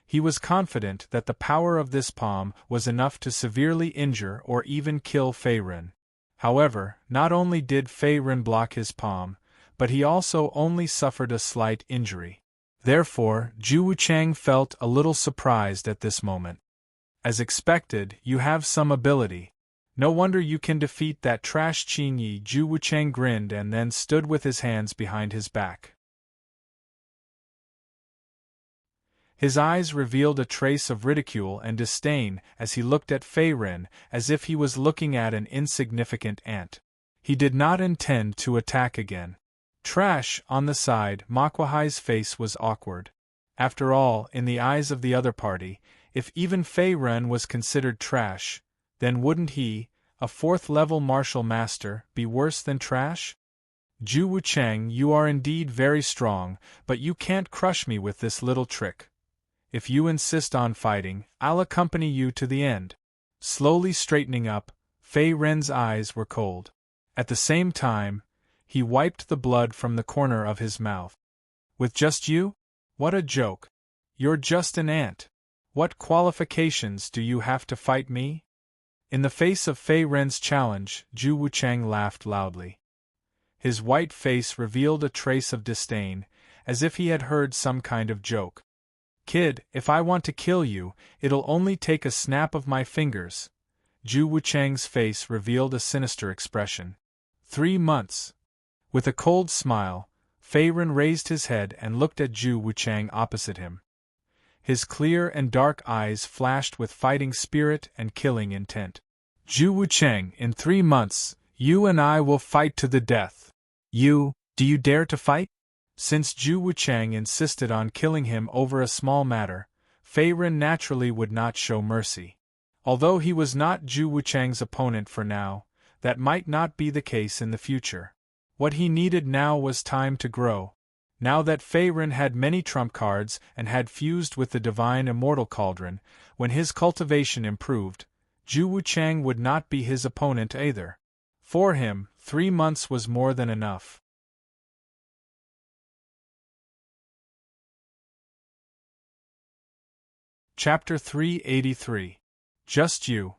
he was confident that the power of this palm was enough to severely injure or even kill Fei Ren. However, not only did Fei Ren block his palm, but he also only suffered a slight injury. Therefore, Zhu Wuchang felt a little surprised at this moment. "As expected, you have some ability. No wonder you can defeat that trash Qin Yi." Zhu Wuchang grinned and then stood with his hands behind his back. His eyes revealed a trace of ridicule and disdain as he looked at Fei Ren as if he was looking at an insignificant ant. He did not intend to attack again. Trash, on the side, Ma Kuai's face was awkward. After all, in the eyes of the other party, if even Fei Ren was considered trash, then wouldn't he, A 4th-level martial master, be worse than trash? Zhu Wuchang, you are indeed very strong, but you can't crush me with this little trick. If you insist on fighting, I'll accompany you to the end. Slowly straightening up, Fei Ren's eyes were cold. At the same time, he wiped the blood from the corner of his mouth. With just you? What a joke. You're just an ant. What qualifications do you have to fight me? In the face of Fei Ren's challenge, Zhu Wuchang laughed loudly. His white face revealed a trace of disdain, as if he had heard some kind of joke. Kid, if I want to kill you, it'll only take a snap of my fingers. Zhu Wuchang's face revealed a sinister expression. 3 months. With a cold smile, Fei Ren raised his head and looked at Zhu Wuchang opposite him. His clear and dark eyes flashed with fighting spirit and killing intent. Zhu Wuchang, in 3 months, you and I will fight to the death. Do you dare to fight? Since Zhu Wuchang insisted on killing him over a small matter, Fei Ren naturally would not show mercy. Although he was not Zhu Wuchang's opponent for now, that might not be the case in the future. What he needed now was time to grow. Now that Fei Ren had many trump cards and had fused with the divine immortal Cauldron, when his cultivation improved, Zhu Wuchang would not be his opponent either. For him, 3 months was more than enough. Chapter 383. Just You.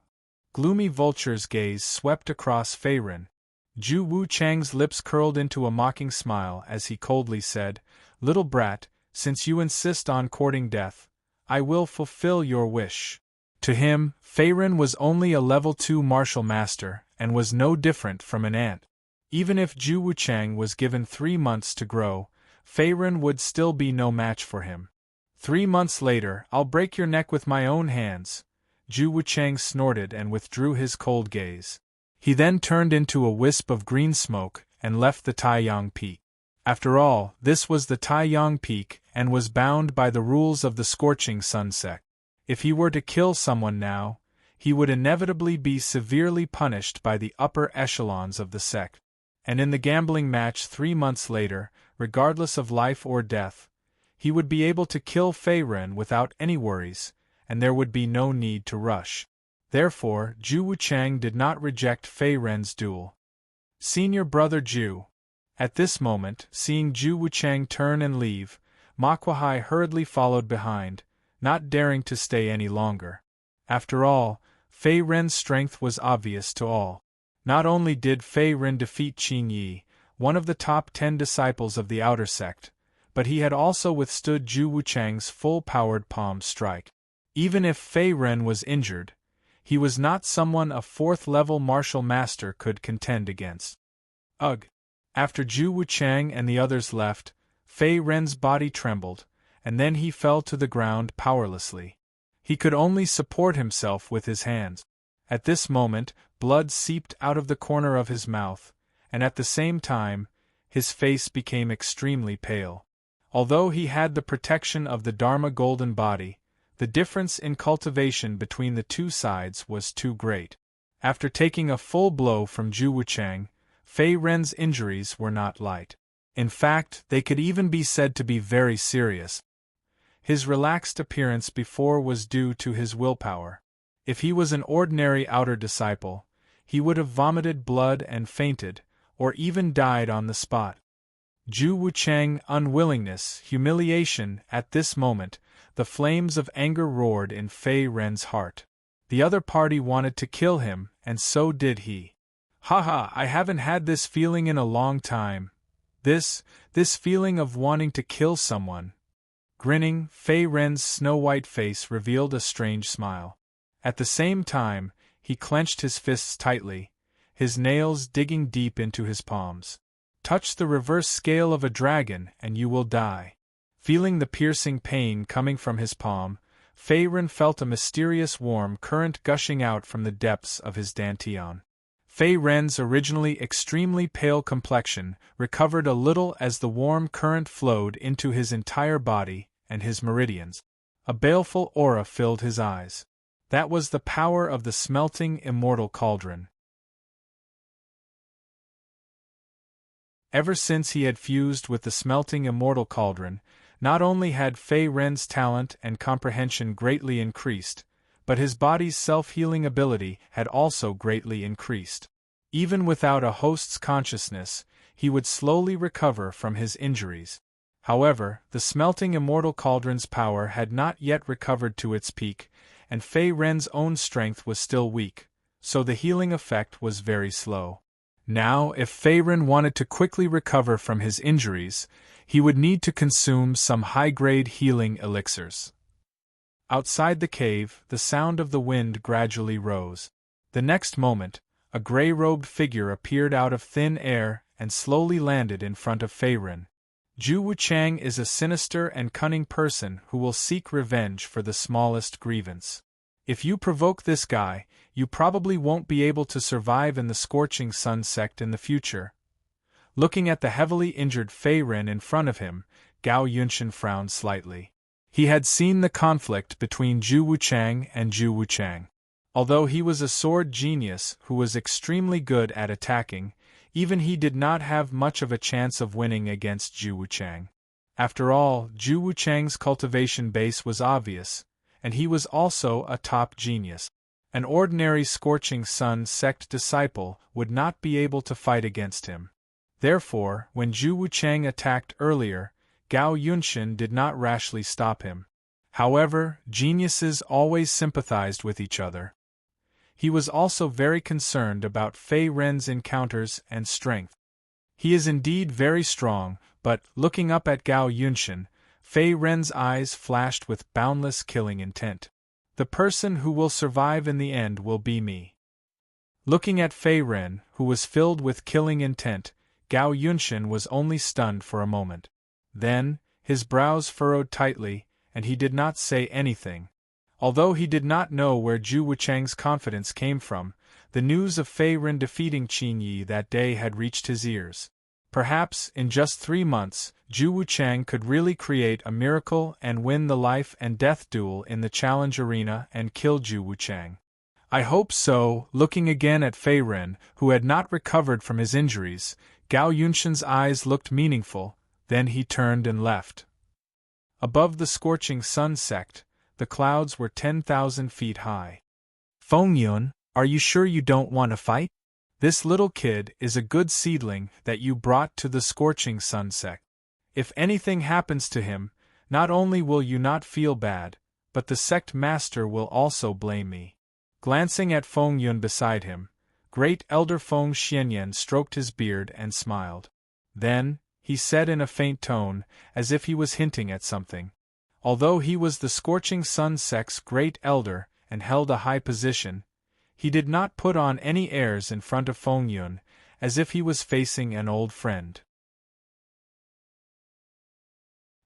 Gloomy Vulture's gaze swept across Fei Ren. Zhu Wuchang's lips curled into a mocking smile as he coldly said, "Little brat, since you insist on courting death, I will fulfill your wish." To him, Fei Ren was only a level 2 martial master, and was no different from an ant. Even if Zhu Wuchang was given 3 months to grow, Fei Ren would still be no match for him. 3 months later, I'll break your neck with my own hands. Zhu Wuchang snorted and withdrew his cold gaze. He then turned into a wisp of green smoke and left the Taiyang Peak. After all, this was the Taiyang Peak and was bound by the rules of the Scorching Sun sect. If he were to kill someone now, he would inevitably be severely punished by the upper echelons of the sect. And in the gambling match 3 months later, regardless of life or death, he would be able to kill Fei Ren without any worries, and there would be no need to rush. Therefore, Zhu Wuchang did not reject Fei Ren's duel. Senior brother Zhu. At this moment, seeing Zhu Wuchang turn and leave, Ma Kuai hurriedly followed behind, not daring to stay any longer. After all, Fei Ren's strength was obvious to all. Not only did Fei Ren defeat Qing Yi, one of the top 10 disciples of the outer sect, but he had also withstood Zhu Wuchang's full-powered palm strike. Even if Fei Ren was injured, he was not someone a 4th-level martial master could contend against. Ugh! After Zhu Wuchang and the others left, Fei Ren's body trembled, and then he fell to the ground powerlessly. He could only support himself with his hands. At this moment, blood seeped out of the corner of his mouth, and at the same time, his face became extremely pale. Although he had the protection of the Dharma golden body, the difference in cultivation between the two sides was too great. After taking a full blow from Zhu Wuchang, Fei Ren's injuries were not light. In fact, they could even be said to be very serious. His relaxed appearance before was due to his willpower. If he was an ordinary outer disciple, he would have vomited blood and fainted, or even died on the spot. Zhu Wuchang, unwillingness, humiliation. At this moment, the flames of anger roared in Fei Ren's heart. The other party wanted to kill him, and so did he. Haha, I haven't had this feeling in a long time. This feeling of wanting to kill someone. Grinning, Fei Ren's snow-white face revealed a strange smile. At the same time, he clenched his fists tightly, his nails digging deep into his palms. Touch the reverse scale of a dragon and you will die. Feeling the piercing pain coming from his palm, Fei Ren felt a mysterious warm current gushing out from the depths of his dantian. Fei Ren's originally extremely pale complexion recovered a little as the warm current flowed into his entire body and his meridians. A baleful aura filled his eyes. That was the power of the smelting immortal cauldron. Ever since he had fused with the smelting immortal cauldron, not only had Fei Ren's talent and comprehension greatly increased, but his body's self-healing ability had also greatly increased. Even without a host's consciousness, he would slowly recover from his injuries. However, the smelting immortal cauldron's power had not yet recovered to its peak, and Fei Ren's own strength was still weak, so the healing effect was very slow. Now, if Fei Ren wanted to quickly recover from his injuries, he would need to consume some high-grade healing elixirs. Outside the cave, the sound of the wind gradually rose. The next moment, a gray-robed figure appeared out of thin air and slowly landed in front of Fei Ren. Zhu Wuchang is a sinister and cunning person who will seek revenge for the smallest grievance. If you provoke this guy, you probably won't be able to survive in the Scorching Sun sect in the future. Looking at the heavily injured Fei Ren in front of him, Gao Yunshan frowned slightly. He had seen the conflict between Zhu Wuchang and Zhu Wuchang. Although he was a sword genius who was extremely good at attacking, even he did not have much of a chance of winning against Zhu Wuchang. After all, Zhu Wuchang's cultivation base was obvious, and he was also a top genius. An ordinary Scorching Sun sect disciple would not be able to fight against him. Therefore, when Zhu Wuchang attacked earlier, Gao Yunshan did not rashly stop him. However, geniuses always sympathized with each other. He was also very concerned about Fei Ren's encounters and strength. He is indeed very strong, but, looking up at Gao Yunshan, Fei Ren's eyes flashed with boundless killing intent. The person who will survive in the end will be me. Looking at Fei Ren, who was filled with killing intent, Gao Yunshan was only stunned for a moment. Then, his brows furrowed tightly, and he did not say anything. Although he did not know where Zhu Wuchang's confidence came from, the news of Fei Ren defeating Qin Yi that day had reached his ears. Perhaps, in just 3 months, Zhu Wuchang could really create a miracle and win the life and death duel in the challenge arena and kill Zhu Wuchang. I hope so. Looking again at Fei Ren, who had not recovered from his injuries, Gao Yunshan's eyes looked meaningful, then he turned and left. Above the Scorching Sun sect, the clouds were 10,000 feet high. Feng Yun, are you sure you don't want to fight? This little kid is a good seedling that you brought to the Scorching Sun sect. If anything happens to him, not only will you not feel bad, but the sect master will also blame me. Glancing at Feng Yun beside him, Great Elder Feng Xianyan stroked his beard and smiled. Then, he said in a faint tone, as if he was hinting at something. Although he was the Scorching Sun sect's Great Elder and held a high position, he did not put on any airs in front of Feng Yun, as if he was facing an old friend.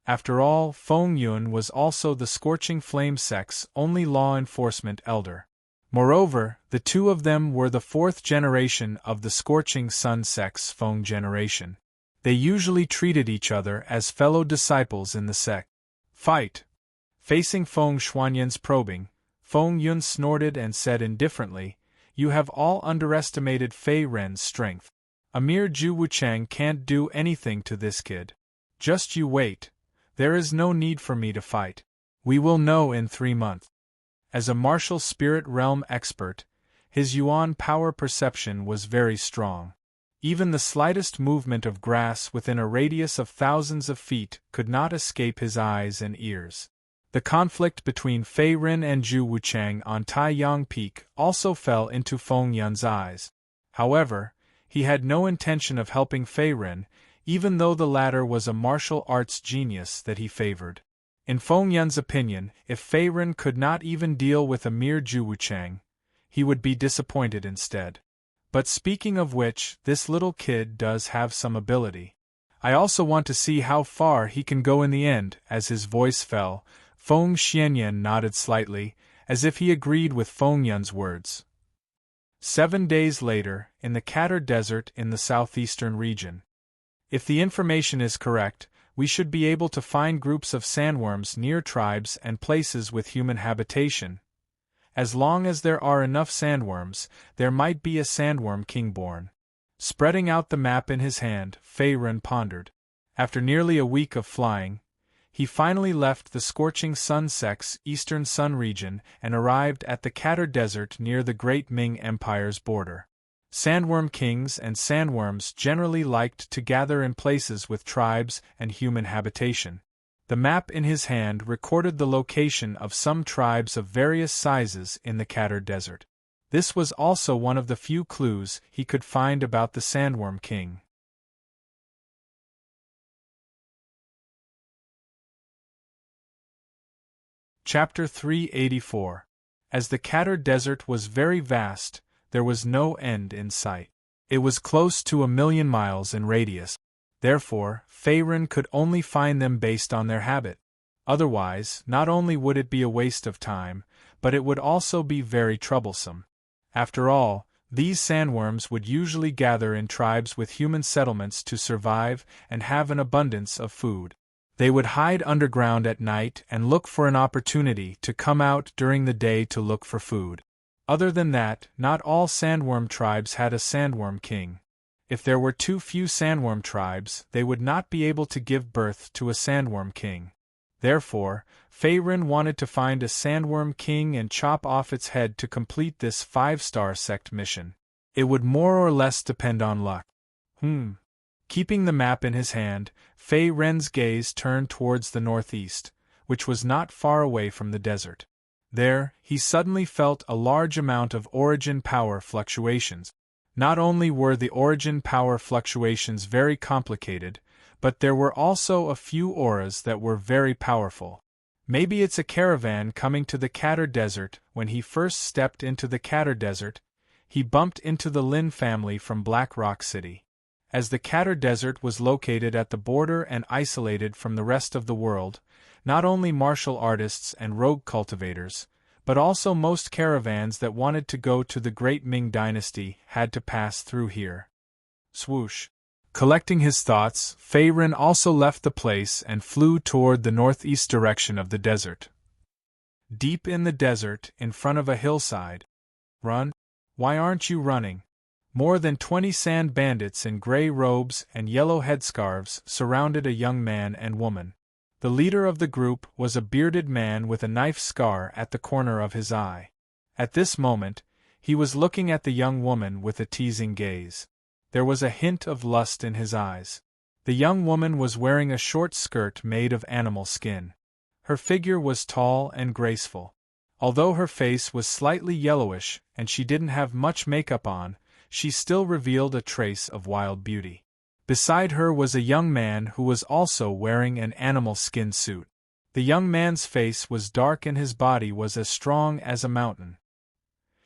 After all, Feng Yun was also the Scorching Flame sect's only law enforcement elder. Moreover, the two of them were the 4th generation of the Scorching Sun sect's Feng generation. They usually treated each other as fellow disciples in the sect. Fight! Facing Feng Xuanyan's probing, Feng Yun snorted and said indifferently, "You have all underestimated Fei Ren's strength. A mere Zhu Wuchang can't do anything to this kid. Just you wait. There is no need for me to fight. We will know in 3 months." As a martial spirit realm expert, his Yuan power perception was very strong. Even the slightest movement of grass within a radius of thousands of feet could not escape his eyes and ears. The conflict between Fei Ren and Zhu Wuchang on Taiyang Peak also fell into Feng Yun's eyes. However, he had no intention of helping Fei Ren, even though the latter was a martial arts genius that he favored. In Feng Yun's opinion, if Fei Ren could not even deal with a mere Zhu Wuchang, he would be disappointed instead. But speaking of which, this little kid does have some ability. I also want to see how far he can go in the end. As his voice fell, Feng Xianyan nodded slightly, as if he agreed with Feng Yun's words. 7 days later, in the Katar Desert in the southeastern region. If the information is correct, we should be able to find groups of sandworms near tribes and places with human habitation. As long as there are enough sandworms, there might be a sandworm king born. Spreading out the map in his hand, Faerun pondered. After nearly a week of flying, he finally left the scorching sun-sect's eastern sun region and arrived at the Katar Desert near the Great Ming Empire's border. Sandworm kings and sandworms generally liked to gather in places with tribes and human habitation. The map in his hand recorded the location of some tribes of various sizes in the Katar Desert. This was also one of the few clues he could find about the Sandworm King. Chapter 384. As the Katar Desert was very vast, there was no end in sight. It was close to 1,000,000 miles in radius. Therefore, Faerun could only find them based on their habit. Otherwise, not only would it be a waste of time, but it would also be very troublesome. After all, these sandworms would usually gather in tribes with human settlements to survive and have an abundance of food. They would hide underground at night and look for an opportunity to come out during the day to look for food. Other than that, not all sandworm tribes had a sandworm king. If there were too few sandworm tribes, they would not be able to give birth to a sandworm king. Therefore, Faerun wanted to find a sandworm king and chop off its head to complete this 5-star sect mission. It would more or less depend on luck. Keeping the map in his hand, Faerun's gaze turned towards the northeast, which was not far away from the desert. There, he suddenly felt a large amount of origin power fluctuations. Not only were the origin power fluctuations very complicated, but there were also a few auras that were very powerful. Maybe it's a caravan coming to the Katar Desert. When he first stepped into the Katar Desert, he bumped into the Lin family from Black Rock City. As the Katar Desert was located at the border and isolated from the rest of the world, not only martial artists and rogue cultivators, but also most caravans that wanted to go to the Great Ming Dynasty had to pass through here. Swoosh. Collecting his thoughts, Faerun also left the place and flew toward the northeast direction of the desert. Deep in the desert, in front of a hillside. Run? Why aren't you running? More than 20 sand bandits in gray robes and yellow headscarves surrounded a young man and woman. The leader of the group was a bearded man with a knife scar at the corner of his eye. At this moment, he was looking at the young woman with a teasing gaze. There was a hint of lust in his eyes. The young woman was wearing a short skirt made of animal skin. Her figure was tall and graceful. Although her face was slightly yellowish and she didn't have much makeup on, she still revealed a trace of wild beauty. Beside her was a young man who was also wearing an animal skin suit. The young man's face was dark and his body was as strong as a mountain.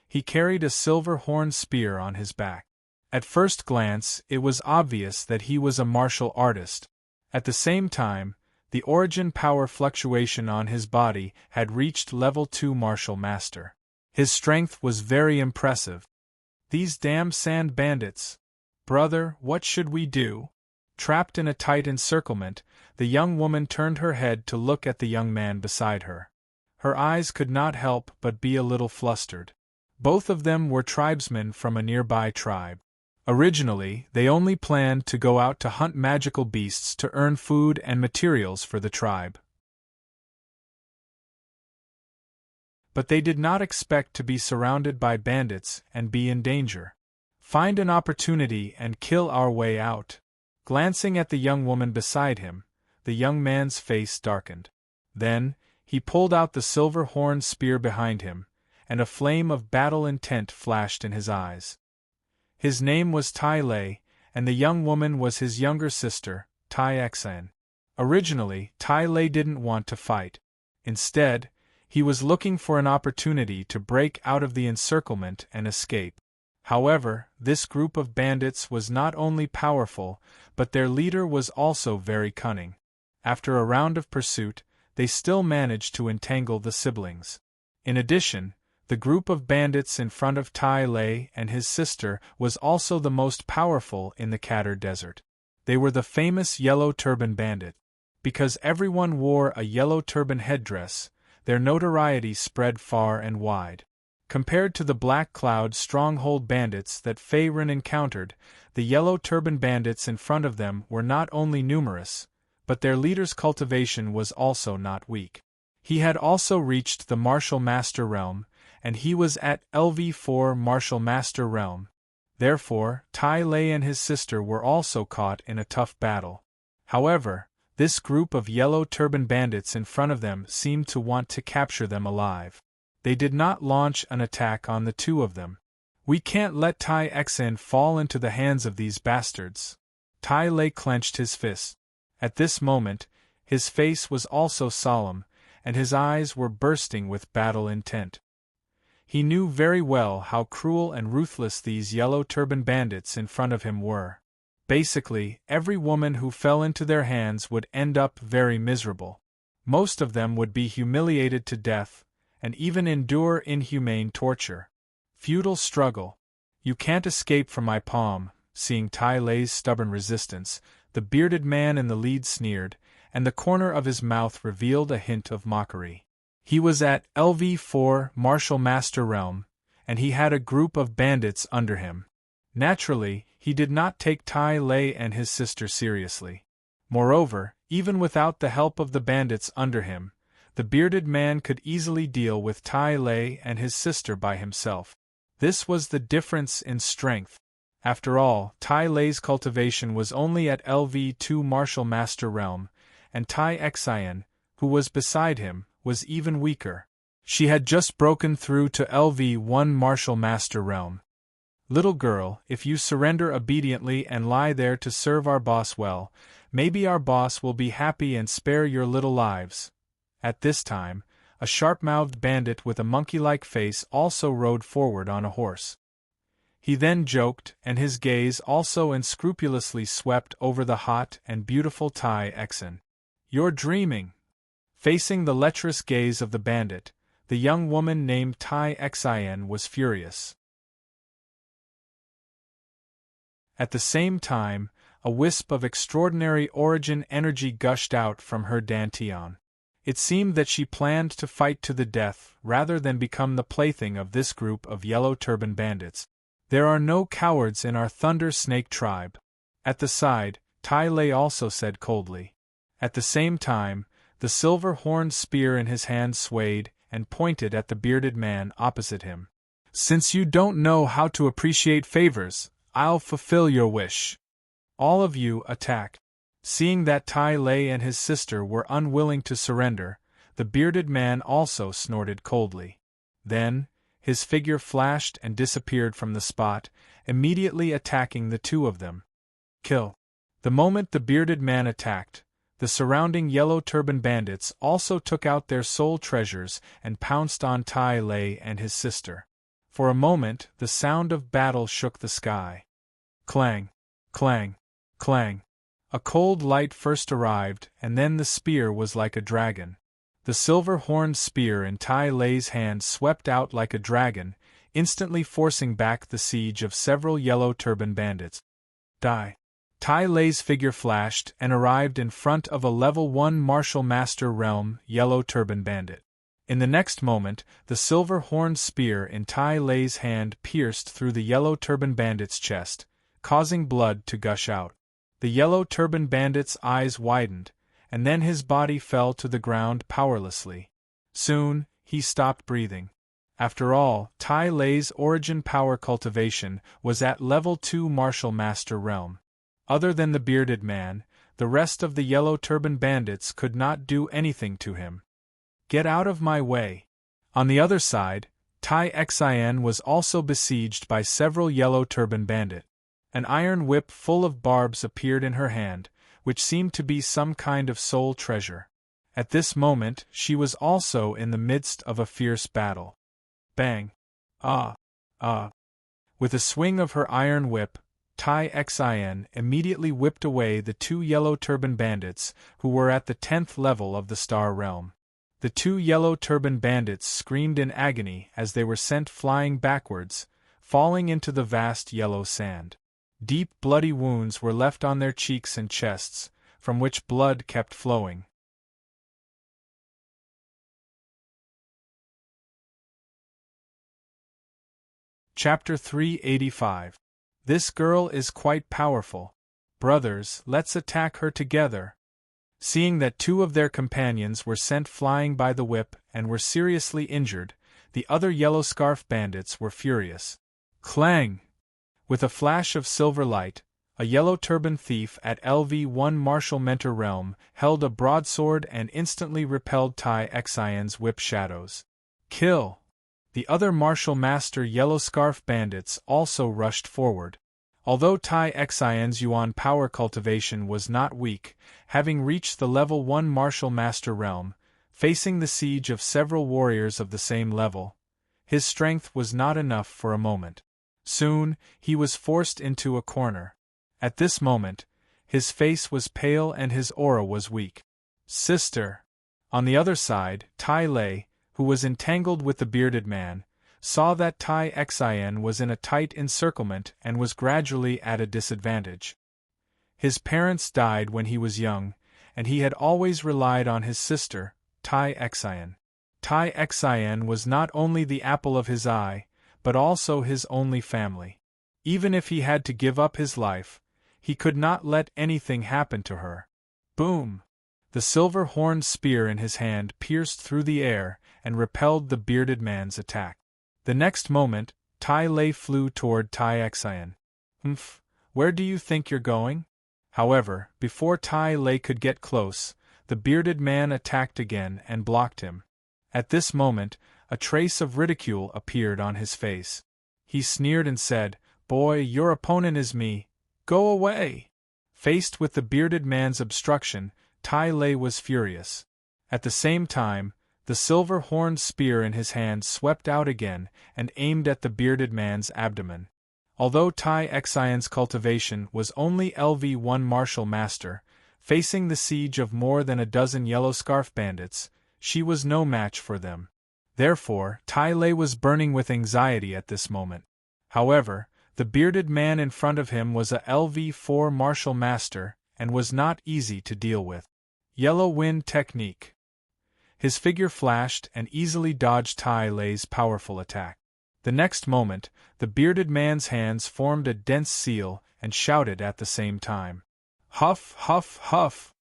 He carried a silver horn spear on his back. At first glance, it was obvious that he was a martial artist. At the same time, the origin power fluctuation on his body had reached level 2 martial master. His strength was very impressive. These damn sand bandits. Brother, what should we do? Trapped in a tight encirclement, the young woman turned her head to look at the young man beside her. Her eyes could not help but be a little flustered. Both of them were tribesmen from a nearby tribe. Originally, they only planned to go out to hunt magical beasts to earn food and materials for the tribe. But they did not expect to be surrounded by bandits and be in danger. Find an opportunity and kill our way out. Glancing at the young woman beside him, the young man's face darkened. Then, he pulled out the silver horn spear behind him, and a flame of battle intent flashed in his eyes. His name was Tai Lei, and the young woman was his younger sister, Tai Xen. Originally, Tai Lei didn't want to fight. Instead, he was looking for an opportunity to break out of the encirclement and escape. However, this group of bandits was not only powerful, but their leader was also very cunning. After a round of pursuit, they still managed to entangle the siblings. In addition, the group of bandits in front of Tai Lei and his sister was also the most powerful in the Katar Desert. They were the famous Yellow Turban Bandit. Because everyone wore a yellow turban headdress, their notoriety spread far and wide. Compared to the Black Cloud stronghold bandits that Faerun encountered, the Yellow Turban bandits in front of them were not only numerous, but their leader's cultivation was also not weak. He had also reached the Martial Master Realm, and he was at LV4 Martial Master Realm. Therefore, Tai Lei and his sister were also caught in a tough battle. However, this group of Yellow Turban bandits in front of them seemed to want to capture them alive. They did not launch an attack on the two of them. "We can't let Tai Xn fall into the hands of these bastards." Tai Lei clenched his fist. At this moment, his face was also solemn, and his eyes were bursting with battle intent. He knew very well how cruel and ruthless these Yellow Turban bandits in front of him were. Basically, every woman who fell into their hands would end up very miserable. Most of them would be humiliated to death, and even endure inhumane torture. Futile struggle. "You can't escape from my palm." Seeing Tai Lei's stubborn resistance, the bearded man in the lead sneered, and the corner of his mouth revealed a hint of mockery. He was at LV4 Martial Master Realm, and he had a group of bandits under him. Naturally, he did not take Tai Lei and his sister seriously. Moreover, even without the help of the bandits under him, the bearded man could easily deal with Tai Lei and his sister by himself. This was the difference in strength. After all, Tai Lei's cultivation was only at LV2 Martial Master Realm, and Tai Xn, who was beside him, was even weaker. She had just broken through to LV1 Martial Master Realm. "Little girl, if you surrender obediently and lie there to serve our boss well, maybe our boss will be happy and spare your little lives." At this time, a sharp-mouthed bandit with a monkey-like face also rode forward on a horse. He then joked, and his gaze also unscrupulously swept over the hot and beautiful Tai Xn. "You're dreaming." Facing the lecherous gaze of the bandit, the young woman named Tai Xin was furious. At the same time, a wisp of extraordinary origin energy gushed out from her dantian. It seemed that she planned to fight to the death rather than become the plaything of this group of Yellow Turban bandits. "There are no cowards in our Thunder Snake tribe." At the side, Tai Lei also said coldly. At the same time, the silver-horned spear in his hand swayed and pointed at the bearded man opposite him. "Since you don't know how to appreciate favors, I'll fulfill your wish. All of you attack." Seeing that Tai Lei and his sister were unwilling to surrender, the bearded man also snorted coldly. Then, his figure flashed and disappeared from the spot, immediately attacking the two of them. Kill. The moment the bearded man attacked, the surrounding Yellow Turban bandits also took out their soul treasures and pounced on Tai Lei and his sister. For a moment, the sound of battle shook the sky. Clang, clang, clang. A cold light first arrived, and then the spear was like a dragon. The silver-horned spear in Tai Lei's hand swept out like a dragon, instantly forcing back the siege of several Yellow Turban bandits. Die. Tai Lei's figure flashed and arrived in front of a level 1 Martial Master Realm Yellow Turban bandit. In the next moment, the silver-horned spear in Tai Lei's hand pierced through the Yellow Turban bandit's chest, causing blood to gush out. The Yellow Turban bandit's eyes widened, and then his body fell to the ground powerlessly. Soon, he stopped breathing. After all, Tai Lei's origin power cultivation was at level 2 Martial Master Realm. Other than the bearded man, the rest of the Yellow Turban bandits could not do anything to him. Get out of my way. On the other side, Tai Xin was also besieged by several Yellow Turban bandits. An iron whip full of barbs appeared in her hand, which seemed to be some kind of soul treasure. At this moment, she was also in the midst of a fierce battle. Bang! Ah! Ah! With a swing of her iron whip, Tai Xin immediately whipped away the two Yellow Turban bandits who were at the 10th level of the Star Realm. The two Yellow Turban bandits screamed in agony as they were sent flying backwards, falling into the vast yellow sand. Deep bloody wounds were left on their cheeks and chests, from which blood kept flowing. Chapter 385. This girl is quite powerful. Brothers, let's attack her together. Seeing that two of their companions were sent flying by the whip and were seriously injured, the other yellow scarf bandits were furious. Clang! With a flash of silver light, a yellow turban thief at LV1 Martial Mentor Realm held a broadsword and instantly repelled Tai Xian's whip shadows. Kill! The other Martial Master Yellow Scarf bandits also rushed forward. Although Tai Xian's Yuan power cultivation was not weak, having reached the level 1 Martial Master realm, facing the siege of several warriors of the same level, his strength was not enough for a moment. Soon, he was forced into a corner. At this moment, his face was pale and his aura was weak. Sister! On the other side, Tai Lei, who was entangled with the bearded man, saw that Tai Xian was in a tight encirclement and was gradually at a disadvantage. His parents died when he was young, and he had always relied on his sister, Tai Xian. Tai Xian was not only the apple of his eye, but also his only family. Even if he had to give up his life, he could not let anything happen to her. Boom! The silver-horned spear in his hand pierced through the air and repelled the bearded man's attack. The next moment, Tai Lei flew toward Tai Xian. Where do you think you're going? However, before Tai Lei could get close, the bearded man attacked again and blocked him. At this moment, a trace of ridicule appeared on his face. He sneered and said, "Boy, your opponent is me. Go away!" Faced with the bearded man's obstruction, Tai Lei was furious. At the same time, the silver-horned spear in his hand swept out again and aimed at the bearded man's abdomen. Although Tai Xian's cultivation was only LV1 Martial Master, facing the siege of more than a dozen yellow scarf bandits, she was no match for them. Therefore, Tai Lei was burning with anxiety at this moment. However, the bearded man in front of him was a LV4 Martial Master and was not easy to deal with. Yellow Wind Technique. His figure flashed and easily dodged Tai Lei's powerful attack. The next moment, the bearded man's hands formed a dense seal and shouted at the same time. Huff, huff, huff!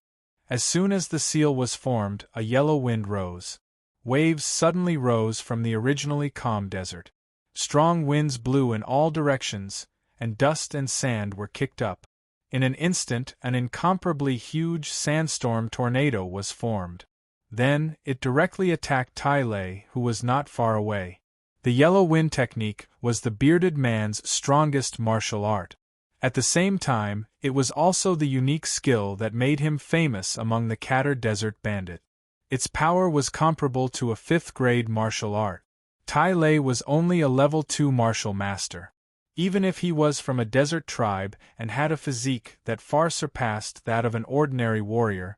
As soon as the seal was formed, a yellow wind rose. Waves suddenly rose from the originally calm desert. Strong winds blew in all directions, and dust and sand were kicked up. In an instant, an incomparably huge sandstorm tornado was formed. Then, it directly attacked Tai Lei, who was not far away. The yellow wind technique was the bearded man's strongest martial art. At the same time, it was also the unique skill that made him famous among the Katar Desert Bandit. Its power was comparable to a 5th-grade martial art. Tai Lei was only a level 2 martial master. Even if he was from a desert tribe and had a physique that far surpassed that of an ordinary warrior,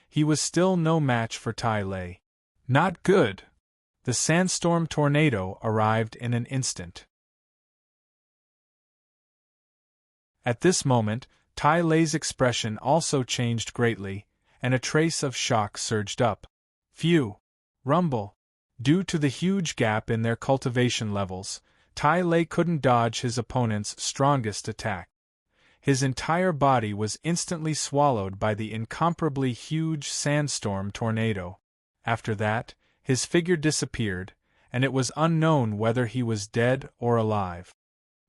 he was still no match for Tai Lei. Not good! The sandstorm tornado arrived in an instant. At this moment, Tai Lei's expression also changed greatly, and a trace of shock surged up. Phew! Rumble! Due to the huge gap in their cultivation levels, Tai Lei couldn't dodge his opponent's strongest attack. His entire body was instantly swallowed by the incomparably huge sandstorm tornado. After that, his figure disappeared, and it was unknown whether he was dead or alive.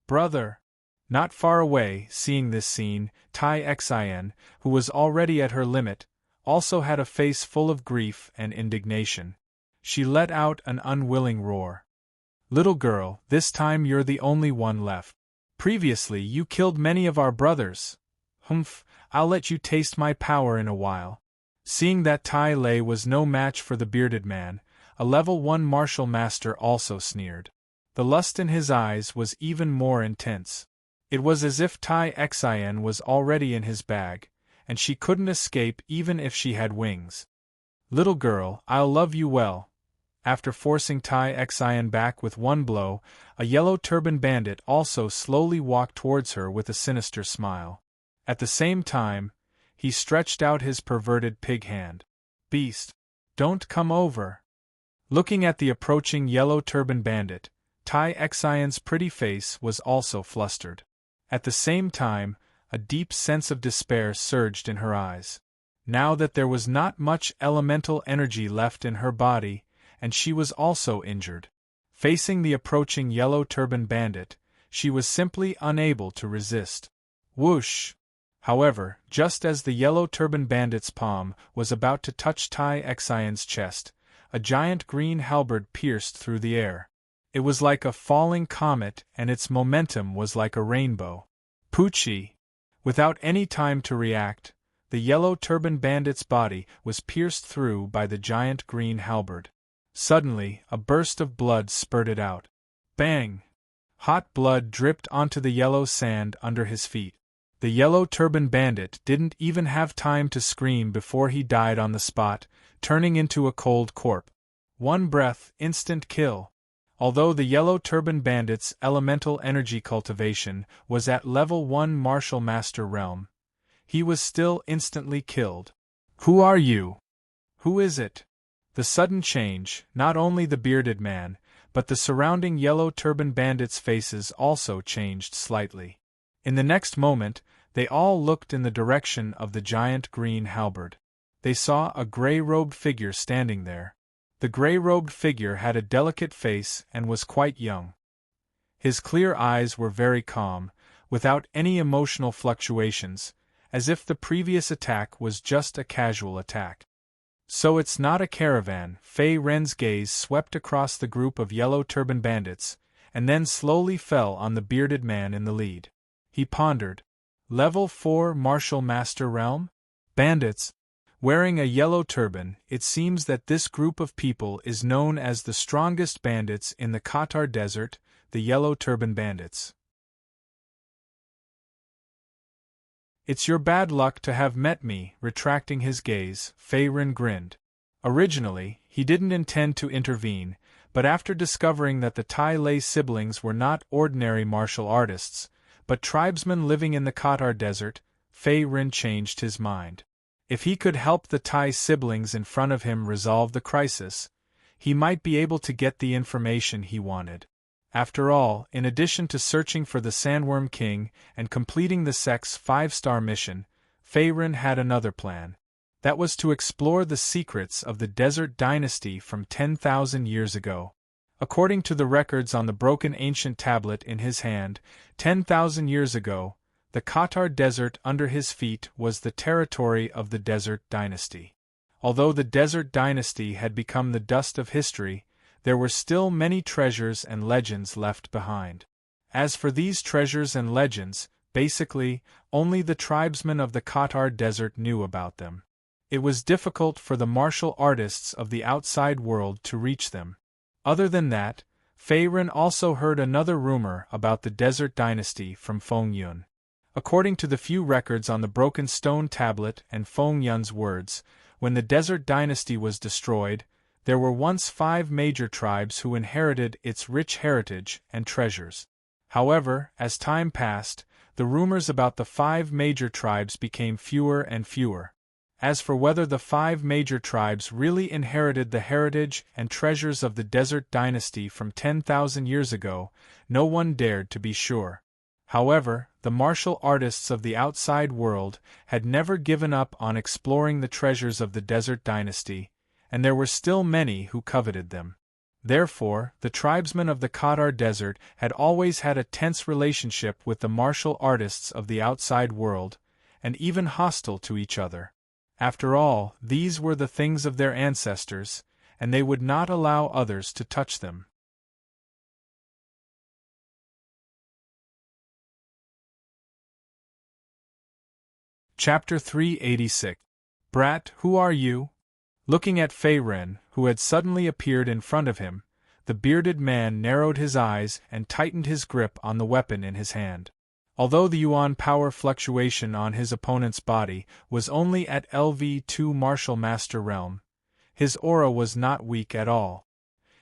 Brother! Not far away, seeing this scene, Tai Xian, who was already at her limit, also had a face full of grief and indignation. She let out an unwilling roar. Little girl, this time you're the only one left. Previously you killed many of our brothers. I'll let you taste my power in a while. Seeing that Tai Lei was no match for the bearded man, a level 1 martial master also sneered. The lust in his eyes was even more intense. It was as if Tai Xian was already in his bag, and she couldn't escape even if she had wings. Little girl, I'll love you well. After forcing Tai Xian back with one blow, a yellow turban bandit also slowly walked towards her with a sinister smile. At the same time, he stretched out his perverted pig hand. Beast! Don't come over! Looking at the approaching yellow turban bandit, Tai Xian's pretty face was also flustered. At the same time, a deep sense of despair surged in her eyes. Now that there was not much elemental energy left in her body, and she was also injured. Facing the approaching Yellow Turban Bandit, she was simply unable to resist. Whoosh! However, just as the Yellow Turban Bandit's palm was about to touch Tai Xian's chest, a giant green halberd pierced through the air. It was like a falling comet, and its momentum was like a rainbow. Poochie! Without any time to react, the Yellow Turban Bandit's body was pierced through by the giant green halberd. Suddenly, a burst of blood spurted out. Bang! Hot blood dripped onto the yellow sand under his feet. The Yellow Turban Bandit didn't even have time to scream before he died on the spot, turning into a cold corpse. One breath, instant kill. Although the Yellow Turban Bandit's elemental energy cultivation was at level 1 Martial Master realm, he was still instantly killed. Who are you? Who is it? The sudden change, not only the bearded man, but the surrounding Yellow Turban Bandits' faces also changed slightly. In the next moment, they all looked in the direction of the giant green halberd. They saw a gray-robed figure standing there. The gray-robed figure had a delicate face and was quite young. His clear eyes were very calm, without any emotional fluctuations, as if the previous attack was just a casual attack. So it's not a caravan. Fei Ren's gaze swept across the group of Yellow Turban Bandits, and then slowly fell on the bearded man in the lead. He pondered. Level 4 Martial Master Realm? Bandits. Wearing a yellow turban, it seems that this group of people is known as the strongest bandits in the Qatar Desert, the Yellow Turban Bandits. It's your bad luck to have met me. Retracting his gaze, Fei Ren grinned. Originally, he didn't intend to intervene, but after discovering that the Tai Lei siblings were not ordinary martial artists, but tribesmen living in the Qatar Desert, Fei Ren changed his mind. If he could help the Tai siblings in front of him resolve the crisis, he might be able to get the information he wanted. After all, in addition to searching for the Sandworm King and completing the sect's 5-star mission, Fei Ren had another plan. That was to explore the secrets of the Desert Dynasty from 10,000 years ago. According to the records on the broken ancient tablet in his hand, 10,000 years ago, the Qatar Desert under his feet was the territory of the Desert Dynasty. Although the Desert Dynasty had become the dust of history, there were still many treasures and legends left behind. As for these treasures and legends, basically, only the tribesmen of the Qatar Desert knew about them. It was difficult for the martial artists of the outside world to reach them. Other than that, Fei Ren also heard another rumor about the Desert Dynasty from Feng Yun. According to the few records on the broken stone tablet and Feng Yun's words, when the Desert Dynasty was destroyed, there were once 5 major tribes who inherited its rich heritage and treasures. However, as time passed, the rumors about the 5 major tribes became fewer and fewer. As for whether the 5 major tribes really inherited the heritage and treasures of the Desert Dynasty from 10,000 years ago, no one dared to be sure. However, the martial artists of the outside world had never given up on exploring the treasures of the Desert Dynasty, and there were still many who coveted them. Therefore, the tribesmen of the Qatar Desert had always had a tense relationship with the martial artists of the outside world, and even hostile to each other. After all, these were the things of their ancestors, and they would not allow others to touch them. Chapter 386. Brat, who are you? Looking at Fei Ren, who had suddenly appeared in front of him, the bearded man narrowed his eyes and tightened his grip on the weapon in his hand. Although the Yuan power fluctuation on his opponent's body was only at LV2 Martial Master Realm, his aura was not weak at all.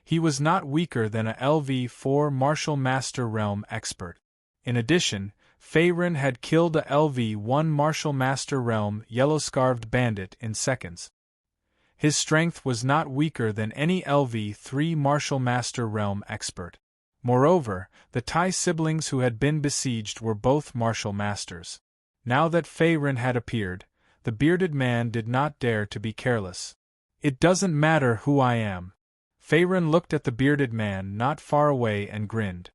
He was not weaker than a LV4 Martial Master Realm expert. In addition, Fei Ren had killed a LV1 Martial Master Realm yellow-scarved bandit in seconds. His strength was not weaker than any LV3 Martial Master Realm expert. Moreover, the Tai siblings who had been besieged were both martial masters. Now that Fei-Ren had appeared, the bearded man did not dare to be careless. "It doesn't matter who I am." Fei-Ren looked at the bearded man not far away and grinned.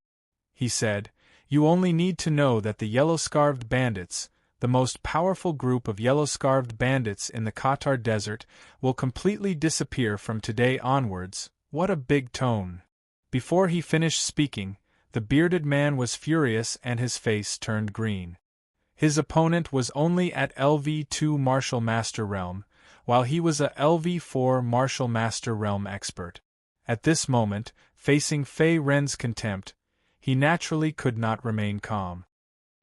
He said, "You only need to know that the yellow-scarved bandits, the most powerful group of yellow-scarved bandits in the Qatar desert, will completely disappear from today onwards." What a big tone! Before he finished speaking, the bearded man was furious and his face turned green. His opponent was only at LV2 Martial Master Realm, while he was a LV4 Martial Master Realm expert. At this moment, facing Fei-Ren's contempt, he naturally could not remain calm.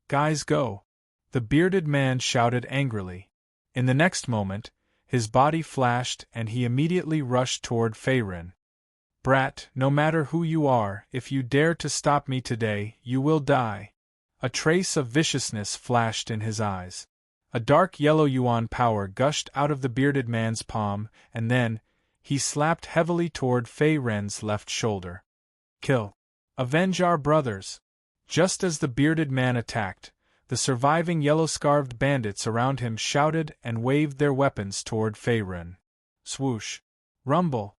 "Guys, go!" the bearded man shouted angrily. In the next moment, his body flashed and he immediately rushed toward Fei-Ren. "Brat, no matter who you are, if you dare to stop me today, you will die." A trace of viciousness flashed in his eyes. A dark yellow yuan power gushed out of the bearded man's palm, and then, he slapped heavily toward Fei-Ren's left shoulder. "Kill! Avenge our brothers!" Just as the bearded man attacked, the surviving yellow-scarved bandits around him shouted and waved their weapons toward Fei-Ren. Swoosh! Rumble!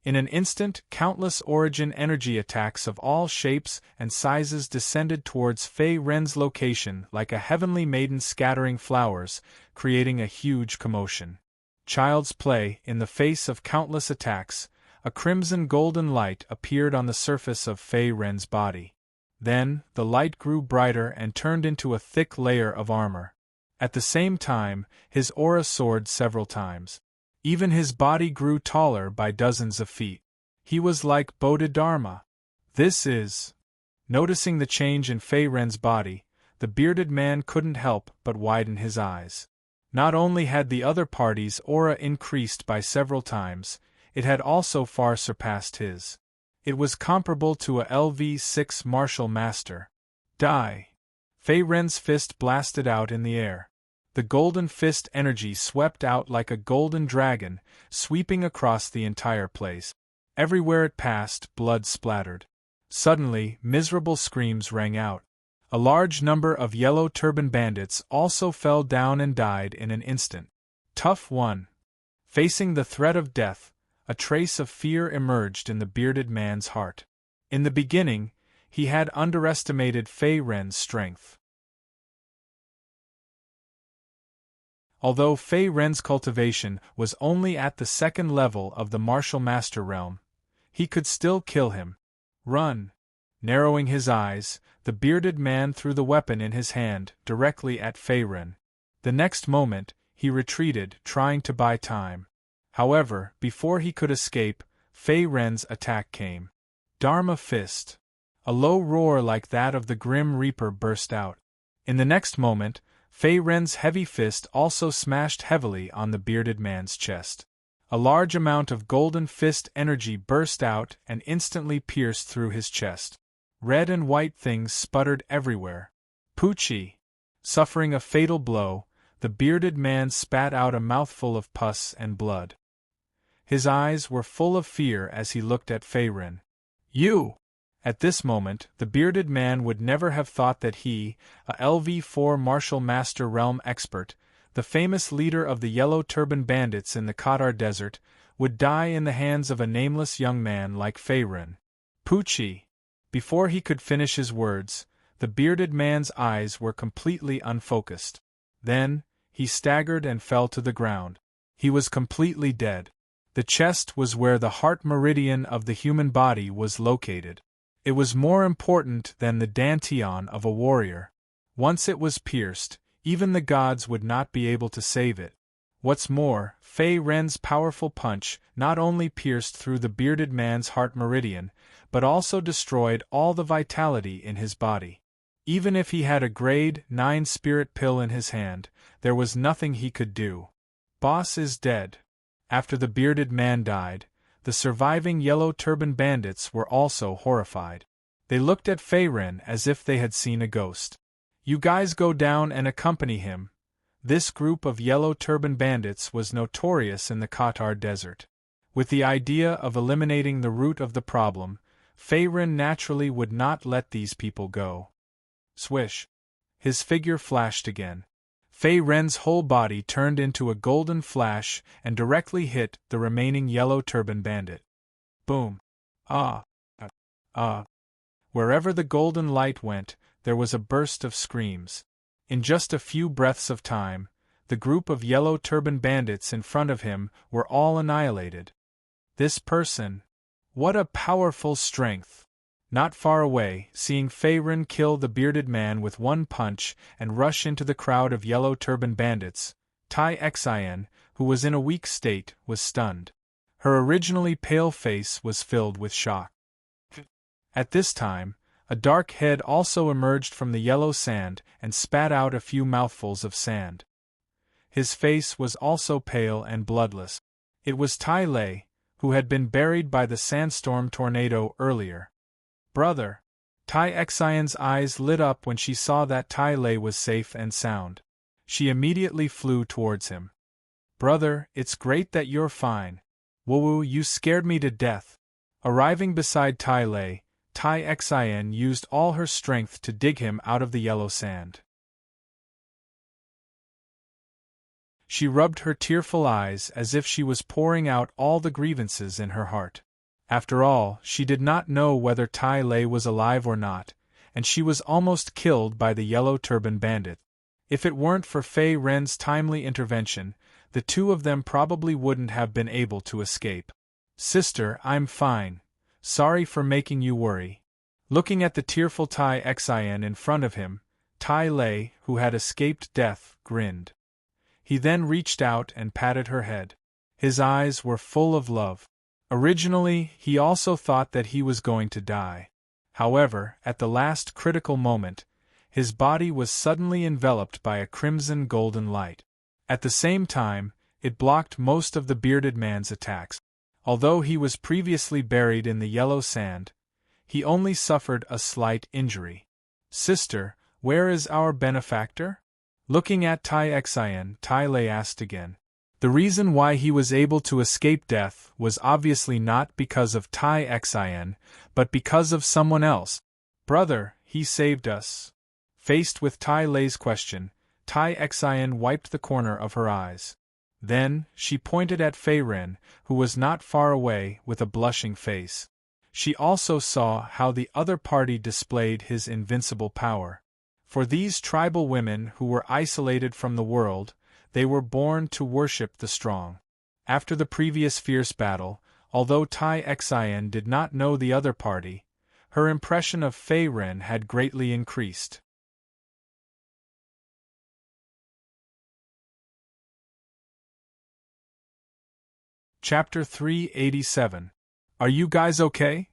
In an instant, countless origin energy attacks of all shapes and sizes descended towards Fei-Ren's location like a heavenly maiden scattering flowers, creating a huge commotion. Child's play. In the face of countless attacks, a crimson-golden light appeared on the surface of Fei-Ren's body. Then, the light grew brighter and turned into a thick layer of armor. At the same time, his aura soared several times. Even his body grew taller by dozens of feet. He was like Bodhidharma. This is... Noticing the change in Fei-Ren's body, the bearded man couldn't help but widen his eyes. Not only had the other party's aura increased by several times, it had also far surpassed his. It was comparable to a LV6 martial master. Die! Fei-Ren's fist blasted out in the air. The golden fist energy swept out like a golden dragon, sweeping across the entire place. Everywhere it passed, blood splattered. Suddenly, miserable screams rang out. A large number of yellow turban bandits also fell down and died in an instant. Tough one. Facing the threat of death, a trace of fear emerged in the bearded man's heart. In the beginning, he had underestimated Fei-Ren's strength. Although Fei-Ren's cultivation was only at the second level of the Martial Master Realm, he could still kill him. "Run!" Narrowing his eyes, the bearded man threw the weapon in his hand directly at Fei-Ren. The next moment, he retreated, trying to buy time. However, before he could escape, Fei-Ren's attack came. Dharma Fist! A low roar like that of the Grim Reaper burst out. In the next moment, Fei-Ren's heavy fist also smashed heavily on the bearded man's chest. A large amount of golden fist energy burst out and instantly pierced through his chest. Red and white things sputtered everywhere. Poochie! Suffering a fatal blow, the bearded man spat out a mouthful of pus and blood. His eyes were full of fear as he looked at Fei-Ren. "You!" At this moment, the bearded man would never have thought that he, a LV4 Martial Master Realm expert, the famous leader of the Yellow Turban Bandits in the Qatar Desert, would die in the hands of a nameless young man like Fei-Ren. Poochie! Before he could finish his words, the bearded man's eyes were completely unfocused. Then, he staggered and fell to the ground. He was completely dead. The chest was where the heart meridian of the human body was located. It was more important than the dantian of a warrior. Once it was pierced, even the gods would not be able to save it. What's more, Fei-Ren's powerful punch not only pierced through the bearded man's heart meridian, but also destroyed all the vitality in his body. Even if he had a grade 9 spirit pill in his hand, there was nothing he could do. Boss is dead. After the bearded man died, the surviving Yellow Turban Bandits were also horrified. They looked at Fei-Ren as if they had seen a ghost. "You guys go down and accompany him." This group of Yellow Turban Bandits was notorious in the Qatar Desert. With the idea of eliminating the root of the problem, Fei Ren naturally would not let these people go. Swish! His figure flashed again. Fei Ren's whole body turned into a golden flash and directly hit the remaining yellow turban bandit. Boom! Ah! Ah! Wherever the golden light went, there was a burst of screams. In just a few breaths of time, the group of yellow turban bandits in front of him were all annihilated. This person! What a powerful strength! Not far away, seeing Fei Ren kill the bearded man with one punch and rush into the crowd of yellow turban bandits, Tai Xian, who was in a weak state, was stunned. Her originally pale face was filled with shock. At this time, a dark head also emerged from the yellow sand and spat out a few mouthfuls of sand. His face was also pale and bloodless. It was Tai Lei, who had been buried by the sandstorm tornado earlier. Brother! Tai Xian's eyes lit up when she saw that Tai Lei was safe and sound. She immediately flew towards him. Brother, it's great that you're fine. Woo, you scared me to death. Arriving beside Tai Lei, Tai Xian used all her strength to dig him out of the yellow sand. She rubbed her tearful eyes as if she was pouring out all the grievances in her heart. After all, she did not know whether Tai Lei was alive or not, and she was almost killed by the yellow turban bandit. If it weren't for Fei Ren's timely intervention, the two of them probably wouldn't have been able to escape. Sister, I'm fine. Sorry for making you worry. Looking at the tearful Tai Xian in front of him, Tai Lei, who had escaped death, grinned. He then reached out and patted her head. His eyes were full of love. Originally, he also thought that he was going to die. However, at the last critical moment, his body was suddenly enveloped by a crimson golden light. At the same time, it blocked most of the bearded man's attacks. Although he was previously buried in the yellow sand, he only suffered a slight injury. Sister, where is our benefactor? Looking at Tai Xian, Tai Lei asked again. The reason why he was able to escape death was obviously not because of Tai Xian, but because of someone else. Brother, he saved us. Faced with Tai Lei's question, Tai Xian wiped the corner of her eyes. Then, she pointed at Fei Ren, who was not far away, with a blushing face. She also saw how the other party displayed his invincible power. For these tribal women who were isolated from the world, they were born to worship the strong. After the previous fierce battle, although Tai Xian did not know the other party, her impression of Fei Ren had greatly increased. Chapter 387. Are you guys okay?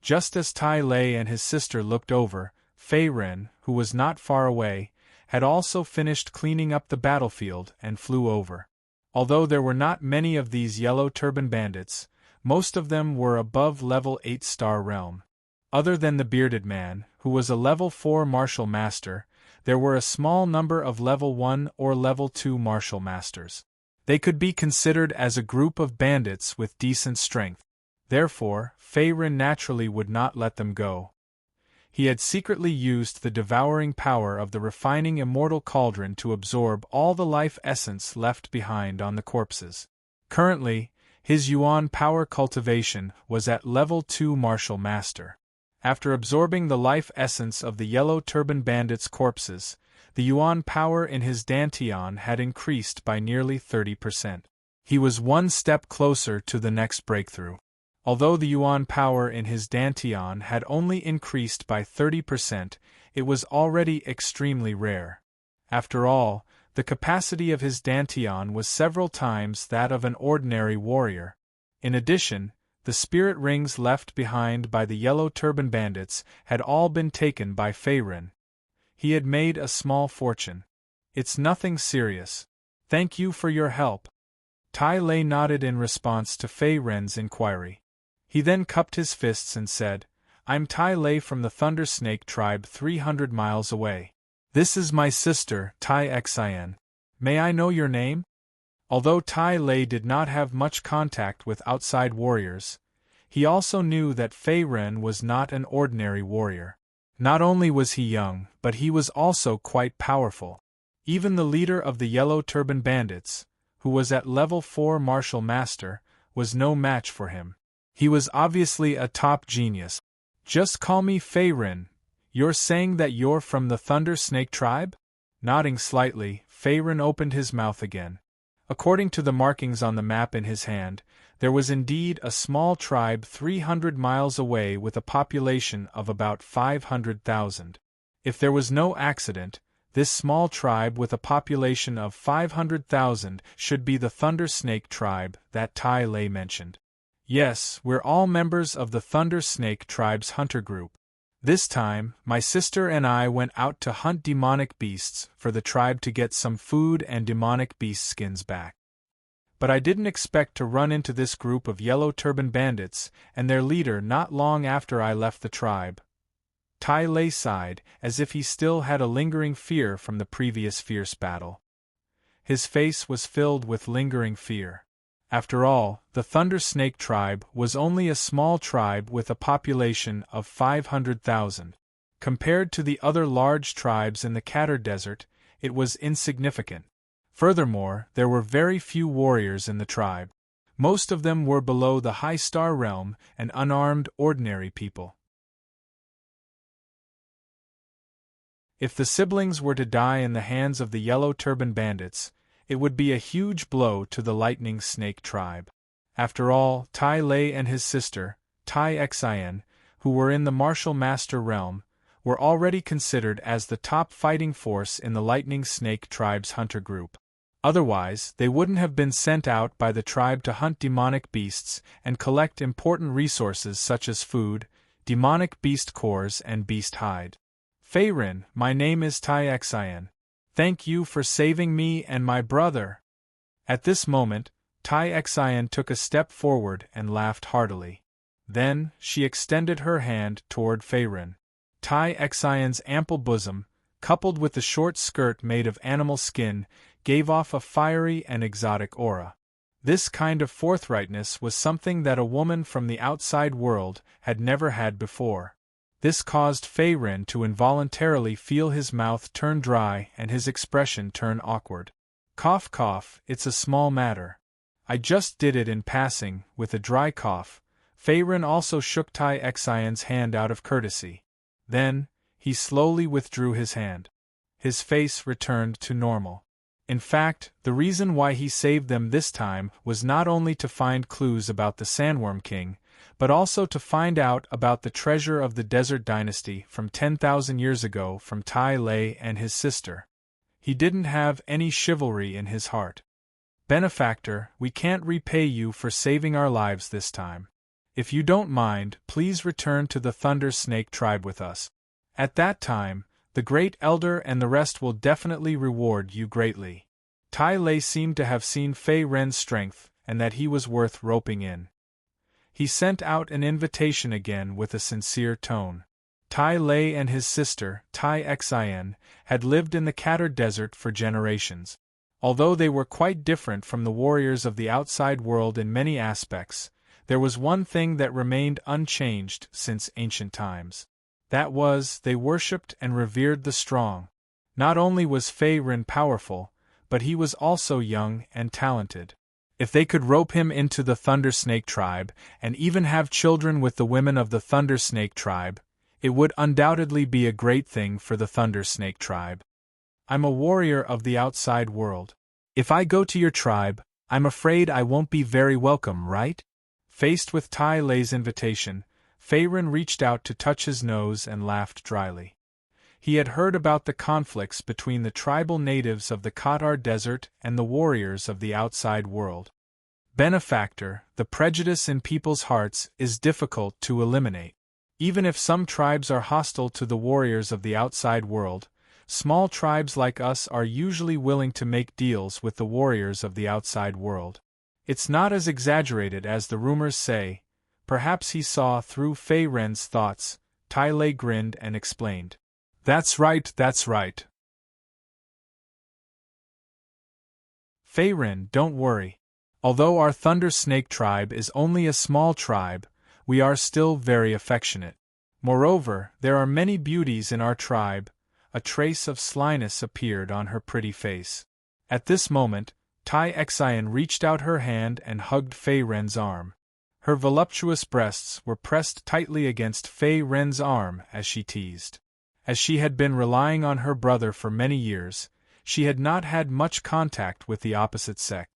Just as Tai Lei and his sister looked over, Fei Ren, who was not far away, had also finished cleaning up the battlefield and flew over. Although there were not many of these yellow turban bandits, most of them were above level 8-star realm. Other than the bearded man, who was a level 4 martial master, there were a small number of level 1 or level 2 martial masters. They could be considered as a group of bandits with decent strength. Therefore, Fei Ren naturally would not let them go. He had secretly used the devouring power of the refining immortal cauldron to absorb all the life essence left behind on the corpses. Currently, his yuan power cultivation was at level 2 martial master. After absorbing the life essence of the yellow turban bandits' corpses, the yuan power in his dantian had increased by nearly 30%. He was one step closer to the next breakthrough. Although the yuan power in his dantian had only increased by 30%, it was already extremely rare. After all, the capacity of his dantian was several times that of an ordinary warrior. In addition, the spirit rings left behind by the yellow turban bandits had all been taken by Fei Ren. He had made a small fortune. It's nothing serious. Thank you for your help. Tai Lei nodded in response to Fei Ren's inquiry. He then cupped his fists and said, I'm Tai Lei from the Thunder Snake tribe 300 miles away. This is my sister, Tai Xian. May I know your name? Although Tai Lei did not have much contact with outside warriors, He also knew that Fei Ren was not an ordinary warrior. Not only was he young, but he was also quite powerful. Even the leader of the Yellow Turban Bandits, who was at level 4 Martial Master, was no match for him. He was obviously a top genius. Just call me Fei Ren. You're saying that you're from the Thunder Snake tribe? Nodding slightly, Fei Ren opened his mouth again. According to the markings on the map in his hand, there was indeed a small tribe 300 miles away with a population of about 500,000. If there was no accident, this small tribe with a population of 500,000 should be the Thunder Snake tribe that Tai Lei mentioned. Yes, we're all members of the Thunder Snake tribe's hunter group. This time, my sister and I went out to hunt demonic beasts for the tribe to get some food and demonic beast skins back. But I didn't expect to run into this group of Yellow Turban Bandits and their leader not long after I left the tribe. Tai Lei sighed, as if he still had a lingering fear from the previous fierce battle. His face was filled with lingering fear. After all, the Thunder Snake tribe was only a small tribe with a population of 500,000. Compared to the other large tribes in the Katar Desert, it was insignificant. Furthermore, there were very few warriors in the tribe. Most of them were below the High Star realm and unarmed, ordinary people. If the siblings were to die in the hands of the Yellow Turban Bandits, it would be a huge blow to the Lightning Snake tribe. After all, Tai Lei and his sister, Tai Xian, who were in the Martial Master realm, were already considered as the top fighting force in the Lightning Snake tribe's hunter group. Otherwise, they wouldn't have been sent out by the tribe to hunt demonic beasts and collect important resources such as food, demonic beast cores and beast hide. Fei Ren, my name is Tai Xian. Thank you for saving me and my brother. At this moment, Tai Xian took a step forward and laughed heartily. Then, she extended her hand toward Fei Ren. Tai Xian's ample bosom, coupled with the short skirt made of animal skin, gave off a fiery and exotic aura. This kind of forthrightness was something that a woman from the outside world had never had before. This caused Fei Ren to involuntarily feel his mouth turn dry and his expression turn awkward. Cough cough, it's a small matter. I just did it in passing, with a dry cough. Fei Ren also shook Tai Xian's hand out of courtesy. Then, he slowly withdrew his hand. His face returned to normal. In fact, the reason why he saved them this time was not only to find clues about the Sandworm King, but also to find out about the treasure of the Desert Dynasty from 10,000 years ago from Tai Lei and his sister. He didn't have any chivalry in his heart. Benefactor, we can't repay you for saving our lives this time. If you don't mind, please return to the Thunder Snake tribe with us. At that time, the Great Elder and the rest will definitely reward you greatly. Tai Lei seemed to have seen Fei Ren's strength and that he was worth roping in. He sent out an invitation again with a sincere tone. Tai Lei and his sister, Tai Xian, had lived in the Katar Desert for generations. Although they were quite different from the warriors of the outside world in many aspects, there was one thing that remained unchanged since ancient times. That was, they worshipped and revered the strong. Not only was Fei Ren powerful, but he was also young and talented. If they could rope him into the Thunder Snake tribe, and even have children with the women of the Thunder Snake tribe, it would undoubtedly be a great thing for the Thunder Snake tribe. I'm a warrior of the outside world. If I go to your tribe, I'm afraid I won't be very welcome, right? Faced with Tai Lei's invitation, Fei Ren reached out to touch his nose and laughed dryly. He had heard about the conflicts between the tribal natives of the Katar Desert and the warriors of the outside world. Benefactor, the prejudice in people's hearts is difficult to eliminate. Even if some tribes are hostile to the warriors of the outside world, small tribes like us are usually willing to make deals with the warriors of the outside world. It's not as exaggerated as the rumors say. Perhaps he saw through Fei Ren's thoughts. Tai Lei grinned and explained. That's right, that's right. Fei Ren, don't worry. Although our Thunder Snake tribe is only a small tribe, we are still very affectionate. Moreover, there are many beauties in our tribe. A trace of slyness appeared on her pretty face. At this moment, Tai Xian reached out her hand and hugged Fei Ren's arm. Her voluptuous breasts were pressed tightly against Fei Ren's arm as she teased. As she had been relying on her brother for many years, she had not had much contact with the opposite sex.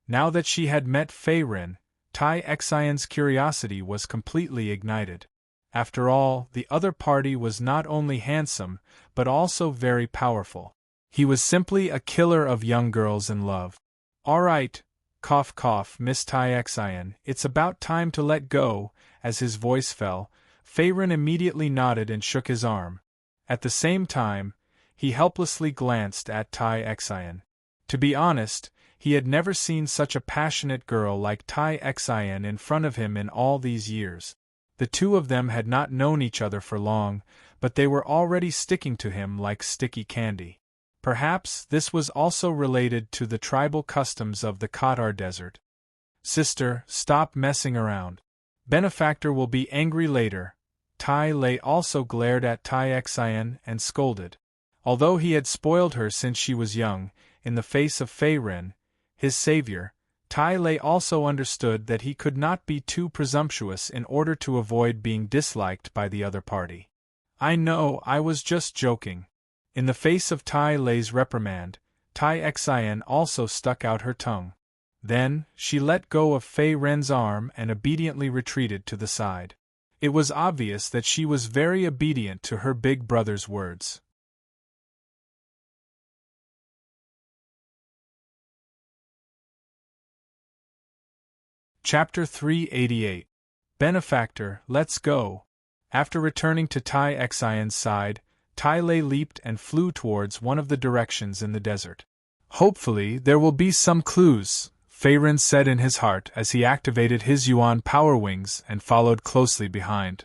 Now that she had met Fei Ren, Tai Xian's curiosity was completely ignited. After all, the other party was not only handsome, but also very powerful. He was simply a killer of young girls in love. "All right, cough cough, Miss Tai Xian, it's about time to let go." As his voice fell, Fei Ren immediately nodded and shook his arm. At the same time, he helplessly glanced at Tai Xian. To be honest, he had never seen such a passionate girl like Tai Xian in front of him in all these years. The two of them had not known each other for long, but they were already sticking to him like sticky candy. Perhaps this was also related to the tribal customs of the Cauldron Desert. "Sister, stop messing around. Benefactor will be angry later." Tai Lei also glared at Tai Xian and scolded. Although he had spoiled her since she was young, in the face of Fei Ren, his savior, Tai Lei also understood that he could not be too presumptuous in order to avoid being disliked by the other party. "I know, I was just joking." In the face of Tai Lei's reprimand, Tai Xian also stuck out her tongue. Then, she let go of Fei Ren's arm and obediently retreated to the side. It was obvious that she was very obedient to her big brother's words. Chapter 388. Benefactor, let's go. After returning to Tai Xian's side, Tai Lei leaped and flew towards one of the directions in the desert. "Hopefully there will be some clues," Fei Ren said in his heart as he activated his Yuan power wings and followed closely behind.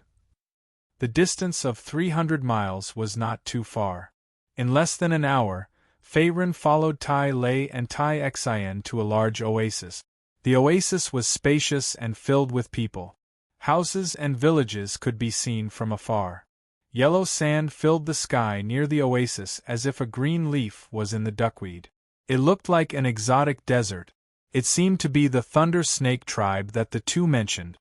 The distance of 300 miles was not too far. In less than an hour, Fei Ren followed Tai Lei and Tai Xian to a large oasis. The oasis was spacious and filled with people. Houses and villages could be seen from afar. Yellow sand filled the sky near the oasis as if a green leaf was in the duckweed. It looked like an exotic desert. It seemed to be the Thunder Snake tribe that the two mentioned.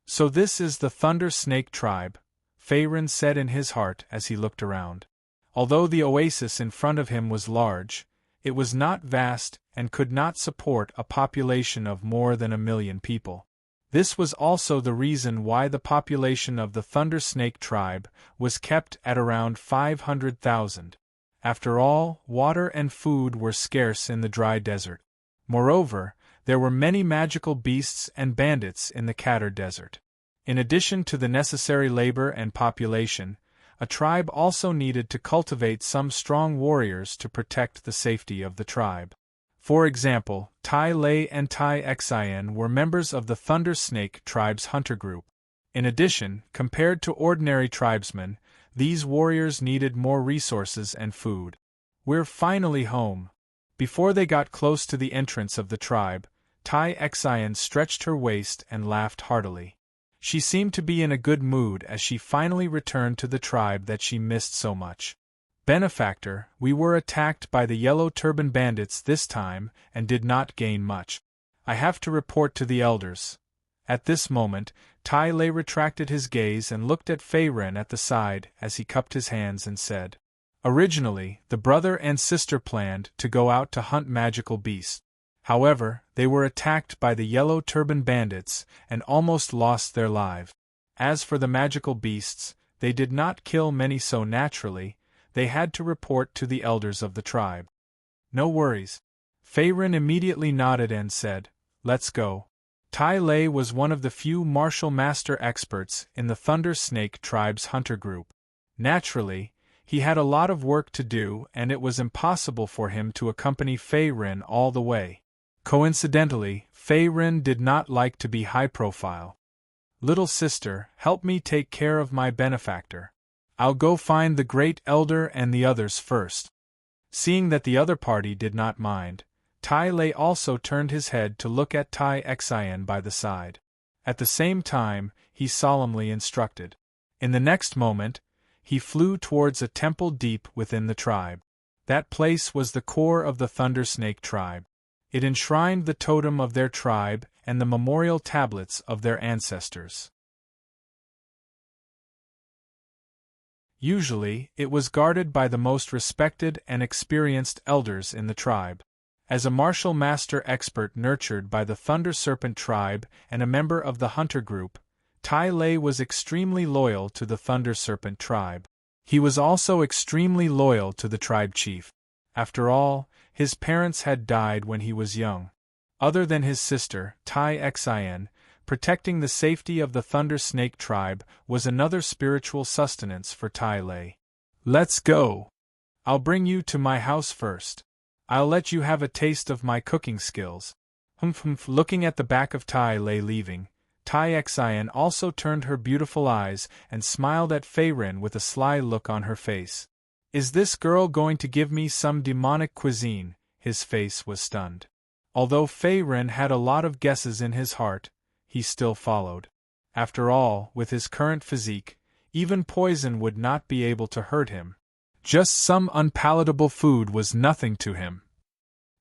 "So this is the Thunder Snake tribe," Fei Ren said in his heart as he looked around. Although the oasis in front of him was large, it was not vast and could not support a population of more than 1,000,000 people. This was also the reason why the population of the Thunder Snake tribe was kept at around 500,000. After all, water and food were scarce in the dry desert. Moreover, there were many magical beasts and bandits in the Cauldron Desert. In addition to the necessary labor and population, a tribe also needed to cultivate some strong warriors to protect the safety of the tribe. For example, Tai Lei and Tai Xian were members of the Thunder Snake tribe's hunter group. In addition, compared to ordinary tribesmen, these warriors needed more resources and food. "We're finally home." Before they got close to the entrance of the tribe, Tai Xian stretched her waist and laughed heartily. She seemed to be in a good mood as she finally returned to the tribe that she missed so much. "Benefactor, we were attacked by the Yellow Turban Bandits this time and did not gain much. I have to report to the elders." At this moment, Tai Lei retracted his gaze and looked at Fei Ren at the side as he cupped his hands and said, "Originally, the brother and sister planned to go out to hunt magical beasts. However, they were attacked by the Yellow Turban Bandits and almost lost their lives. As for the magical beasts, they did not kill many so naturally. They had to report to the elders of the tribe." "No worries." Fei Ren immediately nodded and said, "Let's go." Tai Lei was one of the few martial master experts in the Thunder Snake tribe's hunter group. Naturally, he had a lot of work to do and it was impossible for him to accompany Fei Ren all the way. Coincidentally, Fei Ren did not like to be high profile. "Little sister, help me take care of my benefactor. I'll go find the Great Elder and the others first." Seeing that the other party did not mind, Tai Lei also turned his head to look at Tai Xian by the side. At the same time, he solemnly instructed. In the next moment, he flew towards a temple deep within the tribe. That place was the core of the Thundersnake tribe. It enshrined the totem of their tribe and the memorial tablets of their ancestors. Usually, it was guarded by the most respected and experienced elders in the tribe. As a martial master expert nurtured by the Thunder Serpent tribe and a member of the Hunter group, Tai Lei was extremely loyal to the Thunder Serpent tribe. He was also extremely loyal to the tribe chief. After all, his parents had died when he was young. Other than his sister, Tai Xin, protecting the safety of the Thunder Snake tribe was another spiritual sustenance for Tai Lei. "Let's go. I'll bring you to my house first. I'll let you have a taste of my cooking skills." Looking at the back of Tai Lei leaving, Tai Xin also turned her beautiful eyes and smiled at Fei Ren with a sly look on her face. "Is this girl going to give me some demonic cuisine?" His face was stunned. Although Fei Ren had a lot of guesses in his heart, he still followed. After all, with his current physique, even poison would not be able to hurt him. Just some unpalatable food was nothing to him.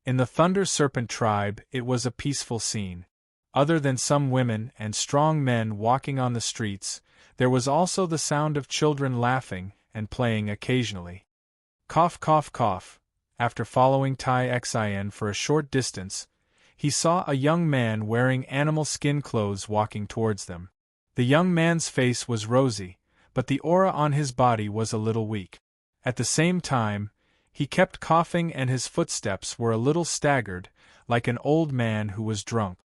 In the Thunder Serpent tribe, it was a peaceful scene. Other than some women and strong men walking on the streets, there was also the sound of children laughing and playing occasionally. Cough, cough, cough. After following Tai Xin for a short distance, he saw a young man wearing animal skin clothes walking towards them. The young man's face was rosy, but the aura on his body was a little weak. At the same time, he kept coughing and his footsteps were a little staggered, like an old man who was drunk.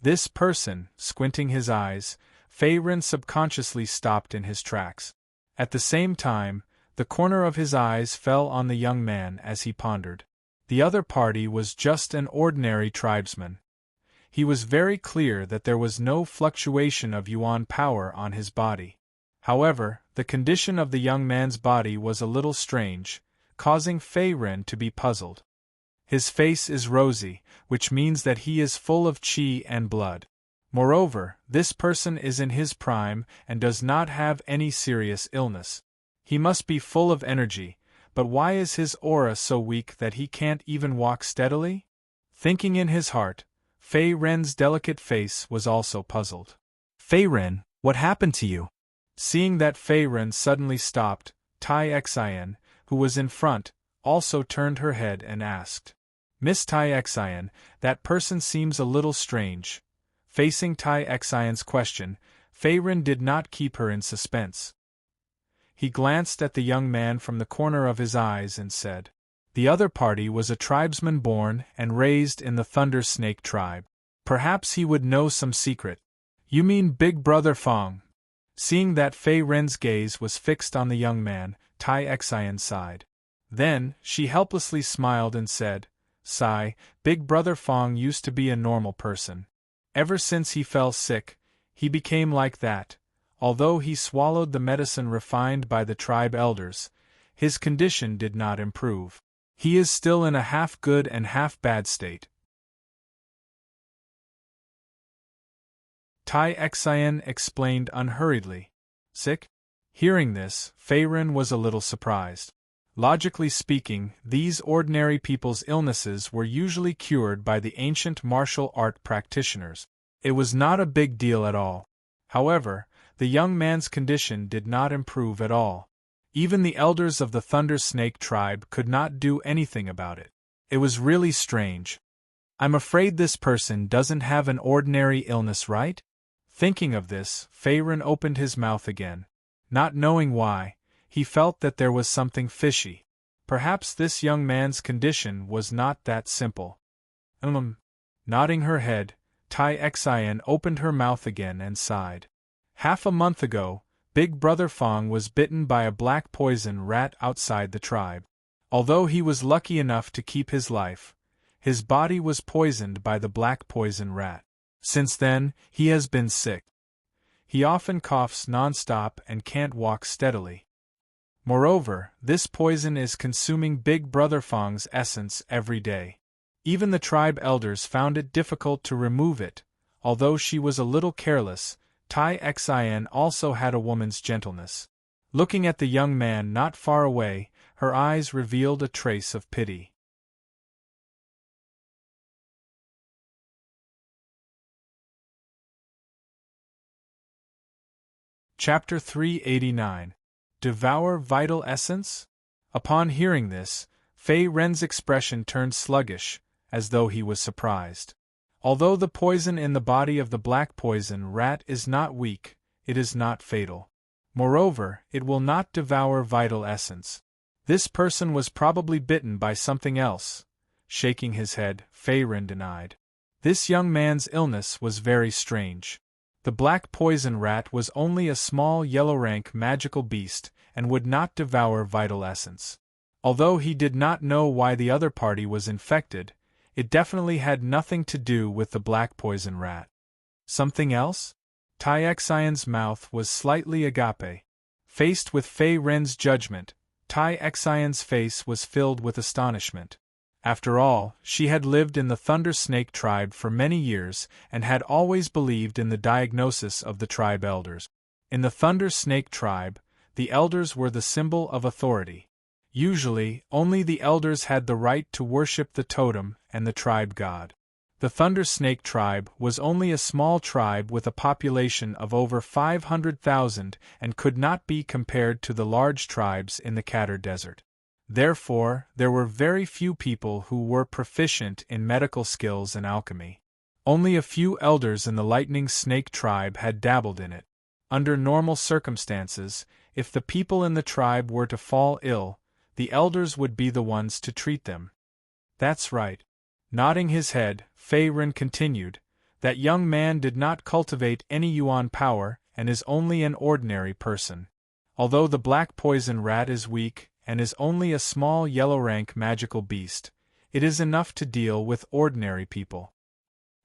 This person, squinting his eyes, Fei Ren subconsciously stopped in his tracks. At the same time, the corner of his eyes fell on the young man as he pondered. The other party was just an ordinary tribesman. He was very clear that there was no fluctuation of yuan power on his body. However, the condition of the young man's body was a little strange, causing Fei Ren to be puzzled. His face is rosy, which means that he is full of qi and blood. Moreover, this person is in his prime and does not have any serious illness. He must be full of energy, but why is his aura so weak that he can't even walk steadily? Thinking in his heart, Fei Ren's delicate face was also puzzled. "Fei Ren, what happened to you?" Seeing that Fei Ren suddenly stopped, Tai Xin, who was in front, also turned her head and asked, "Miss Tai Xin, that person seems a little strange." Facing Tai Xion's question, Fei Ren did not keep her in suspense. He glanced at the young man from the corner of his eyes and said, "The other party was a tribesman born and raised in the Thunder Snake tribe. Perhaps he would know some secret." "You mean Big Brother Fong?" Seeing that Fei Ren's gaze was fixed on the young man, Tai Xian sighed. Then, she helplessly smiled and said, "Sigh, Big Brother Fong used to be a normal person. Ever since he fell sick, he became like that. Although he swallowed the medicine refined by the tribe elders, his condition did not improve. He is still in a half-good and half-bad state." Tai Xian explained unhurriedly. "Sick?" Hearing this, Fei Ren was a little surprised. Logically speaking, these ordinary people's illnesses were usually cured by the ancient martial art practitioners. It was not a big deal at all. However, the young man's condition did not improve at all. Even the elders of the Thunder Snake tribe could not do anything about it. It was really strange. "I'm afraid this person doesn't have an ordinary illness, right?" Thinking of this, Fei Ren opened his mouth again. Not knowing why, he felt that there was something fishy. Perhaps this young man's condition was not that simple. Nodding her head, Tai Xian opened her mouth again and sighed. Half a month ago, Big Brother Fong was bitten by a black poison rat outside the tribe. Although he was lucky enough to keep his life, his body was poisoned by the black poison rat. Since then, he has been sick. He often coughs non-stop and can't walk steadily. Moreover, this poison is consuming Big Brother Fong's essence every day. Even the tribe elders found it difficult to remove it. Although she was a little careless, Tai Xian also had a woman's gentleness. Looking at the young man not far away, her eyes revealed a trace of pity. Chapter 389. Devour Vital Essence? Upon hearing this, Fei Ren's expression turned sluggish, as though he was surprised. Although the poison in the body of the black poison rat is not weak, it is not fatal. Moreover, it will not devour vital essence. This person was probably bitten by something else. Shaking his head, Fei Ren denied. This young man's illness was very strange. The black poison rat was only a small yellow-rank magical beast and would not devour vital essence. Although he did not know why the other party was infected, it definitely had nothing to do with the black poison rat. Something else? Tai Xian's mouth was slightly agape. Faced with Fei Ren's judgment, Tai Xian's face was filled with astonishment. After all, she had lived in the Thunder Snake tribe for many years and had always believed in the diagnosis of the tribe elders. In the Thunder Snake tribe, the elders were the symbol of authority. Usually, only the elders had the right to worship the totem and the tribe god. The Thunder Snake tribe was only a small tribe with a population of over 500,000 and could not be compared to the large tribes in the Katar Desert. Therefore, there were very few people who were proficient in medical skills and alchemy. Only a few elders in the Lightning Snake tribe had dabbled in it. Under normal circumstances, if the people in the tribe were to fall ill, the elders would be the ones to treat them. That's right. Nodding his head, Fei Ren continued, that young man did not cultivate any yuan power and is only an ordinary person. Although the black poison rat is weak, and is only a small yellow-rank magical beast, it is enough to deal with ordinary people.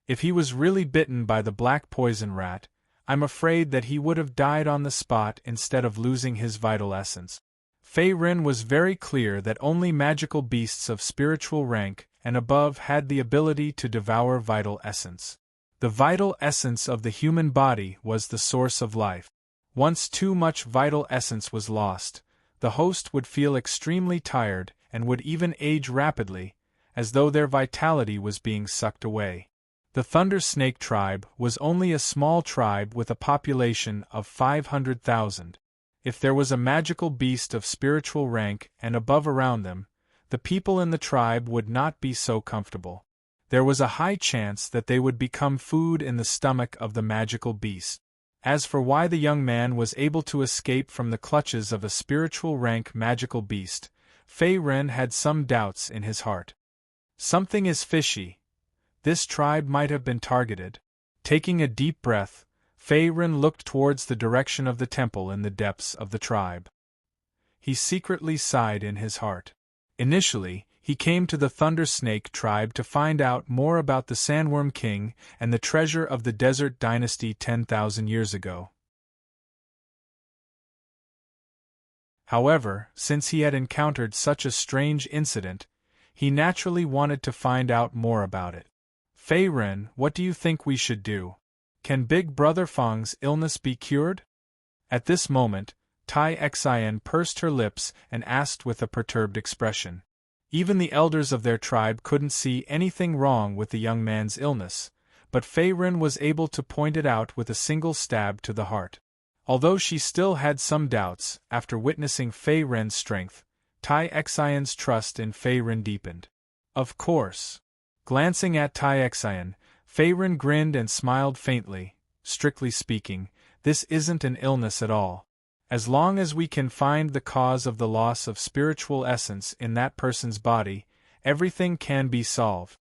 If he was really bitten by the black poison rat, I'm afraid that he would have died on the spot instead of losing his vital essence. Fei Ren was very clear that only magical beasts of spiritual rank and above had the ability to devour vital essence. The vital essence of the human body was the source of life. Once too much vital essence was lost, the host would feel extremely tired and would even age rapidly, as though their vitality was being sucked away. The Thunder Snake tribe was only a small tribe with a population of 500,000. If there was a magical beast of spiritual rank and above around them, the people in the tribe would not be so comfortable. There was a high chance that they would become food in the stomach of the magical beast. As for why the young man was able to escape from the clutches of a spiritual rank magical beast, Fei Ren had some doubts in his heart. Something is fishy. This tribe might have been targeted. Taking a deep breath, Fei Ren looked towards the direction of the temple in the depths of the tribe. He secretly sighed in his heart. Initially, he came to the Thunder Snake tribe to find out more about the Sandworm King and the treasure of the Desert Dynasty 10,000 years ago. However, since he had encountered such a strange incident, he naturally wanted to find out more about it. Fei Ren, what do you think we should do? Can Big Brother Feng's illness be cured? At this moment, Tai Xian pursed her lips and asked with a perturbed expression. Even the elders of their tribe couldn't see anything wrong with the young man's illness, but Fei Ren was able to point it out with a single stab to the heart. Although she still had some doubts, after witnessing Fei Ren's strength, Tai Xian's trust in Fei Ren deepened. Of course. Glancing at Tai Xian, Fei Ren grinned and smiled faintly. Strictly speaking, this isn't an illness at all. As long as we can find the cause of the loss of spiritual essence in that person's body, everything can be solved.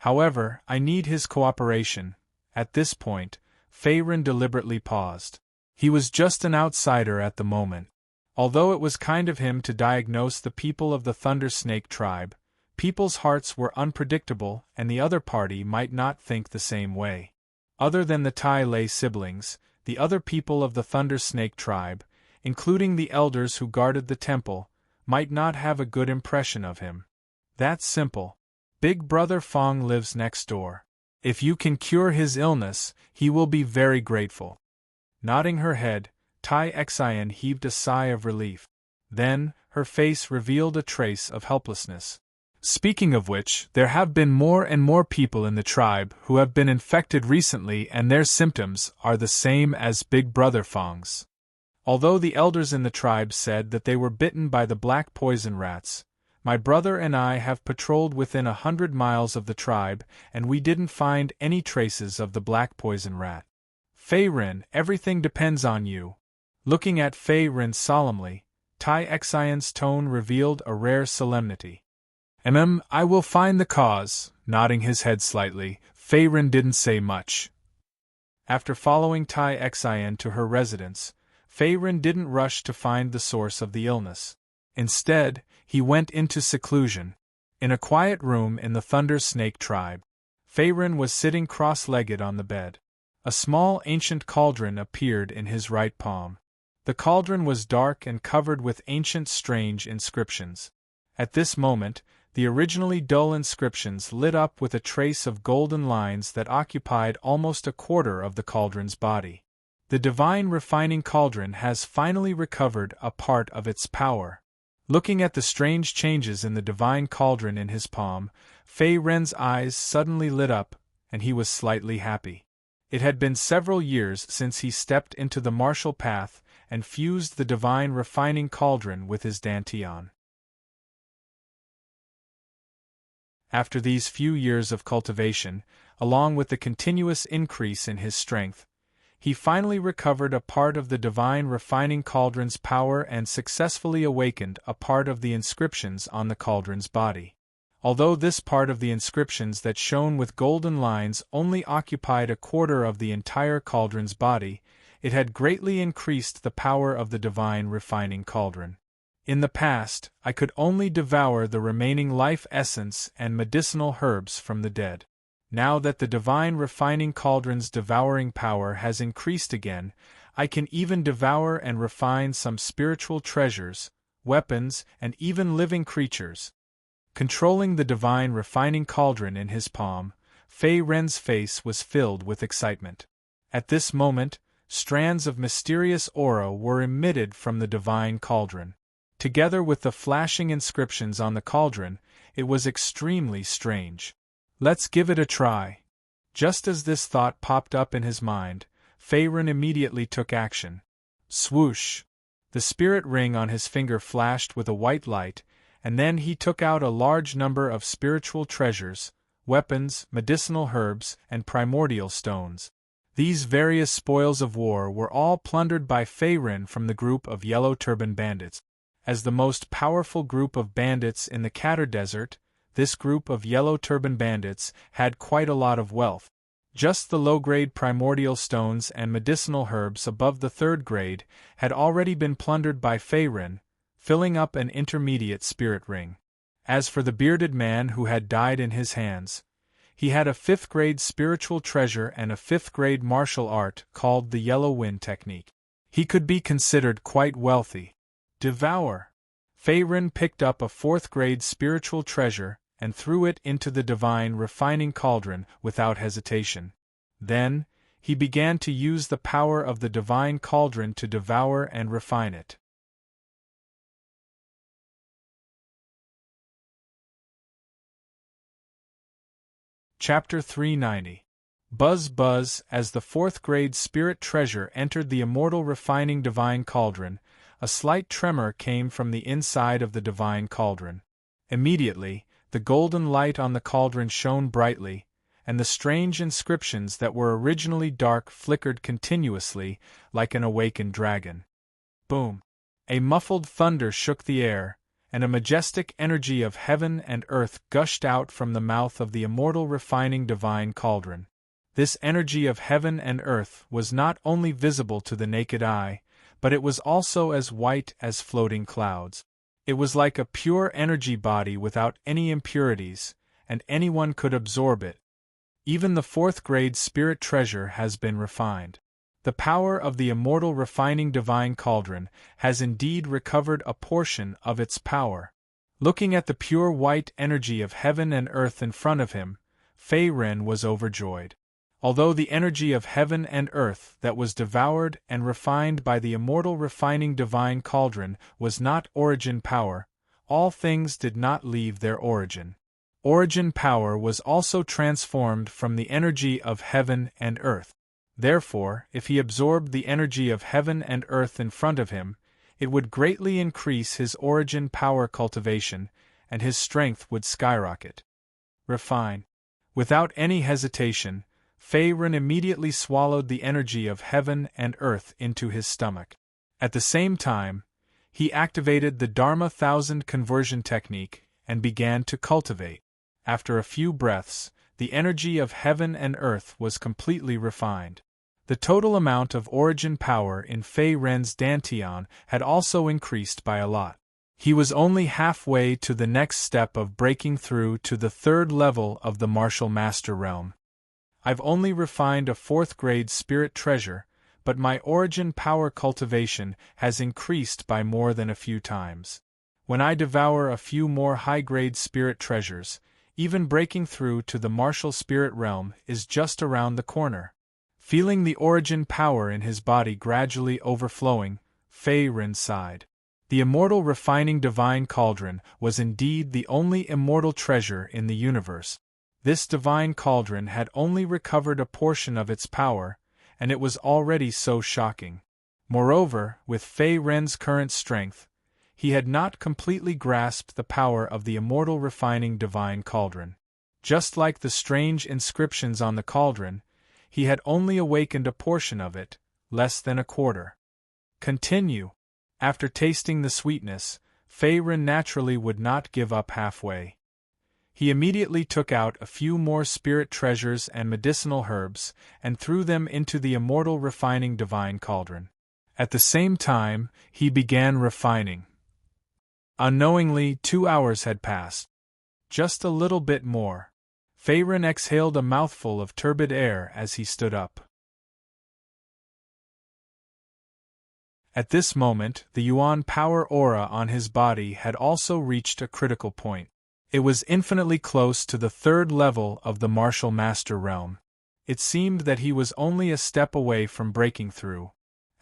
However, I need his cooperation. At this point, Fei Ren deliberately paused. He was just an outsider at the moment. Although it was kind of him to diagnose the people of the Thunder Snake tribe, people's hearts were unpredictable and the other party might not think the same way. Other than the Tai Lei siblings, the other people of the Thunder Snake tribe, including the elders who guarded the temple, might not have a good impression of him. That's simple. Big Brother Feng lives next door. If you can cure his illness, he will be very grateful. Nodding her head, Tai Xian heaved a sigh of relief. Then, her face revealed a trace of helplessness. Speaking of which, there have been more and more people in the tribe who have been infected recently, and their symptoms are the same as Big Brother Fong's. Although the elders in the tribe said that they were bitten by the black poison rats, my brother and I have patrolled within 100 miles of the tribe, and we didn't find any traces of the black poison rat. Fei Ren, everything depends on you. Looking at Fei Ren solemnly, Tai Xian's tone revealed a rare solemnity. I will find the cause. Nodding his head slightly, Fei Ren didn't say much. After following Tai Xian to her residence, Fei Ren didn't rush to find the source of the illness. Instead, he went into seclusion. In a quiet room in the Thunder Snake tribe, Fei Ren was sitting cross-legged on the bed. A small ancient cauldron appeared in his right palm. The cauldron was dark and covered with ancient strange inscriptions. At this moment, the originally dull inscriptions lit up with a trace of golden lines that occupied almost a quarter of the cauldron's body. The divine refining cauldron has finally recovered a part of its power. Looking at the strange changes in the divine cauldron in his palm, Fei Ren's eyes suddenly lit up, and he was slightly happy. It had been several years since he stepped into the martial path and fused the divine refining cauldron with his dantian. After these few years of cultivation, along with the continuous increase in his strength, he finally recovered a part of the divine refining cauldron's power and successfully awakened a part of the inscriptions on the cauldron's body. Although this part of the inscriptions that shone with golden lines only occupied a quarter of the entire cauldron's body, it had greatly increased the power of the divine refining cauldron. In the past, I could only devour the remaining life essence and medicinal herbs from the dead. Now that the divine refining cauldron's devouring power has increased again, I can even devour and refine some spiritual treasures, weapons, and even living creatures. Controlling the divine refining cauldron in his palm, Fei Ren's face was filled with excitement. At this moment, strands of mysterious aura were emitted from the divine cauldron. Together with the flashing inscriptions on the cauldron, it was extremely strange. Let's give it a try. Just as this thought popped up in his mind, Fei Ren immediately took action. Swoosh! The spirit ring on his finger flashed with a white light, and then he took out a large number of spiritual treasures, weapons, medicinal herbs, and primordial stones. These various spoils of war were all plundered by Fei Ren from the group of Yellow Turban Bandits. As the most powerful group of bandits in the Katar Desert, this group of Yellow Turban Bandits had quite a lot of wealth. Just the low-grade primordial stones and medicinal herbs above the third grade had already been plundered by Fei Ren, filling up an intermediate spirit ring. As for the bearded man who had died in his hands, he had a 5th-grade spiritual treasure and a 5th-grade martial art called the Yellow Wind Technique. He could be considered quite wealthy. Devour! Fei Ren picked up a 4th-grade spiritual treasure and threw it into the divine refining cauldron without hesitation. Then, he began to use the power of the divine cauldron to devour and refine it. Chapter 390. Buzz Buzz. As the 4th-grade spirit treasure entered the immortal refining divine cauldron, a slight tremor came from the inside of the divine cauldron. Immediately, the golden light on the cauldron shone brightly, and the strange inscriptions that were originally dark flickered continuously like an awakened dragon. Boom! A muffled thunder shook the air, and a majestic energy of heaven and earth gushed out from the mouth of the immortal refining divine cauldron. This energy of heaven and earth was not only visible to the naked eye, but it was also as white as floating clouds. It was like a pure energy body without any impurities, and anyone could absorb it. Even the 4th-grade spirit treasure has been refined. The power of the immortal refining divine cauldron has indeed recovered a portion of its power. Looking at the pure white energy of heaven and earth in front of him, Fei Ren was overjoyed. Although the energy of heaven and earth that was devoured and refined by the immortal refining divine cauldron was not origin power, all things did not leave their origin. Origin power was also transformed from the energy of heaven and earth. Therefore, if he absorbed the energy of heaven and earth in front of him, it would greatly increase his origin power cultivation, and his strength would skyrocket. Refine. Without any hesitation, Faerun immediately swallowed the energy of heaven and earth into his stomach. At the same time, he activated the Dharma 1000 conversion technique and began to cultivate. After a few breaths, the energy of heaven and earth was completely refined. The total amount of origin power in Faerun's Dantian had also increased by a lot. He was only halfway to the next step of breaking through to the third level of the martial master realm. I've only refined a 4th grade spirit treasure, but my origin power cultivation has increased by more than a few times. When I devour a few more high-grade spirit treasures, even breaking through to the martial spirit realm is just around the corner. Feeling the origin power in his body gradually overflowing, Faerun sighed. The immortal refining divine cauldron was indeed the only immortal treasure in the universe. This divine cauldron had only recovered a portion of its power, and it was already so shocking. Moreover, with Faerun's current strength, he had not completely grasped the power of the immortal refining divine cauldron. Just like the strange inscriptions on the cauldron, he had only awakened a portion of it, less than a quarter. Continue. After tasting the sweetness, Faerun naturally would not give up halfway. He immediately took out a few more spirit treasures and medicinal herbs, and threw them into the immortal refining divine cauldron. At the same time, he began refining. Unknowingly, 2 hours had passed. Just a little bit more. Faerun exhaled a mouthful of turbid air as he stood up. At this moment, the Yuan power aura on his body had also reached a critical point. It was infinitely close to the 3rd level of the martial master realm. It seemed that he was only a step away from breaking through.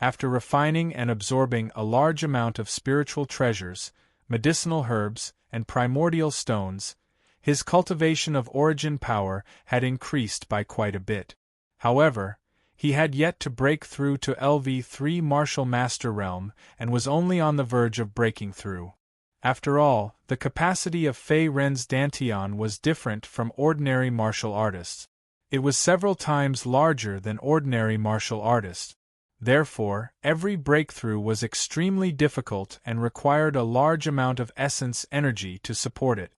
After refining and absorbing a large amount of spiritual treasures, medicinal herbs, and primordial stones, his cultivation of origin power had increased by quite a bit. However, he had yet to break through to LV3 martial master realm and was only on the verge of breaking through. After all, the capacity of Faerun's Dantian was different from ordinary martial artists. It was several times larger than ordinary martial artists. Therefore, every breakthrough was extremely difficult and required a large amount of essence energy to support it.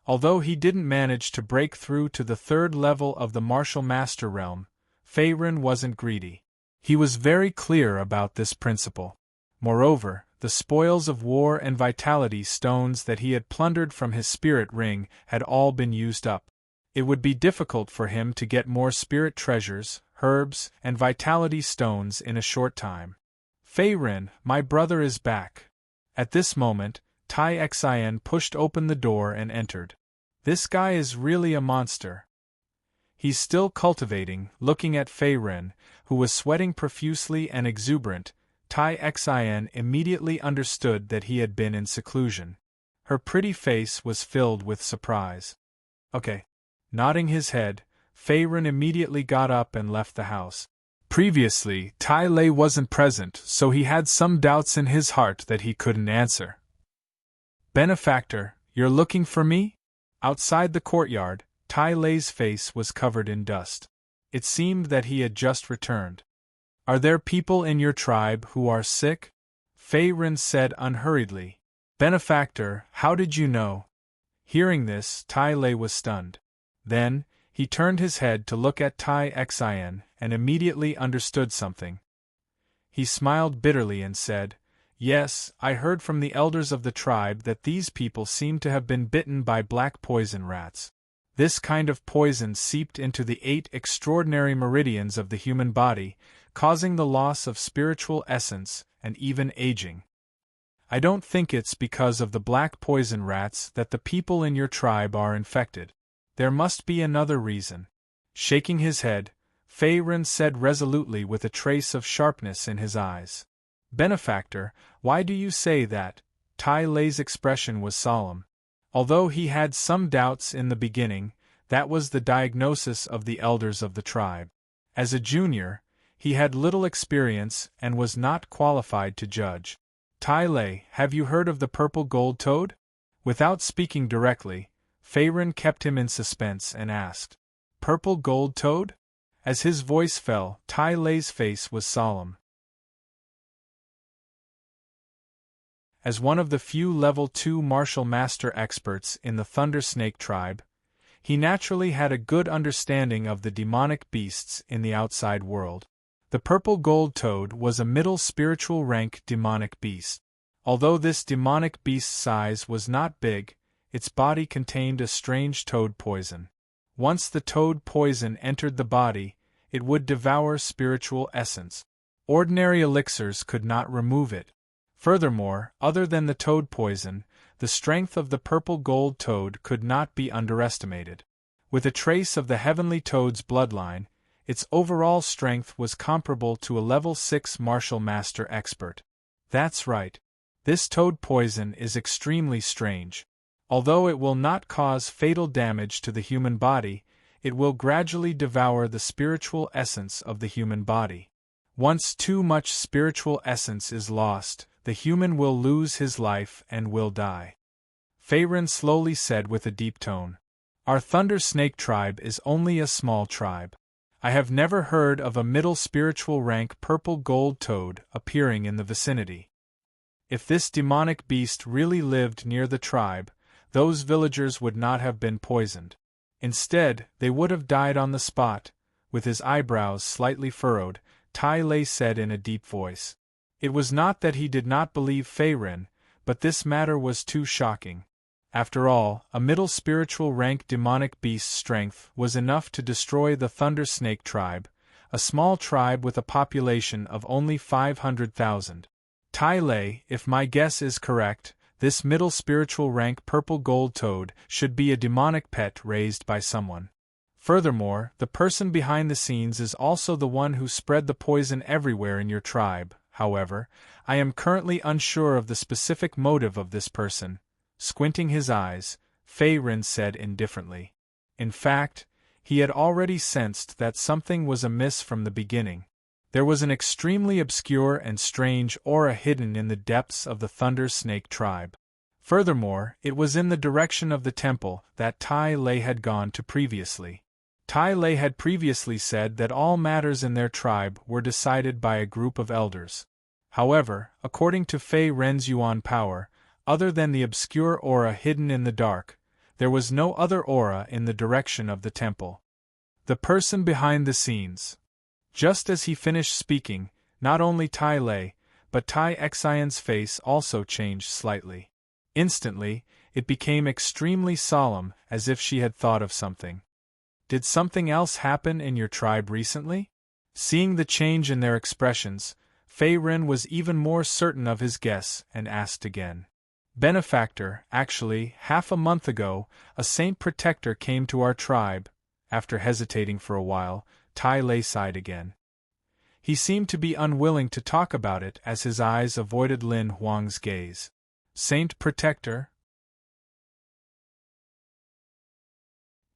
Although he didn't manage to break through to the 3rd level of the martial master realm, Faerun wasn't greedy. He was very clear about this principle. Moreover, the spoils of war and vitality stones that he had plundered from his spirit ring had all been used up. It would be difficult for him to get more spirit treasures, herbs, and vitality stones in a short time. Faerun, my brother is back. At this moment, Tai Xian pushed open the door and entered. This guy is really a monster. He's still cultivating, looking at Faerun, who was sweating profusely and exuberant. Tai Xian immediately understood that he had been in seclusion. Her pretty face was filled with surprise. Okay. Nodding his head, Faerun immediately got up and left the house. Previously, Tai Lei wasn't present, so he had some doubts in his heart that he couldn't answer. Benefactor, you're looking for me? Outside the courtyard, Tai Lei's face was covered in dust. It seemed that he had just returned. Are there people in your tribe who are sick? Faerun said unhurriedly. Benefactor, how did you know? Hearing this, Tai Lei was stunned. Then, he turned his head to look at Tai Xian and immediately understood something. He smiled bitterly and said, Yes, I heard from the elders of the tribe that these people seem to have been bitten by black poison rats. This kind of poison seeped into the 8 extraordinary meridians of the human body, causing the loss of spiritual essence and even aging. I don't think it's because of the black poison rats that the people in your tribe are infected. There must be another reason. Shaking his head, Fei Ren said resolutely with a trace of sharpness in his eyes. Benefactor, why do you say that? Tai Lei's expression was solemn. Although he had some doubts in the beginning, that was the diagnosis of the elders of the tribe. As a junior, he had little experience and was not qualified to judge. Tai Lei, have you heard of the purple gold toad? Without speaking directly, Fei Ren kept him in suspense and asked, Purple gold toad? As his voice fell, Tai Lei's face was solemn. As one of the few Level 2 martial master experts in the Thunder Snake tribe, he naturally had a good understanding of the demonic beasts in the outside world. The purple gold toad was a middle spiritual rank demonic beast. Although this demonic beast's size was not big, its body contained a strange toad poison. Once the toad poison entered the body, it would devour spiritual essence. Ordinary elixirs could not remove it. Furthermore, other than the toad poison, the strength of the purple gold toad could not be underestimated. With a trace of the heavenly toad's bloodline, its overall strength was comparable to a level 6 martial master expert. That's right. This toad poison is extremely strange. Although it will not cause fatal damage to the human body, it will gradually devour the spiritual essence of the human body. Once too much spiritual essence is lost, the human will lose his life and will die. Fei Ren slowly said with a deep tone. Our Thunder Snake tribe is only a small tribe. I have never heard of a middle spiritual rank purple gold toad appearing in the vicinity. If this demonic beast really lived near the tribe, those villagers would not have been poisoned. Instead, they would have died on the spot. With his eyebrows slightly furrowed, Tai Lei said in a deep voice. It was not that he did not believe Fei Ren, but this matter was too shocking. After all, a middle spiritual rank demonic beast's strength was enough to destroy the Thunder Snake tribe, a small tribe with a population of only 500,000. Tai Lei, if my guess is correct, this middle spiritual rank purple gold toad should be a demonic pet raised by someone. Furthermore, the person behind the scenes is also the one who spread the poison everywhere in your tribe. However, I am currently unsure of the specific motive of this person. Squinting his eyes, Fei Ren said indifferently. In fact, he had already sensed that something was amiss from the beginning. There was an extremely obscure and strange aura hidden in the depths of the Thunder Snake tribe. Furthermore, it was in the direction of the temple that Tai Lei had gone to previously. Tai Lei had previously said that all matters in their tribe were decided by a group of elders. However, according to Fei Ren's Yuan power, other than the obscure aura hidden in the dark, there was no other aura in the direction of the temple. The person behind the scenes. Just as he finished speaking, not only Tai Lei, but Tai Xian's face also changed slightly. Instantly, it became extremely solemn, as if she had thought of something. Did something else happen in your tribe recently? Seeing the change in their expressions, Fei Ren was even more certain of his guess and asked again. Benefactor, actually, half a month ago, a saint protector came to our tribe. After hesitating for a while, Tai Lei sighed again. He seemed to be unwilling to talk about it as his eyes avoided Lin Huang's gaze. Saint Protector?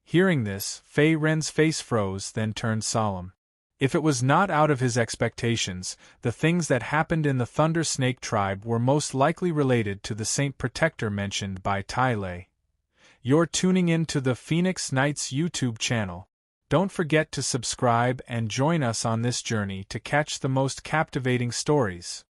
Hearing this, Fei Ren's face froze, then turned solemn. If it was not out of his expectations, the things that happened in the Thunder Snake tribe were most likely related to the Saint Protector mentioned by Tai Lei. You're tuning in to the Phoenix Knights YouTube channel. Don't forget to subscribe and join us on this journey to catch the most captivating stories.